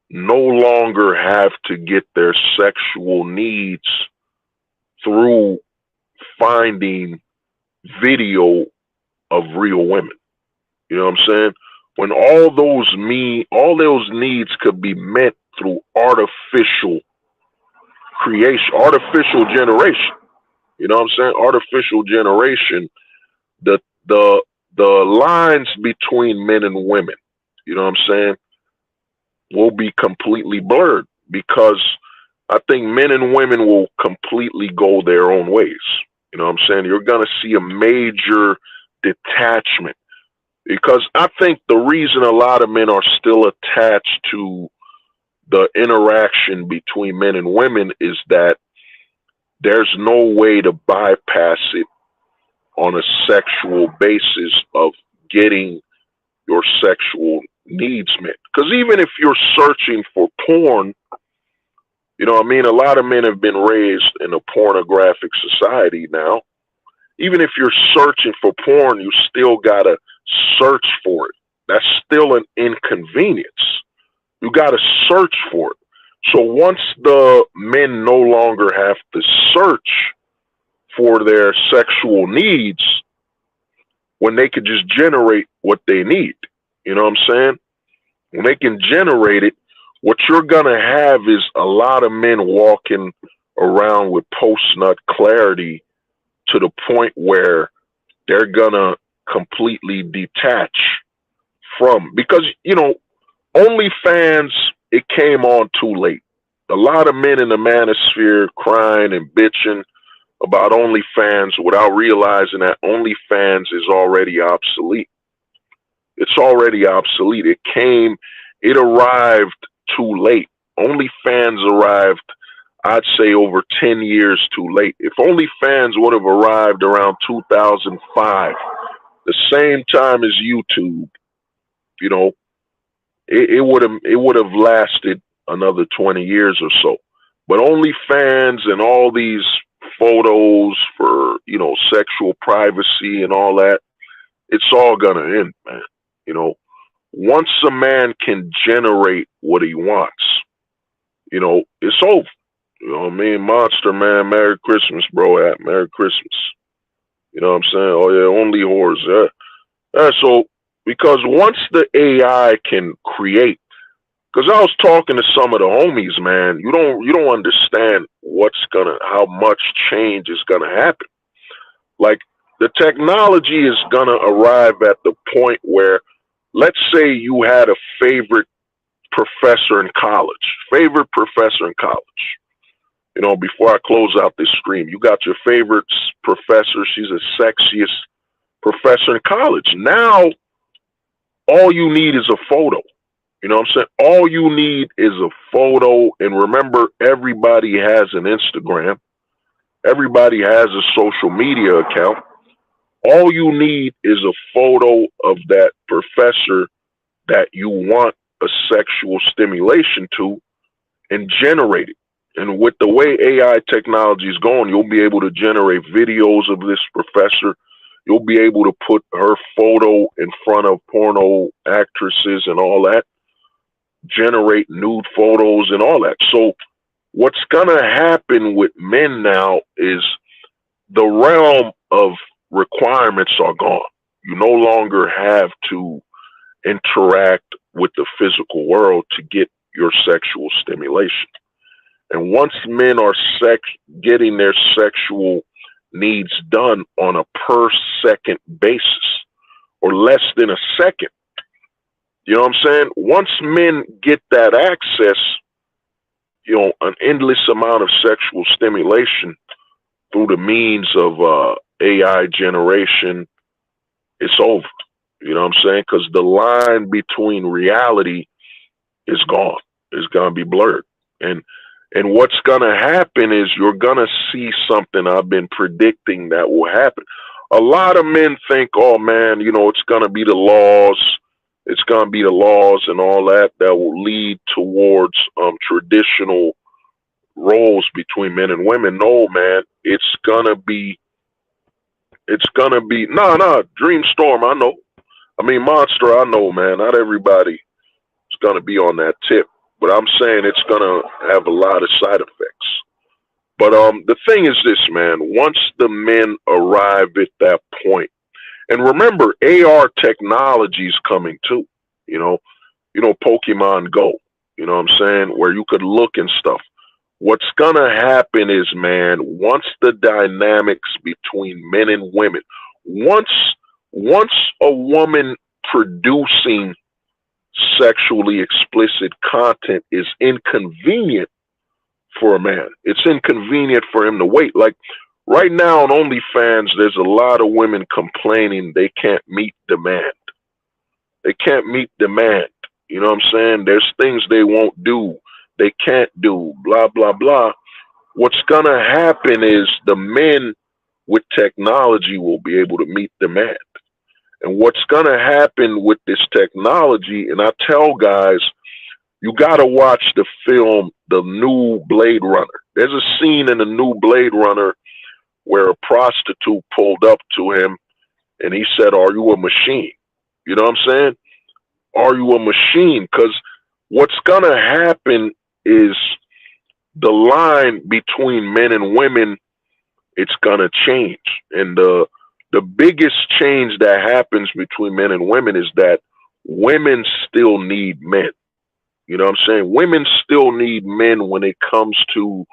no longer have to get their sexual needs through finding video of real women? You know what I'm saying? When all those needs could be met through artificial creation, artificial generation. You know what I'm saying? Artificial generation. The the the lines between men and women, you know what I'm saying, will be completely blurred because I think men and women will completely go their own ways. You know what I'm saying? You're gonna see a major detachment because I think the reason a lot of men are still attached to the interaction between men and women is that there's no way to bypass it on a sexual basis of getting your sexual needs met. Because even if you're searching for porn, you know what I mean? A lot of men have been raised in a pornographic society now. Even if you're searching for porn, you still gotta search for it. That's still an inconvenience. You gotta search for it. So once the men no longer have to search for their sexual needs, when they could just generate what they need, you know what I'm saying? When they can generate it, what you're gonna have is a lot of men walking around with post-nut clarity to the point where they're gonna completely detach from, because OnlyFans, it came on too late. A lot of men in the manosphere crying and bitching about OnlyFans without realizing that OnlyFans is already obsolete. It's already obsolete. It arrived too late. OnlyFans arrived, I'd say, over 10 years too late. If OnlyFans would have arrived around 2005, the same time as YouTube, you know, it would have lasted another 20 years or so. But OnlyFans and all these photos for, sexual privacy and all that, it's all gonna end, man. You know, once a man can generate what he wants, it's over. You know what I mean? Monster Man, Merry Christmas, bro. Merry Christmas. You know what I'm saying? Oh yeah, only whores. Yeah. So because once the AI can create, because I was talking to some of the homies, man, you don't understand how much change is gonna happen. Like, the technology is gonna arrive at the point where, let's say you had a favorite professor in college. Before I close out this stream, you got your favorite professor. She's the sexiest professor in college. Now, all you need is a photo. You know what I'm saying? All you need is a photo. And remember, everybody has an Instagram. Everybody has a social media account. All you need is a photo of that professor that you want a sexual stimulation to, and generate it. And with the way AI technology is going, you'll be able to generate videos of this professor. You'll be able to put her photo in front of porno actresses and all that, generate nude photos and all that. So what's going to happen with men now is the realm of requirements are gone. You no longer have to interact with the physical world to get your sexual stimulation. And once men are getting their sexual needs done on a per second basis, or less than a second, you know what I'm saying? Once men get that access, an endless amount of sexual stimulation through the means of AI generation, it's over. You know what I'm saying? Because the line between reality is gone. It's going to be blurred. And what's going to happen is you're going to see something I've been predicting that will happen. A lot of men think, oh, man, it's going to be the laws. It's going to be the laws and all that will lead towards traditional roles between men and women. No, man, it's gonna be no, Dreamstorm. I know. I mean, Monster. I know, man. Not everybody is gonna be on that tip, but I'm saying it's gonna have a lot of side effects. But the thing is this, man. Once the men arrive at that point, and remember, AR technology is coming too. You know, Pokemon Go. You know what I'm saying? Where you could look and stuff. What's gonna happen is, man, once the dynamics between men and women, once once a woman producing sexually explicit content is inconvenient for a man, it's inconvenient for him to wait. Like right now on OnlyFans, there's a lot of women complaining they can't meet demand. They can't meet demand. You know what I'm saying? There's things they won't do, they can't do, blah, blah, blah. What's going to happen is the men with technology will be able to meet demand. And what's going to happen with this technology, and I tell guys, you got to watch the film, The New Blade Runner. There's a scene in The New Blade Runner where a prostitute pulled up to him and he said, "Are you a machine?" You know what I'm saying? Are you a machine? Because what's going to happen is the line between men and women, it's going to change. And the biggest change that happens between men and women is that women still need men. You know what I'm saying? Women still need men when it comes to,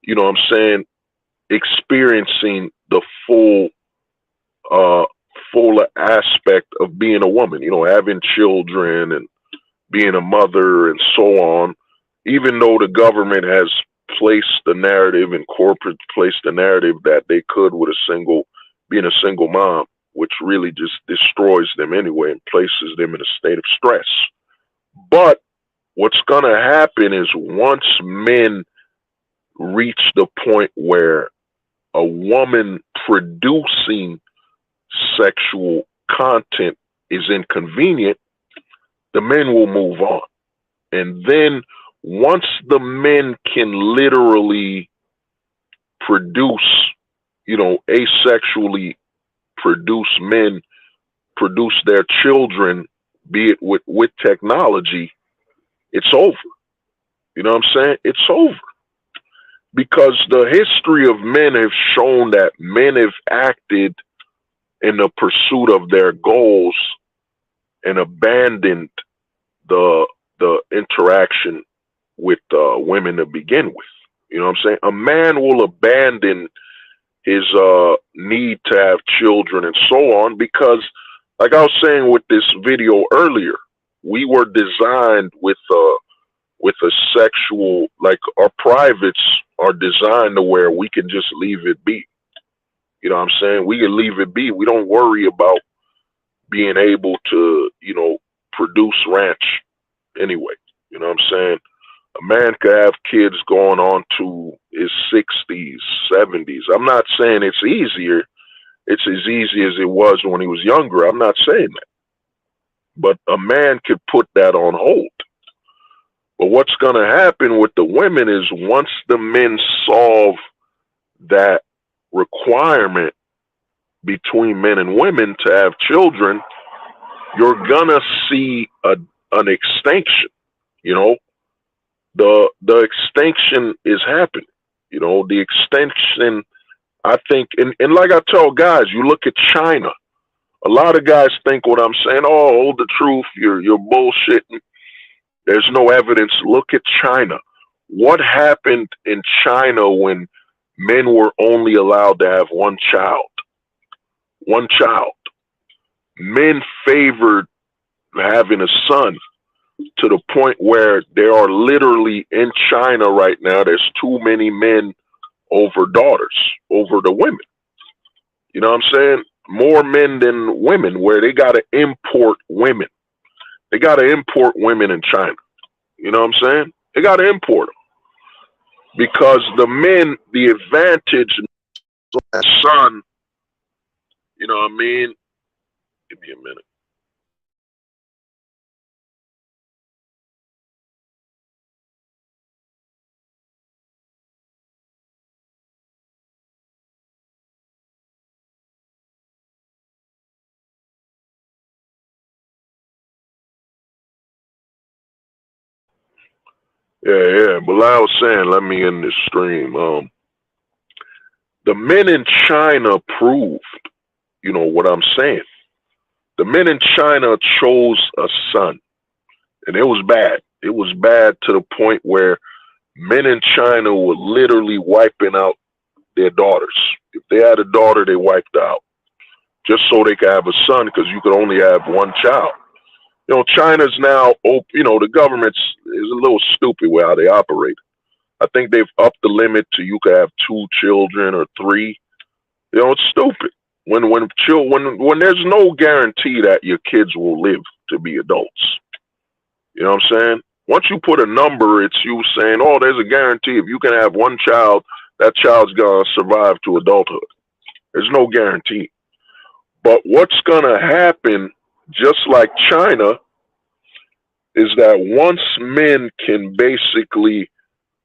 you know what I'm saying, experiencing the uh full aspect of being a woman, having children and being a mother and so on. Even though the government has placed the narrative and corporate placed the narrative that they could with being a single mom, which really just destroys them anyway and places them in a state of stress. But what's going to happen is once men reach the point where a woman producing sexual content is inconvenient, the men will move on. And then once the men can literally produce, asexually produce men, produce their children, be it with technology, it's over. You know what I'm saying? It's over. Because the history of men have shown that men have acted in the pursuit of their goals and abandoned the interaction with women to begin with. You know what I'm saying? A man will abandon his need to have children and so on because, like I was saying with this video earlier, we were designed with a sexual, like our privates are designed to where we can just leave it be. You know what I'm saying? We can leave it be. We don't worry about being able to, produce ranch anyway. You know what I'm saying? A man could have kids going on to his 60s, 70s. I'm not saying it's easier. It's as easy as it was when he was younger. I'm not saying that. But a man could put that on hold. But what's going to happen with the women is once the men solve that requirement between men and women to have children, you're going to see an extinction. You know, the extinction is happening. The extinction, I think, and like I tell guys, you look at China. A lot of guys think what I'm saying, oh, hold the truth, you're bullshitting. There's no evidence. Look at China. What happened in China when men were only allowed to have one child? One child. Men favored having a son to the point where there are literally in China right now, there's too many men over daughters, over the women. You know what I'm saying? More men than women, where they got to import women. They got to import women in China. You know what I'm saying? They got to import them because the men, the advantage, son, you know what I mean? Give me a minute. Yeah, yeah. But like I was saying, let me end this stream. The men in China proved, what I'm saying. The men in China chose a son, and it was bad. It was bad to the point where men in China were literally wiping out their daughters. If they had a daughter, they wiped her out just so they could have a son because you could only have one child. China's now, the government's is a little stupid with how they operate. I think they've upped the limit to you could have two children or three. It's stupid. When there's no guarantee that your kids will live to be adults. You know what I'm saying? Once you put a number, it's you saying, oh, there's a guarantee. If you can have one child, that child's going to survive to adulthood. There's no guarantee. But what's going to happen, just like China, is that once men can basically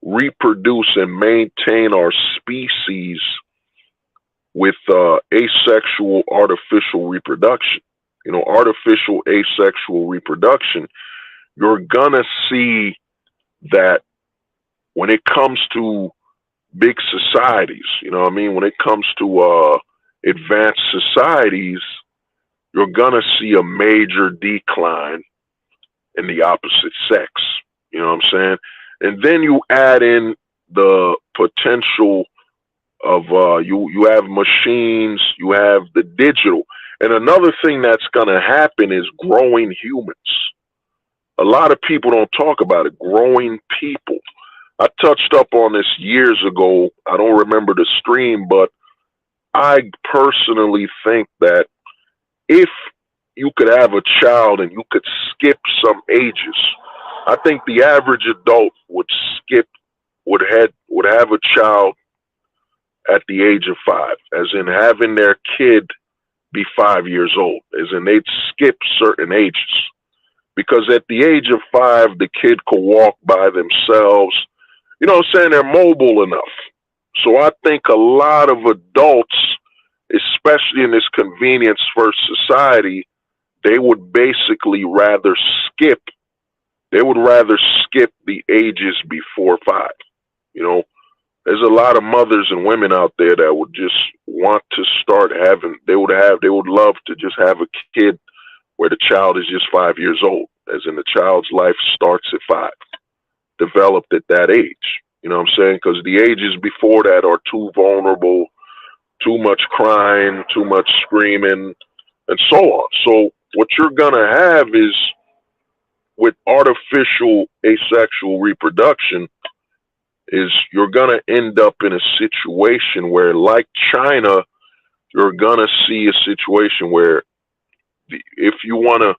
reproduce and maintain our species with asexual artificial reproduction, artificial asexual reproduction, you're going to see that when it comes to big societies, when it comes to advanced societies, you're going to see a major decline in the opposite sex. You know what I'm saying? And then you add in the potential of you have machines, you have the digital. And another thing that's going to happen is growing humans. A lot of people don't talk about it, growing people. I touched up on this years ago. I don't remember the stream, but I personally think that if you could have a child and you could skip some ages, I think the average adult would have a child at the age of 5, as in having their kid be 5 years old, as in they'd skip certain ages. Because at the age of 5, the kid could walk by themselves. You know what I'm saying? They're mobile enough. So I think a lot of adults, especially in this convenience first society, they would basically rather skip. They would rather skip the ages before 5. There's a lot of mothers and women out there that would just want to start having. They would love to just have a kid where the child is just 5 years old, as in the child's life starts at 5, developed at that age. You know what I'm saying? Because the ages before that are too vulnerable, too much crying, too much screaming, and so on. So what you're gonna have is, with artificial asexual reproduction, is you're gonna end up in a situation where, like China, you're gonna see a situation where if you want to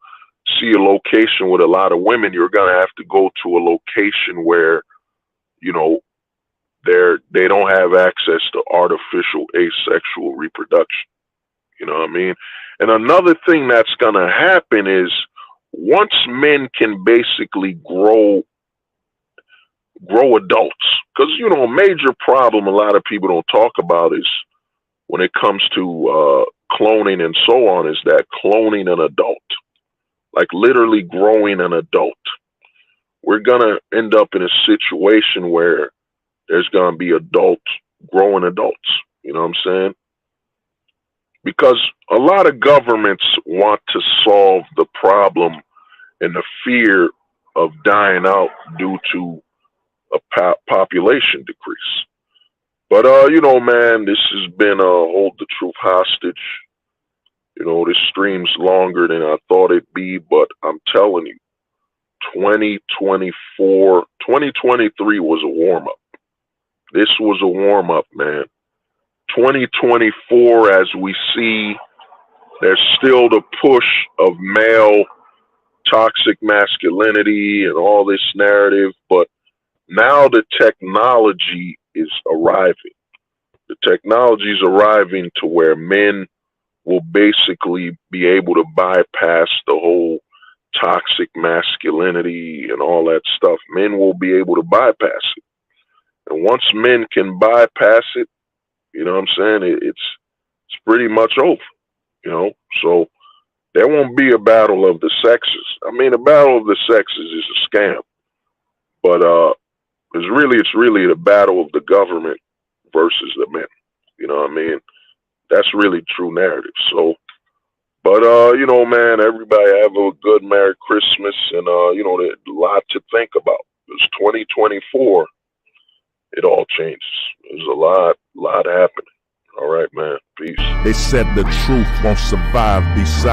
see a location with a lot of women, you're gonna have to go to a location where they don't have access to artificial asexual reproduction. You know what I mean? And another thing that's gonna happen is, once men can basically grow adults, because a major problem a lot of people don't talk about is when it comes to cloning and so on, is that cloning an adult, like literally growing an adult. We're gonna end up in a situation where there's gonna be growing adults. You know what I'm saying? Because a lot of governments want to solve the problem and the fear of dying out due to a population decrease. But man, this has been a hold the truth hostage. This stream's longer than I thought it'd be, but I'm telling you, 2023 was a warm up. This was a warm up, man. 2024, as we see, there's still the push of male toxic masculinity and all this narrative, but now the technology is arriving. The technology is arriving to where men will basically be able to bypass the whole toxic masculinity and all that stuff. Men will be able to bypass it. And once men can bypass it, you know what I'm saying, it's pretty much over, So there won't be a battle of the sexes. I mean, a battle of the sexes is a scam. But It's really the battle of the government versus the men. You know what I mean? That's really true narrative. So, but man, everybody have a good Merry Christmas, and there's a lot to think about. It's 2024. It all changes. There's a lot happening. All right, man. Peace. They said the truth won't survive beside